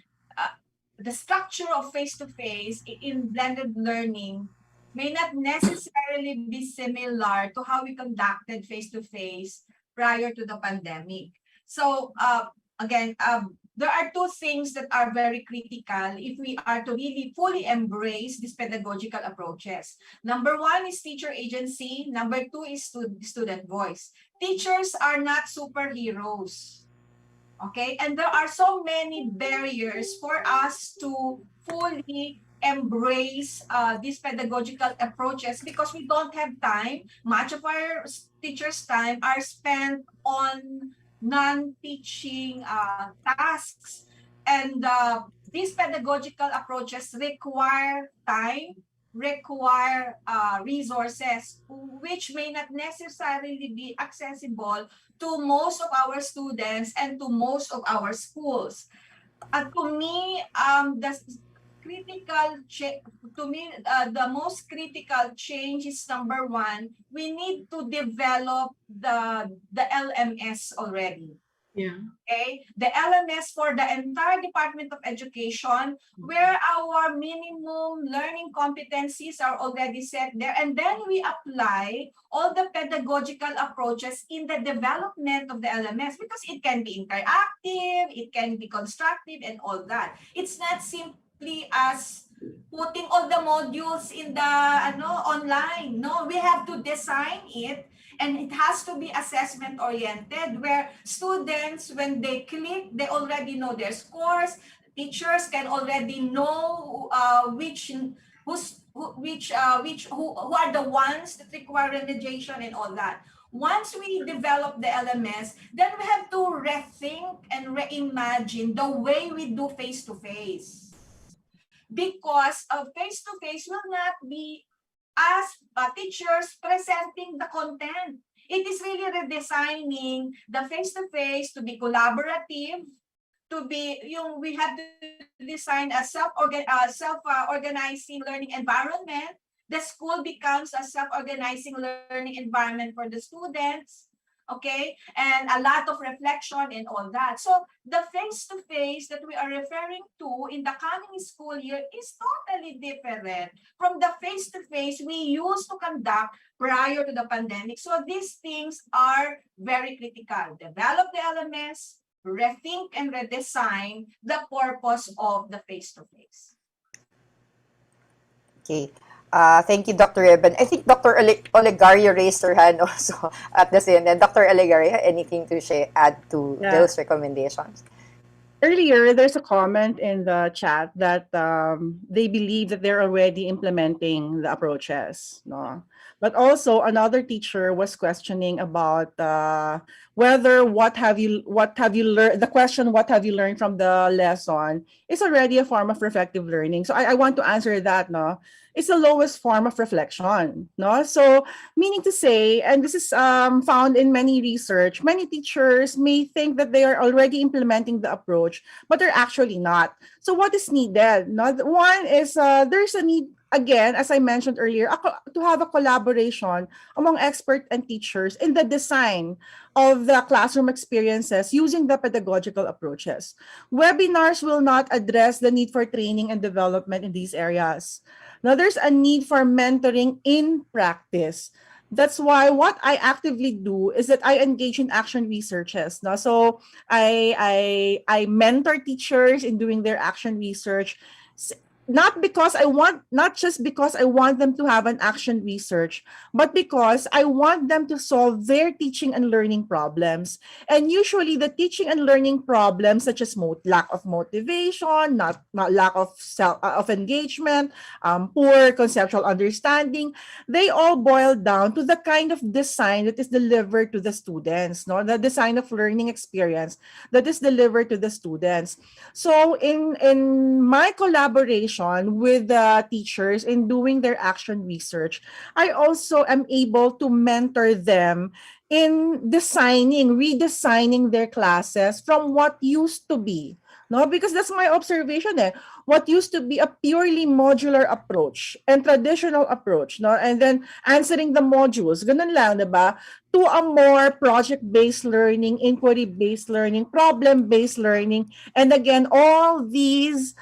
the structure of face-to-face in blended learning may not necessarily be similar to how we conducted face-to-face prior to the pandemic. So again, there are two things that are very critical if we are to really fully embrace these pedagogical approaches. Number one is teacher agency. Number two is student voice. Teachers are not superheroes. Okay, and there are so many barriers for us to fully embrace these pedagogical approaches because we don't have time. Much of our teachers' time are spent on non-teaching tasks, and these pedagogical approaches require time, require resources which may not necessarily be accessible to most of our students and to most of our schools. To me, the most critical change is number one, we need to develop the LMS already. Yeah. Okay, the LMS for the entire Department of Education, where our minimum learning competencies are already set there, and then we apply all the pedagogical approaches in the development of the LMS, because it can be interactive, it can be constructive, and all that. It's not simply as putting all the modules in the online. No, we have to design it. And it has to be assessment oriented, where students, when they click, they already know their scores. Teachers can already know who are the ones that require remediation and all that. Once we develop the LMS, then we have to rethink and reimagine the way we do face-to-face. Because face-to-face will not be as teachers presenting the content. It is really redesigning the face-to-face to be collaborative, to be we have to design a self-organizing learning environment. The school becomes a self-organizing learning environment for the students. Okay, and a lot of reflection and all that. So the face-to-face that we are referring to in the coming school year is totally different from the face-to-face we used to conduct prior to the pandemic. So these things are very critical. Develop the LMS, rethink and redesign the purpose of the face-to-face. Okay. Thank you, Dr. Eben. I think Dr. Olegario raised her hand also at the same time. Dr. Olegario, anything to add to those recommendations? Earlier, there's a comment in the chat that they believe that they're already implementing the approaches. No? But also, another teacher was questioning about whether what have you learned. The question, what have you learned from the lesson, is already a form of reflective learning. So I want to answer that. No, it's the lowest form of reflection. No, so meaning to say, and this is found in many research, many teachers may think that they are already implementing the approach, but they're actually not. So what is needed? No, one is there's a need, again, as I mentioned earlier, to have a collaboration among experts and teachers in the design of the classroom experiences using the pedagogical approaches. Webinars will not address the need for training and development in these areas. Now, there's a need for mentoring in practice. That's why what I actively do is that I engage in action researches. No? So I mentor teachers in doing their action research, not just because I want them to have an action research, but because I want them to solve their teaching and learning problems. And usually the teaching and learning problems, such as lack of motivation, not lack of of engagement, poor conceptual understanding, they all boil down to the kind of design that is delivered to the students, no? The design of learning experience that is delivered to the students. So in my collaboration with the teachers in doing their action research, I also am able to mentor them in redesigning their classes from what used to be. No, because that's my observation. What used to be a purely modular approach and traditional approach, no, and then answering the modules, ganun lang, diba? To a more project-based learning, inquiry-based learning, problem-based learning, and again, all these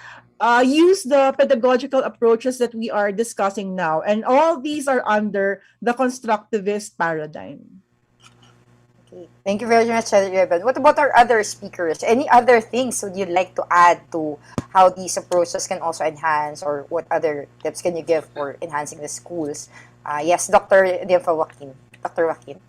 use the pedagogical approaches that we are discussing now, and all these are under the constructivist paradigm. Okay. Thank you very much, Revan. What about our other speakers? Any other things would you like to add to how these approaches can also enhance, or what other tips can you give for enhancing the schools? Yes, Dr. Joaquin. Dr. Joaquin.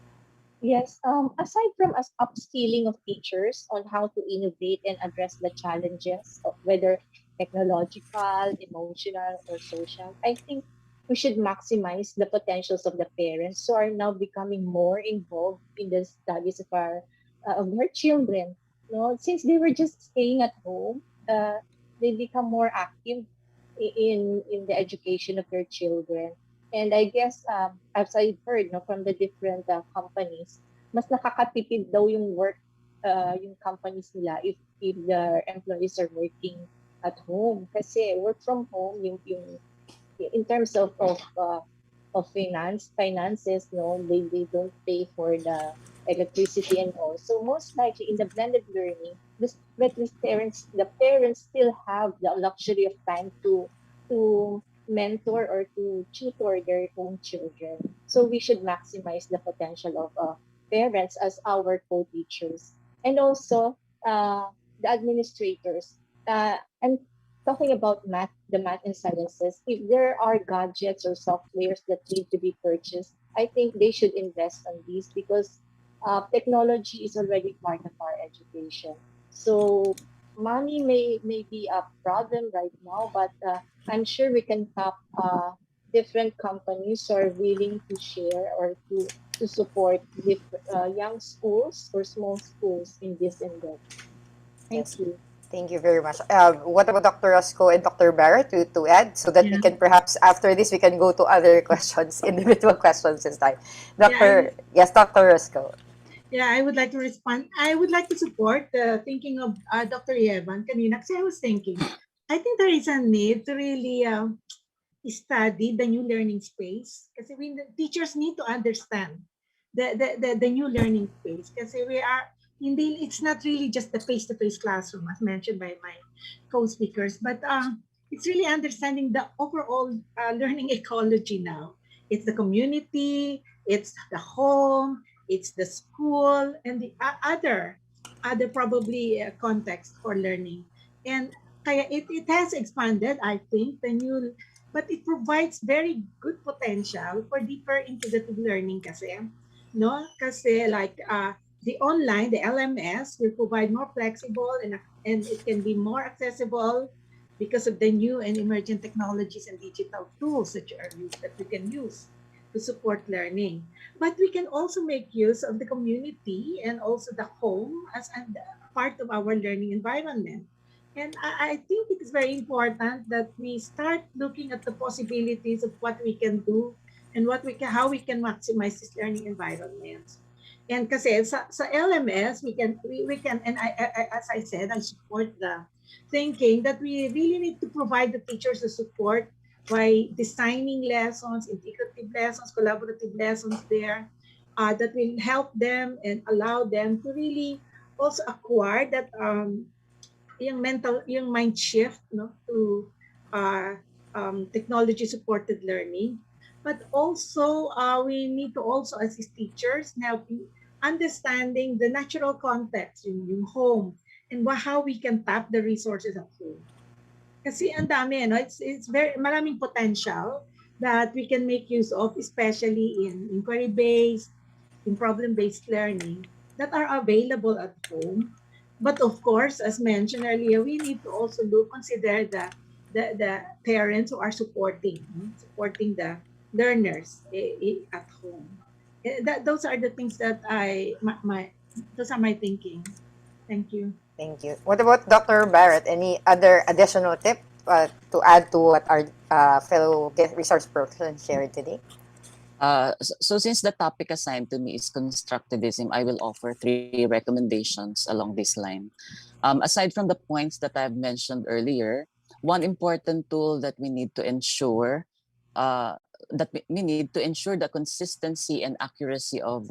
Yes, aside from us upskilling of teachers on how to innovate and address the challenges, whether technological, emotional, or social, I think we should maximize the potentials of the parents who are now becoming more involved in the studies of their children. You know, since they were just staying at home, they become more active in the education of their children. And I guess, as I've heard no, from the different companies, mas nakakatipid daw yung work, yung companies nila if the employees are working at home. Kasi work from home, yung in terms of finances, no, they don't pay for the electricity and all. So most likely in the blended learning, but the parents still have the luxury of time to mentor or to tutor their own children. So we should maximize the potential of parents as our co-teachers, and also the administrators. I'm talking about the math and sciences. If there are gadgets or softwares that need to be purchased, I think they should invest on these because technology is already part of our education. So money may be a problem right now, but I'm sure we can tap different companies who are willing to share or to support young schools or small schools in this endeavor. Thank Yes. you. Thank you very much. What about Dr. Roscoe and Dr. Barrett to add so that we Yeah. can perhaps after this we can go to other questions, individual questions this time. Yes, Dr. Roscoe. Yeah, I would like to respond. I would like to support the thinking of Dr. Yevan kanina kasi I was thinking, I think there is a need to really study the new learning space kasi teachers need to understand the new learning space kasi hindi, it's not really just the face-to-face classroom as mentioned by my co-speakers, but it's really understanding the overall learning ecology now. It's the community, it's the home, it's the school, and the other probably context for learning. And kaya it has expanded, I think, but it provides very good potential for deeper integrative learning kasi, no? Kasi like the LMS will provide more flexible and it can be more accessible because of the new and emerging technologies and digital tools that we can use to support learning. But we can also make use of the community and also the home as a part of our learning environment. And I think it is very important that we start looking at the possibilities of what we can do and how we can maximize this learning environments. And kasi sa LMS, we can, and as I said, I support the thinking that we really need to provide the teachers the support by designing lessons, integrative lessons, collaborative lessons there that will help them and allow them to really also acquire that yung mind shift, no, to technology supported learning. But also we need to also assist teachers now understanding the natural context, yung home, and how we can tap the resources at home. Kasi ang dami, no? It's very maraming potential that we can make use of, especially in inquiry-based, in problem-based learning that are available at home. But of course, as mentioned earlier, we need to also consider the parents who are supporting the learners at home. Those are the things that those are my thinking. Thank you. Thank you. What about Dr. Barrett? Any other additional tip to add to what our fellow resource persons shared today? So since the topic assigned to me is constructivism, I will offer 3 recommendations along this line. Aside from the points that I've mentioned earlier, one important tool that we need to ensure the consistency and accuracy of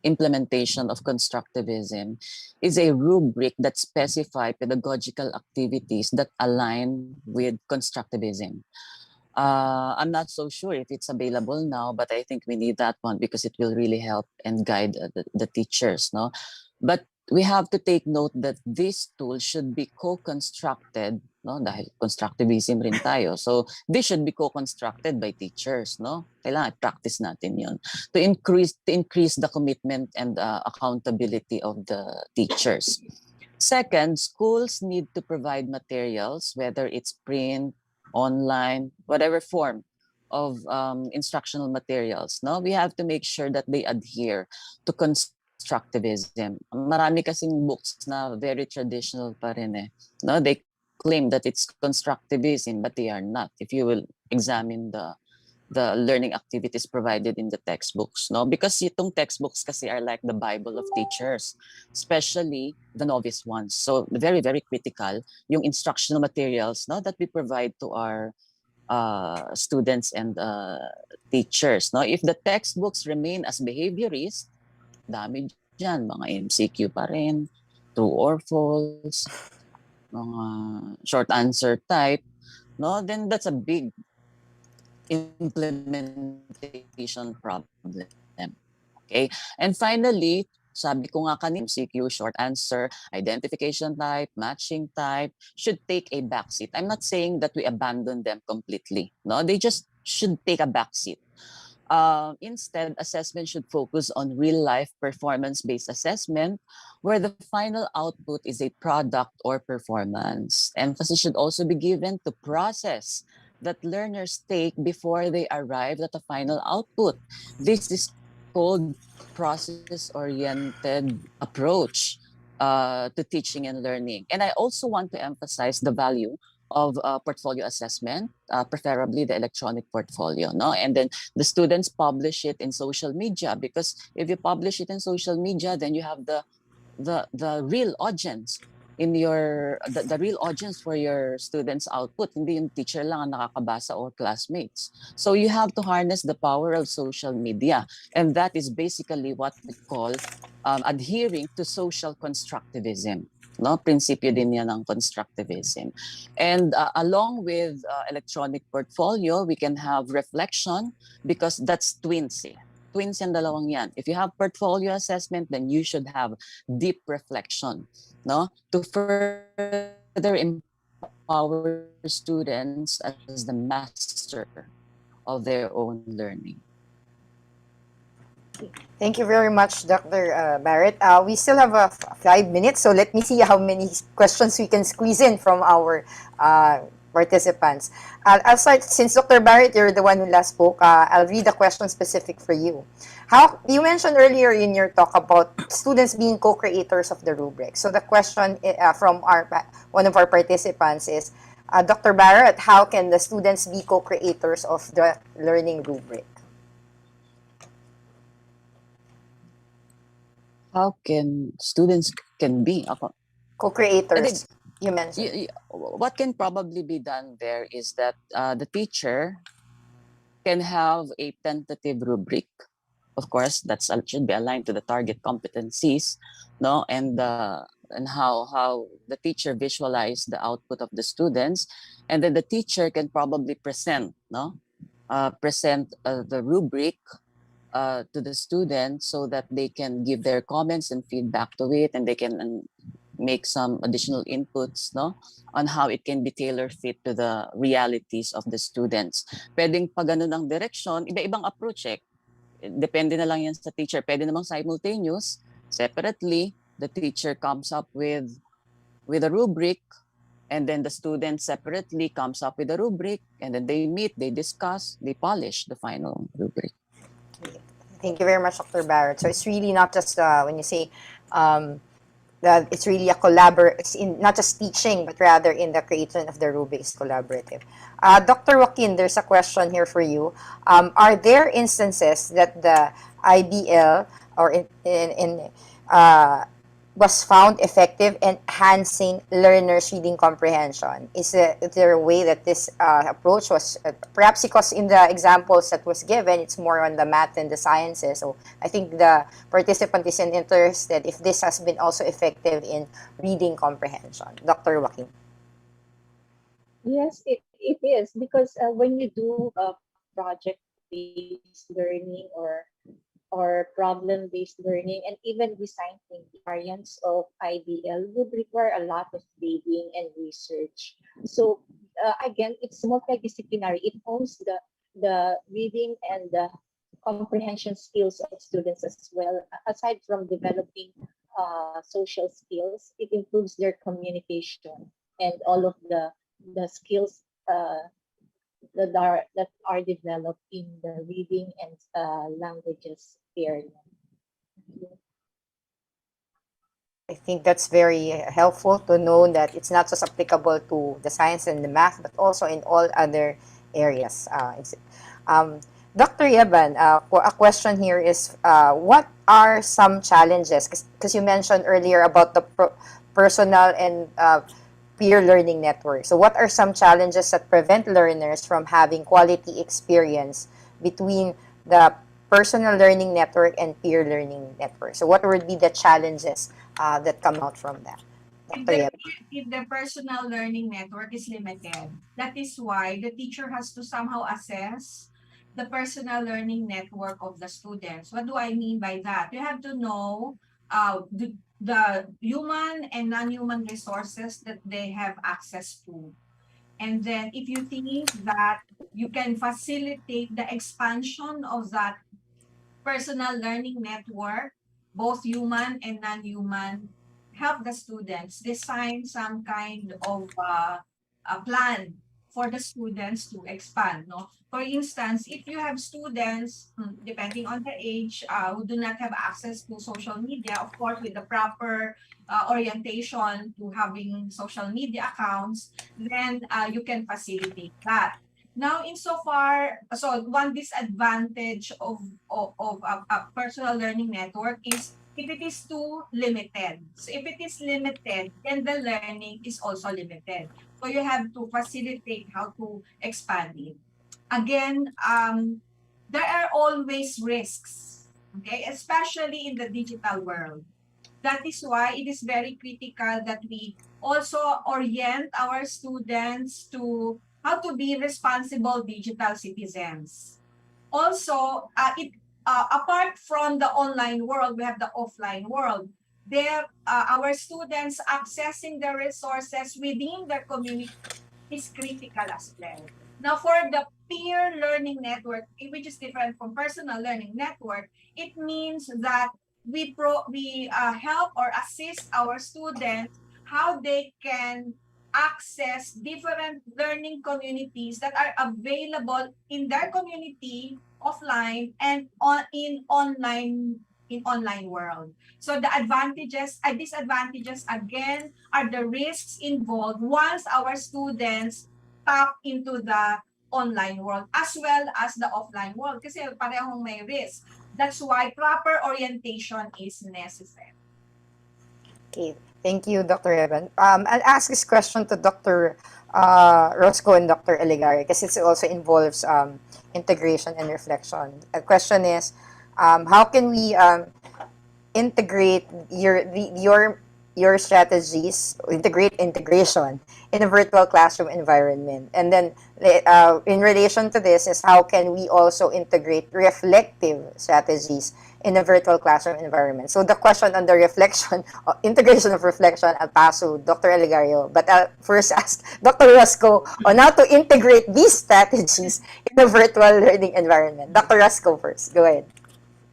implementation of constructivism is a rubric that specify pedagogical activities that align with constructivism. I'm not so sure if it's available now, but I think we need that one because it will really help and guide the teachers, no? But we have to take note that this tool should be co-constructed, no? Dahil constructivism rin tayo. So this should be co-constructed by teachers, no? Kailangan practice natin 'yon to increase the commitment and accountability of the teachers. Second, schools need to provide materials, whether it's print, online, whatever form of instructional materials. No, we have to make sure that they adhere to constructivism. Marami kasing books na very traditional pa rin eh. No, they claim that it's constructivism, but they are not. If you will examine the learning activities provided in the textbooks, no? Because itong textbooks kasi are like the Bible of teachers, especially the novice ones. So very, very critical yung instructional materials, no, that we provide to our students and teachers, no? If the textbooks remain as behaviorist, dami dyan, mga MCQ pa rin, true or false, mga short answer type, no? Then that's a big implementation problem. Okay? And finally, sabi ko nga kanina, MCQ, short answer, identification type, matching type, should take a backseat. I'm not saying that we abandon them completely. No, they just should take a backseat. Instead, assessment should focus on real-life performance-based assessment, where the final output is a product or performance. Emphasis should also be given to process that learners take before they arrive at the final output. This is called process-oriented approach to teaching and learning. And I also want to emphasize the value of portfolio assessment, preferably the electronic portfolio, no? And then the students publish it in social media, because if you publish it in social media, then you have the real audience in your the real audience for your students' output, hindi yung teacher lang ang nakakabasa or classmates. So you have to harness the power of social media, and that is basically what we call adhering to social constructivism. No, prinsipyo din yan ng constructivism. And along with electronic portfolio, we can have reflection, because that's twins. Twins yung dalawang yan. If you have portfolio assessment, then you should have deep reflection, no, to further empower students as the master of their own learning. Thank you very much, Dr. Barrett. We still have 5 minutes, so let me see how many questions we can squeeze in from our participants. I'll start, since Dr. Barrett, you're the one who last spoke, I'll read a question specific for you. How you mentioned earlier in your talk about students being co-creators of the rubric. So the question from one of our participants is, Dr. Barrett, how can the students be co-creators of the learning rubric? How can students can be co-creators? You mentioned. What can probably be done there is that the teacher can have a tentative rubric. Of course, that should be aligned to the target competencies, no, and how the teacher visualize the output of the students, and then the teacher can probably present the rubric to the students, so that they can give their comments and feedback to it, and they can make some additional inputs, no, on how it can be tailor fit to the realities of the students. Pwedeng pag ganun ang direction, iba-ibang approach depende na lang yan sa teacher. Pwede namang simultaneous, separately, the teacher comes up with a rubric, and then the student separately comes up with a rubric, and then they meet, they discuss, they polish the final rubric. Thank you very much, Dr. Barrett. So it's really not just when you say that it's really a not just teaching, but rather in the creation of the rubric is collaborative. Dr. Joaquin, there's a question here for you. Are there instances that the IBL or was found effective in enhancing learners' reading comprehension? Is there a way that this approach was, perhaps because in the examples that was given, it's more on the math and the sciences. So I think the participant is interested if this has been also effective in reading comprehension. Dr. Joaquin. Yes, it is, because when you do project-based learning or problem-based learning, and even designing variants of IBL would require a lot of reading and research. So again, it's multidisciplinary. It owns the reading and the comprehension skills of students as well. Aside from developing social skills, it improves their communication and all of the skills that are developed in the reading and languages area. I think that's very helpful to know that it's not just applicable to the science and the math, but also in all other areas. Um, Dr. Yeban, a question here is, what are some challenges? Because you mentioned earlier about the personal and peer learning network. So what are some challenges that prevent learners from having quality experience between the personal learning network and peer learning network? So what would be the challenges that come out from that? If Dr. Yep. the personal learning network is limited, that is why the teacher has to somehow assess the personal learning network of the students. What do I mean by that? You have to know the human and non-human resources that they have access to. And then if you think that you can facilitate the expansion of that personal learning network, both human and non-human, help the students design some kind of a plan for the students to expand. No? For instance, if you have students, depending on the age, who do not have access to social media, of course, with the proper orientation to having social media accounts, then you can facilitate that. Now, insofar, so one disadvantage of a personal learning network is if it is too limited. So if it is limited, then the learning is also limited. So you have to facilitate how to expand it. Again, there are always risks, okay, especially in the digital world. That is why it is very critical that we also orient our students to how to be responsible digital citizens. Also, apart from the online world, we have the offline world. There, our students accessing the resources within their community is critical as well. Now, for the peer learning network, which is different from personal learning network, it means that we help or assist our students how they can access different learning communities that are available in their community offline and in online world. So the advantages and disadvantages again are the risks involved once our students tap into the online world as well as the offline world kasi parehong may risk. That's why proper orientation is necessary. Okay, thank you, Dr. Evan. I'll ask this question to Dr. Roscoe and Dr. Eligari because it also involves integration and reflection. The question is, how can we integrate your strategies, integrate integration in a virtual classroom environment? And then in relation to this is how can we also integrate reflective strategies in a virtual classroom environment? So the question on the reflection, integration of reflection, I'll pass to Dr. Eligario, but I'll first ask Dr. Roscoe on how to integrate these strategies in a virtual learning environment. Dr. Roscoe first, go ahead.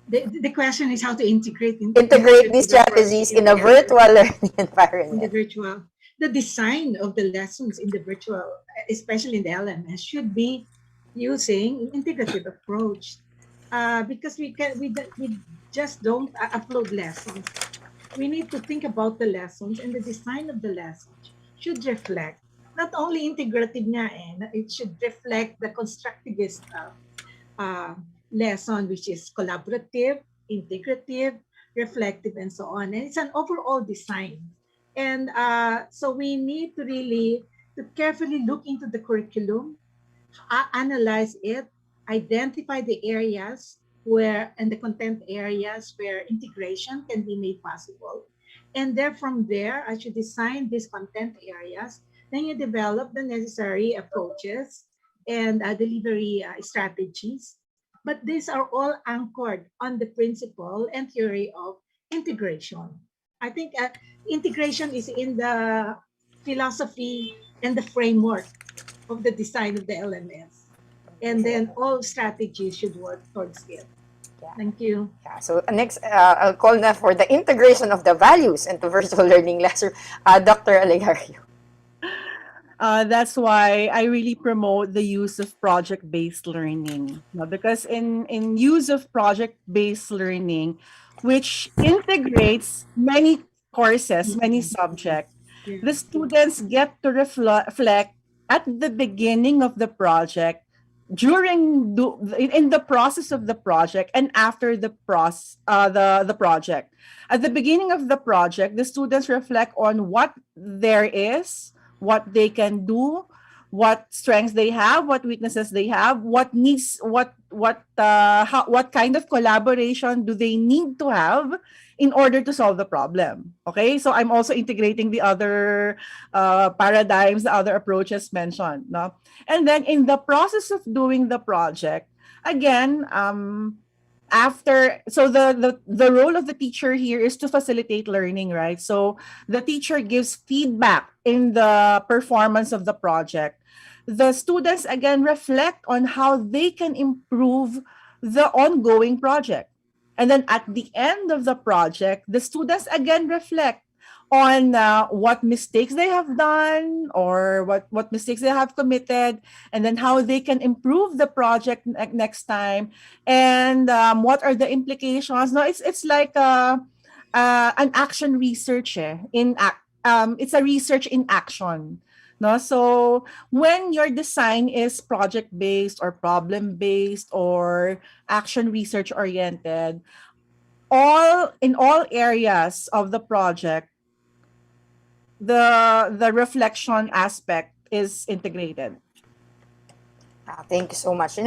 The question is how to integrate These strategies in a virtual learning environment. In the virtual, the design of the lessons in the virtual, especially in the LMS, should be using an integrative approach, because we just don't upload lessons. We need to think about the lessons, and the design of the lessons should reflect not only integrative it should reflect the constructivist lesson, which is collaborative, integrative, reflective, and so on. And it's an overall design. And so we need to really to carefully look into the curriculum, analyze it, identify the areas where and the content areas where integration can be made possible. And then from there, as you design these content areas, then you develop the necessary approaches and delivery strategies. But these are all anchored on the principle and theory of integration. I think integration is in the philosophy and the framework of the design of the LMS. And then all strategies should work towards it. Yeah. Thank you. Yeah, so next, I'll call na for the integration of the values into virtual learning lesson, Dr. Aligario. That's why I really promote the use of project-based learning. Because in use of project-based learning, which integrates many courses, many subjects, the students get to reflect at the beginning of the project, in the process of the project, and after the project. At the beginning of the project, the students reflect on what there is, what they can do, what strengths they have, what weaknesses they have, what kind of collaboration do they need to have in order to solve the problem. Okay, so I'm also integrating the other paradigms, the other approaches mentioned. No, and then in the process of doing the project, again, the role of the teacher here is to facilitate learning, right? So the teacher gives feedback in the performance of the project. The students again reflect on how they can improve the ongoing project. And then at the end of the project, the students again reflect on what mistakes they have done, or what mistakes they have committed, and then how they can improve the project next time, and what are the implications. No, it's like an action research, it's a research in action. No, so when your design is project based or problem based or action research oriented, all areas of the project, the reflection aspect is integrated. Thank you so much.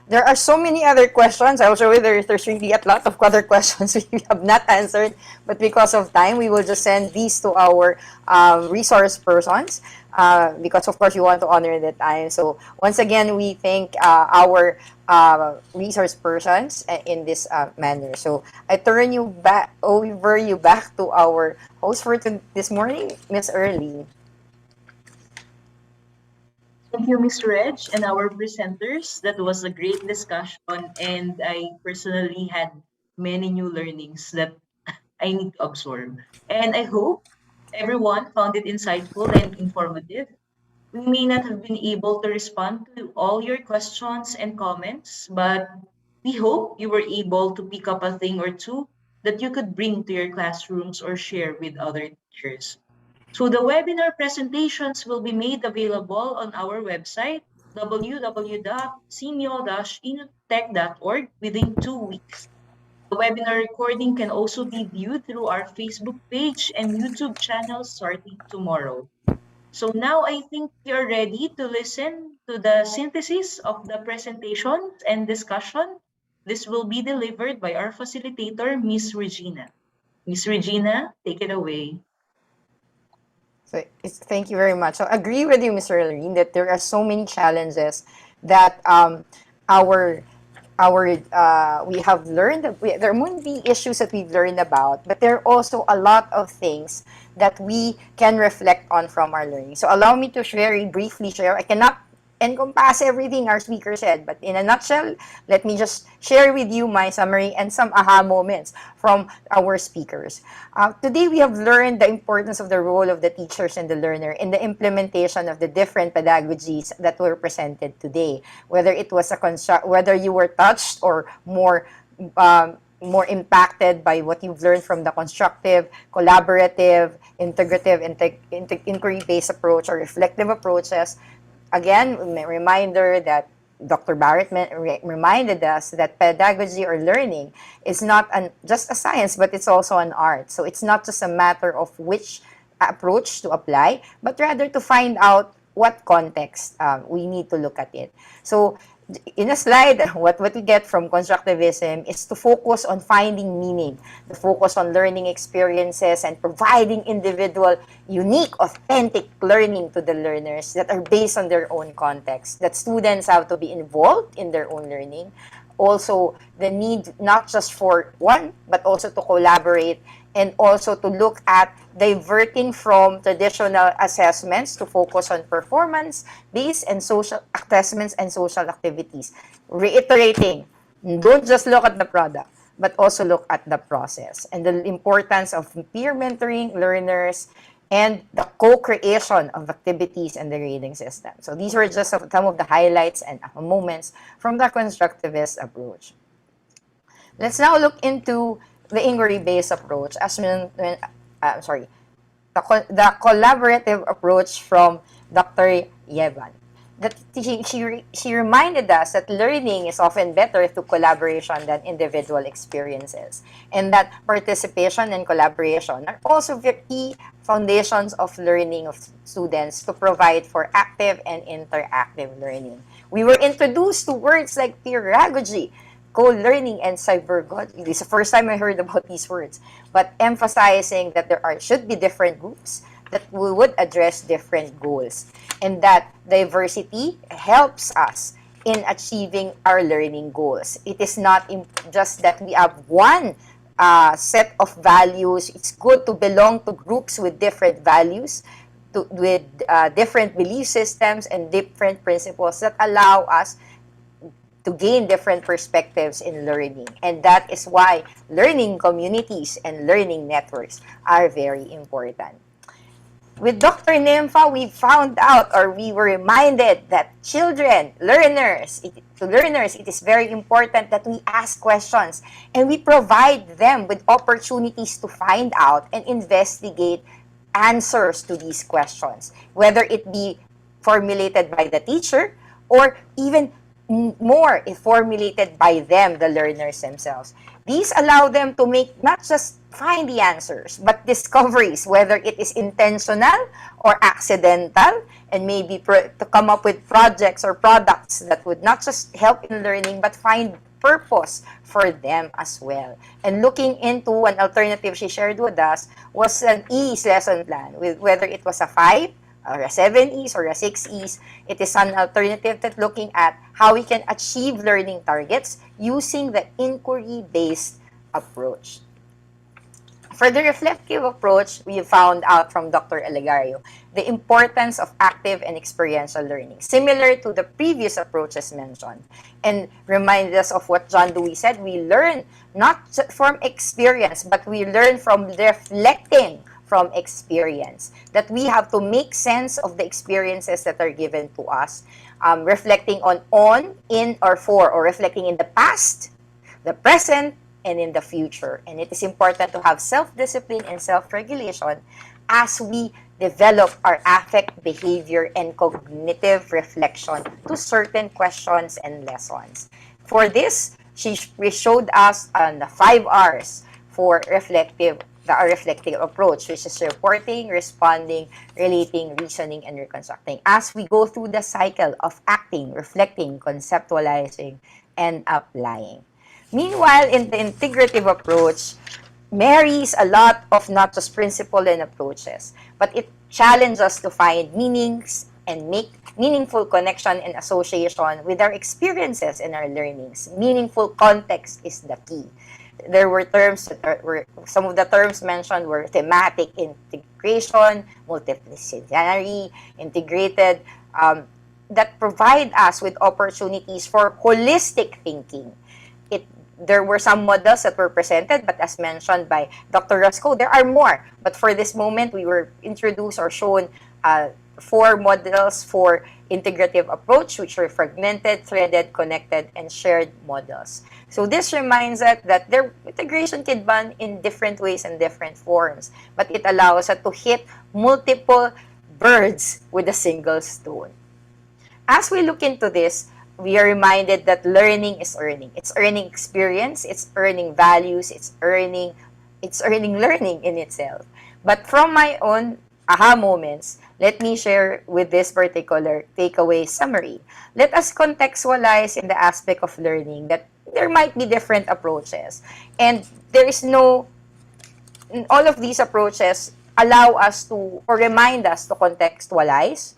There are so many other questions. I was sure there's really a lot of other questions we have not answered, but because of time, we will just send these to our resource persons, because of course we want to honor the time. So once again, we thank our resource persons in this manner. So I turn you back to our host for this morning, Miss Early. Thank you, Ms. Reg, and our presenters. That was a great discussion, and I personally had many new learnings that I need to absorb. And I hope everyone found it insightful and informative. We may not have been able to respond to all your questions and comments, but we hope you were able to pick up a thing or two that you could bring to your classrooms or share with other teachers. So the webinar presentations will be made available on our website, www.simio-inutech.org, within 2 weeks. The webinar recording can also be viewed through our Facebook page and YouTube channel starting tomorrow. So now I think you're ready to listen to the synthesis of the presentations and discussion. This will be delivered by our facilitator, Miss Regina. Miss Regina, take it away. So thank you very much. So I agree with you, Mr. Lorene, that there are so many challenges that our we have learned that there won't be issues that we've learned about, but there are also a lot of things that we can reflect on from our learning. So allow me to very briefly share. I cannot encompass everything our speaker said, but in a nutshell, let me just share with you my summary and some aha moments from our speakers. Today, we have learned the importance of the role of the teachers and the learner in the implementation of the different pedagogies that were presented today. Whether it was whether you were touched or more impacted by what you've learned from the constructive, collaborative, integrative, inquiry-based approach or reflective approaches. Again, a reminder that Dr. Barrett reminded us that pedagogy or learning is not just a science, but it's also an art. So it's not just a matter of which approach to apply, but rather to find out what context we need to look at it. So in a slide, what we get from constructivism is to focus on finding meaning, to focus on learning experiences and providing individual, unique, authentic learning to the learners that are based on their own context, that students have to be involved in their own learning. Also, the need not just for one, but also to collaborate and also to look at diverting from traditional assessments to focus on performance-based and social assessments and social activities. Reiterating, don't just look at the product, but also look at the process and the importance of peer mentoring learners and the co-creation of activities and the grading system. So these were just some of the highlights and moments from the constructivist approach. Let's now look into the inquiry-based approach. I'm sorry, the collaborative approach from Dr. Yevan. That she reminded us that learning is often better through collaboration than individual experiences, and that participation and collaboration are also the key foundations of learning of students to provide for active and interactive learning. We were introduced to words like pedagogy, co-learning, and cybergogy. This is the first time I heard about these words, but emphasizing that there should be different groups that we would address different goals, and that diversity helps us in achieving our learning goals. It is not just that we have one set of values. It's good to belong to groups with different values, with different belief systems and different principles that allow us to gain different perspectives in learning. And that is why learning communities and learning networks are very important. With Dr. Nympha, we found out, or we were reminded, that to learners, it is very important that we ask questions and we provide them with opportunities to find out and investigate answers to these questions, whether it be formulated by the teacher or even more if formulated by them, the learners themselves. These allow them to make not just find the answers, but discoveries, whether it is intentional or accidental, and maybe to come up with projects or products that would not just help in learning, but find purpose for them as well. And looking into an alternative she shared with us was an EASE lesson plan, with whether it was a 5 or a 7 E's or a 6 E's. It is an alternative that looking at how we can achieve learning targets using the inquiry-based approach. For the reflective approach, we found out from Dr. Elegario the importance of active and experiential learning, similar to the previous approaches mentioned, and remind us of what John Dewey said. We learn not from experience, but we learn from reflecting from experience, that we have to make sense of the experiences that are given to us, reflecting on, in, or for, or reflecting in the past, the present, and in the future. And it is important to have self-discipline and self-regulation as we develop our affect, behavior, and cognitive reflection to certain questions and lessons. For this, she showed us the 5 R's for reflective approach, which is reporting, responding, relating, reasoning, and reconstructing, as we go through the cycle of acting, reflecting, conceptualizing, and applying. Meanwhile, in the integrative approach, marries a lot of not just principle and approaches, but it challenges us to find meanings and make meaningful connection and association with our experiences and our learnings. Meaningful context is the key. There were terms that were, some of the terms mentioned were thematic integration, multidisciplinary, integrated, that provide us with opportunities for holistic thinking. There were some models that were presented, but as mentioned by Dr. Roscoe, there are more. But for this moment, we were introduced or shown 4 models for integrative approach, which were fragmented, threaded, connected, and shared models. So this reminds us that their integration can be done in different ways and different forms, but it allows us to hit multiple birds with a single stone. As we look into this, we are reminded that learning is earning. It's earning experience, it's earning values, it's earning learning in itself. But from my own aha moments, let me share with this particular takeaway summary. Let us contextualize in the aspect of learning that there might be different approaches. And there is no, all of these approaches allow us to, or remind us to contextualize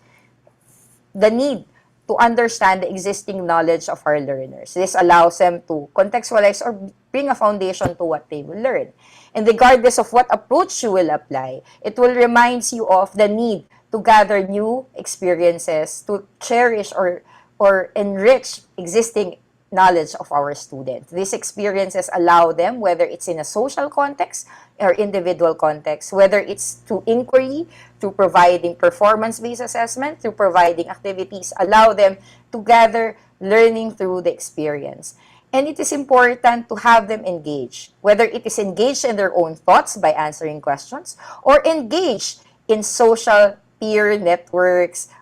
the need to understand the existing knowledge of our learners. This allows them to contextualize or bring a foundation to what they will learn. And regardless of what approach you will apply, it will remind you of the need to gather new experiences, to cherish or enrich existing knowledge of our students. These experiences allow them, whether it's in a social context or individual context, whether it's through inquiry, through providing performance-based assessment, through providing activities, allow them to gather learning through the experience. And it is important to have them engaged, whether it is engaged in their own thoughts by answering questions or engaged in social peer networks,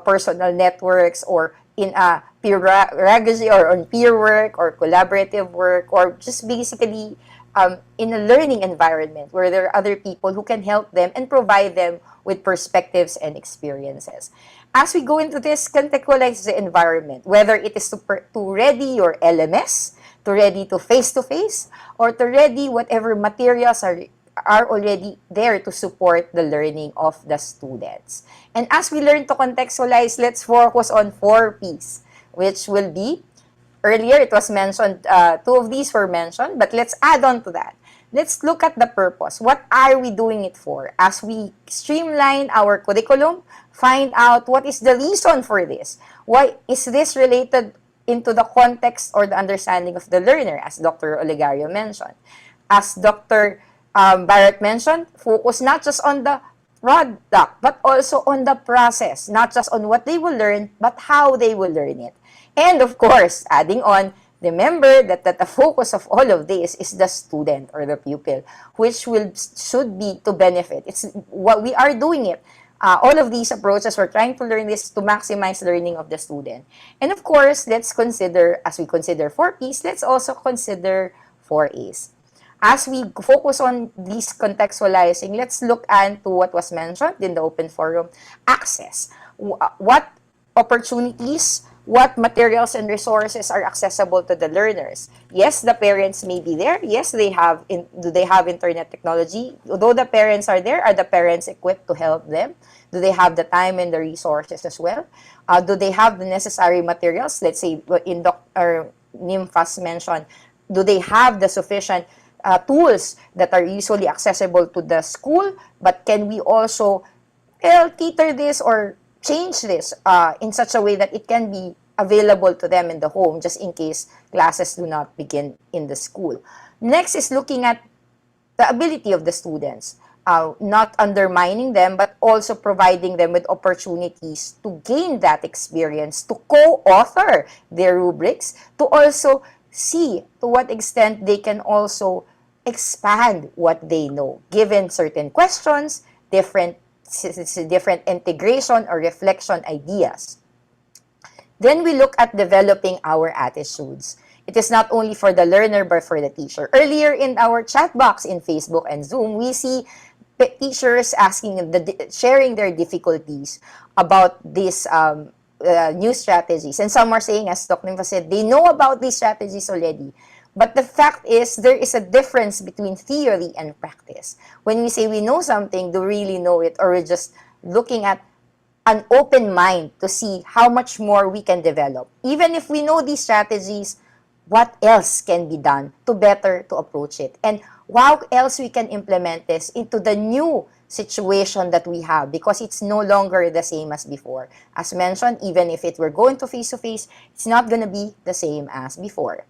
personal networks, or in a pedagogy or on peer work or collaborative work, or just basically in a learning environment where there are other people who can help them and provide them with perspectives and experiences. As we go into this, contextualize the environment, whether it is to ready your LMS, to ready to face, or to ready whatever materials are already there to support the learning of the students. And as we learn to contextualize, let's focus on 4Ps, which will be, earlier it was mentioned, two of these were mentioned, but let's add on to that. Let's look at the purpose. What are we doing it for? As we streamline our curriculum, find out what is the reason for this. Why is this related into the context or the understanding of the learner, as Dr. Olegario mentioned. As Dr. Barrett mentioned, focus not just on the product, but also on the process, not just on what they will learn, but how they will learn it. And of course, adding on, remember that the focus of all of this is the student or the pupil, which should be to benefit. It's what we are doing it. All of these approaches, we're trying to learn this to maximize learning of the student. And of course, let's consider, as we consider 4Ps, let's also consider 4As. As we focus on these contextualizing, let's look into what was mentioned in the open forum, access. What opportunities, what materials and resources are accessible to the learners? Yes, the parents may be there. Yes, do they have internet technology? Although the parents are there, are the parents equipped to help them? Do they have the time and the resources as well? Do they have the necessary materials? Let's say in Dr. Nimfas mentioned, do they have the sufficient tools that are usually accessible to the school? But can we also cater this or change this in such a way that it can be available to them in the home, just in case classes do not begin in the school? Next is looking at the ability of the students, not undermining them, but also providing them with opportunities to gain that experience, to co-author their rubrics, to also see to what extent they can also expand what they know, given certain questions, different integration or reflection ideas. Then we look at developing our attitudes. It is not only for the learner, but for the teacher. Earlier in our chat box in Facebook and Zoom, we see teachers sharing their difficulties about these new strategies. And some are saying, as Dr. Nimfa said, they know about these strategies already. But the fact is, there is a difference between theory and practice. When we say we know something, do we really know it? Or we're just looking at an open mind to see how much more we can develop. Even if we know these strategies, what else can be done to better to approach it? And how else we can implement this into the new situation that we have, because it's no longer the same as before. As mentioned, even if it were going to face-to-face, it's not going to be the same as before.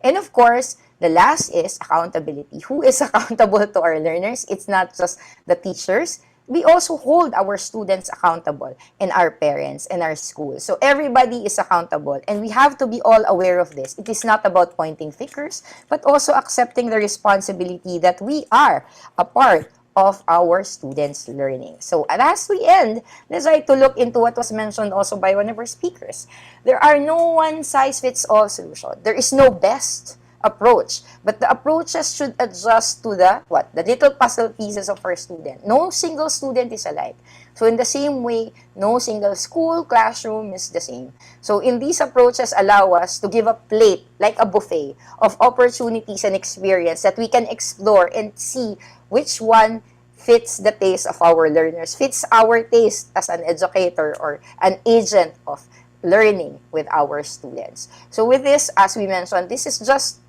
And of course, the last is accountability. Who is accountable to our learners? It's not just the teachers. We also hold our students accountable, and our parents and our schools. So everybody is accountable, and we have to be all aware of this. It is not about pointing fingers, but also accepting the responsibility that we are a part of our students' learning. So as we end, let's try to look into what was mentioned also by one of our speakers. There are no one-size-fits-all solution. There is no best approach, but the approaches should adjust to the little puzzle pieces of our student. No single student is alike. So in the same way, no single school classroom is the same. So in these approaches allow us to give a plate, like a buffet, of opportunities and experience that we can explore and see which one fits the taste of our learners, fits our taste as an educator or an agent of learning with our students. So with this, as we mentioned, this is just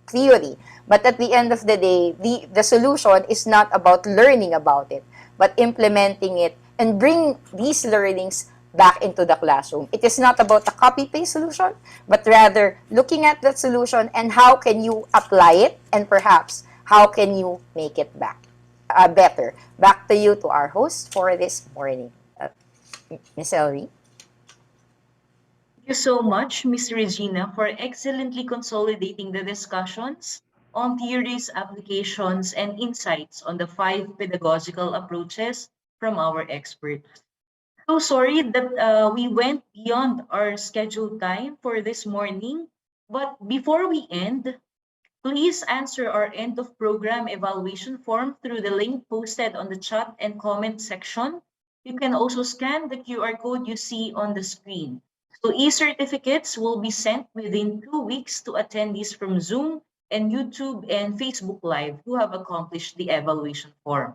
theory. But at the end of the day, the solution is not about learning about it, but implementing it and bring these learnings back into the classroom. It is not about a copy-paste solution, but rather looking at that solution and how can you apply it, and perhaps how can you make it better. Back to you, to our host for this morning, Ms. Elrie. Thank you so much, Ms. Regina, for excellently consolidating the discussions on theories, applications, and insights on the 5 pedagogical approaches from our experts. So sorry that we went beyond our scheduled time for this morning, but before we end, please answer our end of program evaluation form through the link posted on the chat and comment section. You can also scan the QR code you see on the screen. So e-certificates will be sent within 2 weeks to attendees from Zoom and YouTube and Facebook Live who have accomplished the evaluation form.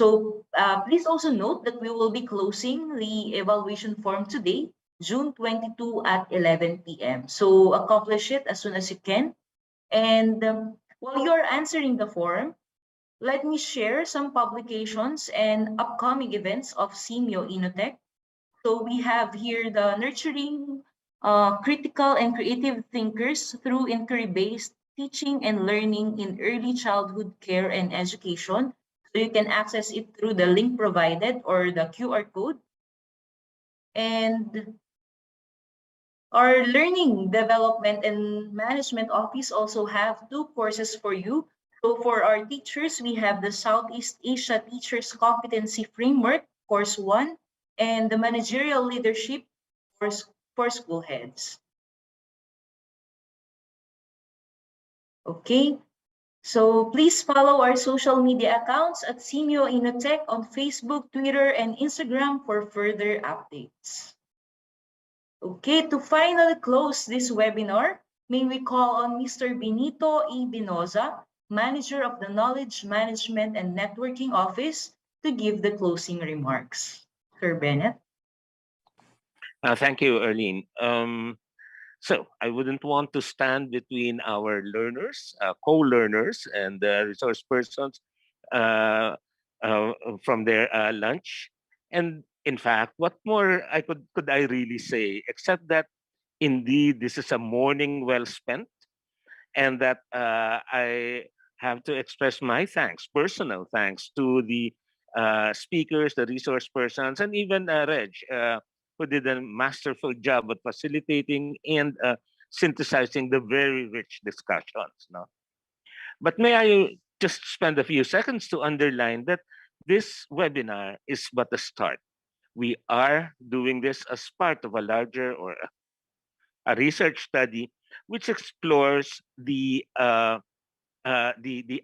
So please also note that we will be closing the evaluation form today, June 22 at 11 p.m. So accomplish it as soon as you can. And while you're answering the form, let me share some publications and upcoming events of Simio Innotech. So we have here the nurturing critical and creative thinkers through inquiry-based teaching and learning in early childhood care and education. So you can access it through the link provided or the QR code. And our Learning Development and Management Office also have 2 courses for you. So for our teachers, we have the Southeast Asia Teachers Competency Framework, Course 1, and the Managerial Leadership for school heads. Okay, so please follow our social media accounts at Simio Innotech on Facebook, Twitter, and Instagram for further updates. Okay, to finally close this webinar, may we call on Mr. Benito E. Binoza, Manager of the Knowledge Management and Networking Office, to give the closing remarks. Sir Bennett. Thank you, Arlene. So I wouldn't want to stand between our learners, co-learners, and resource persons from their lunch. And in fact, what more could I really say, except that indeed this is a morning well spent, and that I have to express my thanks, personal thanks, to the speakers, the resource persons, and even Reg, who did a masterful job at facilitating and synthesizing the very rich discussions. No? But may I just spend a few seconds to underline that this webinar is but a start. We are doing this as part of a larger or a research study which explores the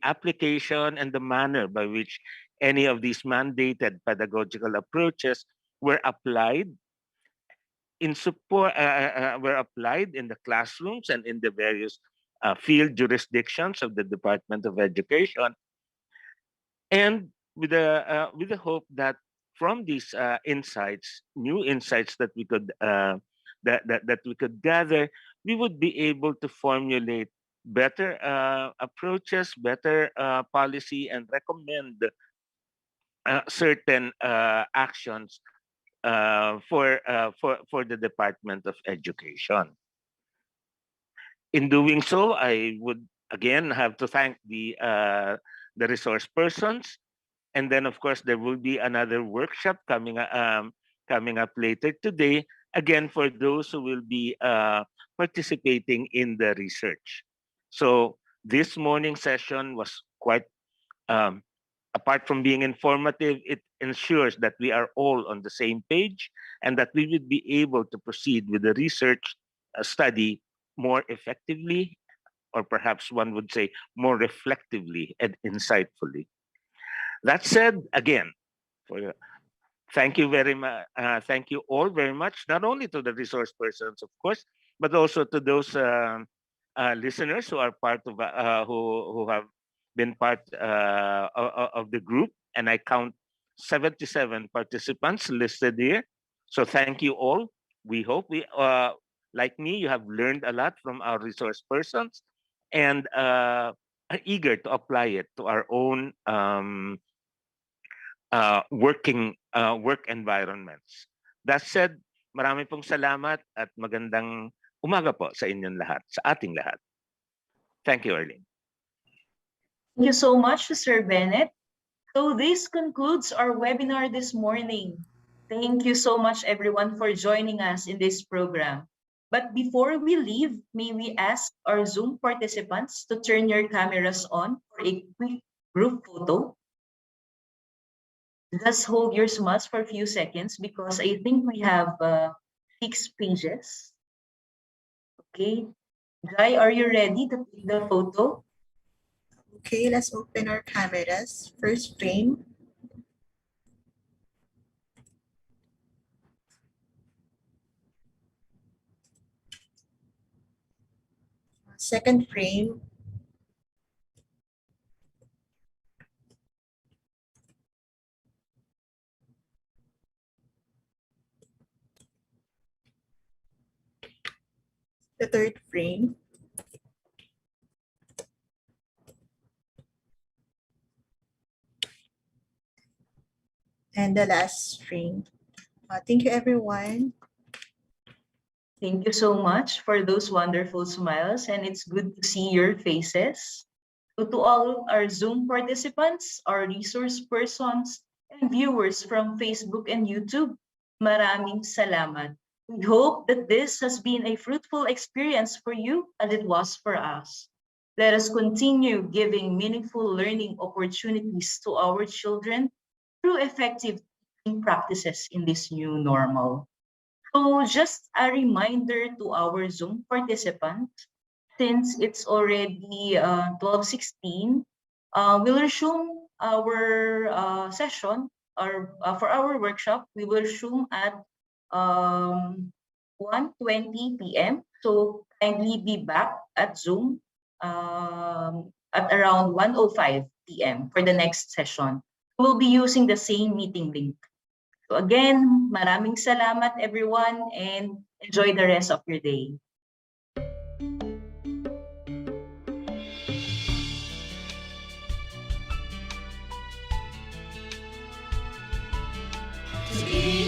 application and the manner by which any of these mandated pedagogical approaches were applied in support were applied in the classrooms and in the various field jurisdictions of the Department of Education, and with the hope that from these insights, new insights that we could that we could gather, we would be able to formulate better approaches, better policy, and recommend certain actions for the Department of Education. In doing so, I would again have to thank the resource persons, and then of course there will be another workshop coming up later today. Again, for those who will be participating in the research. So this morning session was quite, apart from being informative, it ensures that we are all on the same page and that we would be able to proceed with the research study more effectively, or perhaps one would say more reflectively and insightfully. That said, again, thank you very much. Thank you all very much, not only to the resource persons, of course, but also to those listeners who are part of who have been part of the group. And I count 77 participants listed here. So thank you all. We hope like me, you have learned a lot from our resource persons and are eager to apply it to our own work environments. That said, marami pong salamat at magandang umaga po sa inyong lahat, sa ating lahat. Thank you, Arlene. Thank you so much, Sir Bennett. So this concludes our webinar this morning. Thank you so much, everyone, for joining us in this program. But before we leave, may we ask our Zoom participants to turn your cameras on for a quick group photo. Just hold your smiles for a few seconds because I think we have 6 pages. Okay. Guy, are you ready to take the photo? Okay, let's open our cameras. First frame. Second frame. The third frame. And the last frame. Thank you, everyone. Thank you so much for those wonderful smiles, and it's good to see your faces. So to all our Zoom participants, our resource persons, and viewers from Facebook and YouTube, maraming salamat. We hope that this has been a fruitful experience for you as it was for us. Let us continue giving meaningful learning opportunities to our children through effective teaching practices in this new normal. So just a reminder to our Zoom participants, since it's already 12:16, we'll resume our session or for our workshop. We will resume at 1:20 p.m. So kindly be back at Zoom at around 1:05 p.m. for the next session. We'll be using the same meeting link. So again, maraming salamat everyone and enjoy the rest of your day. To be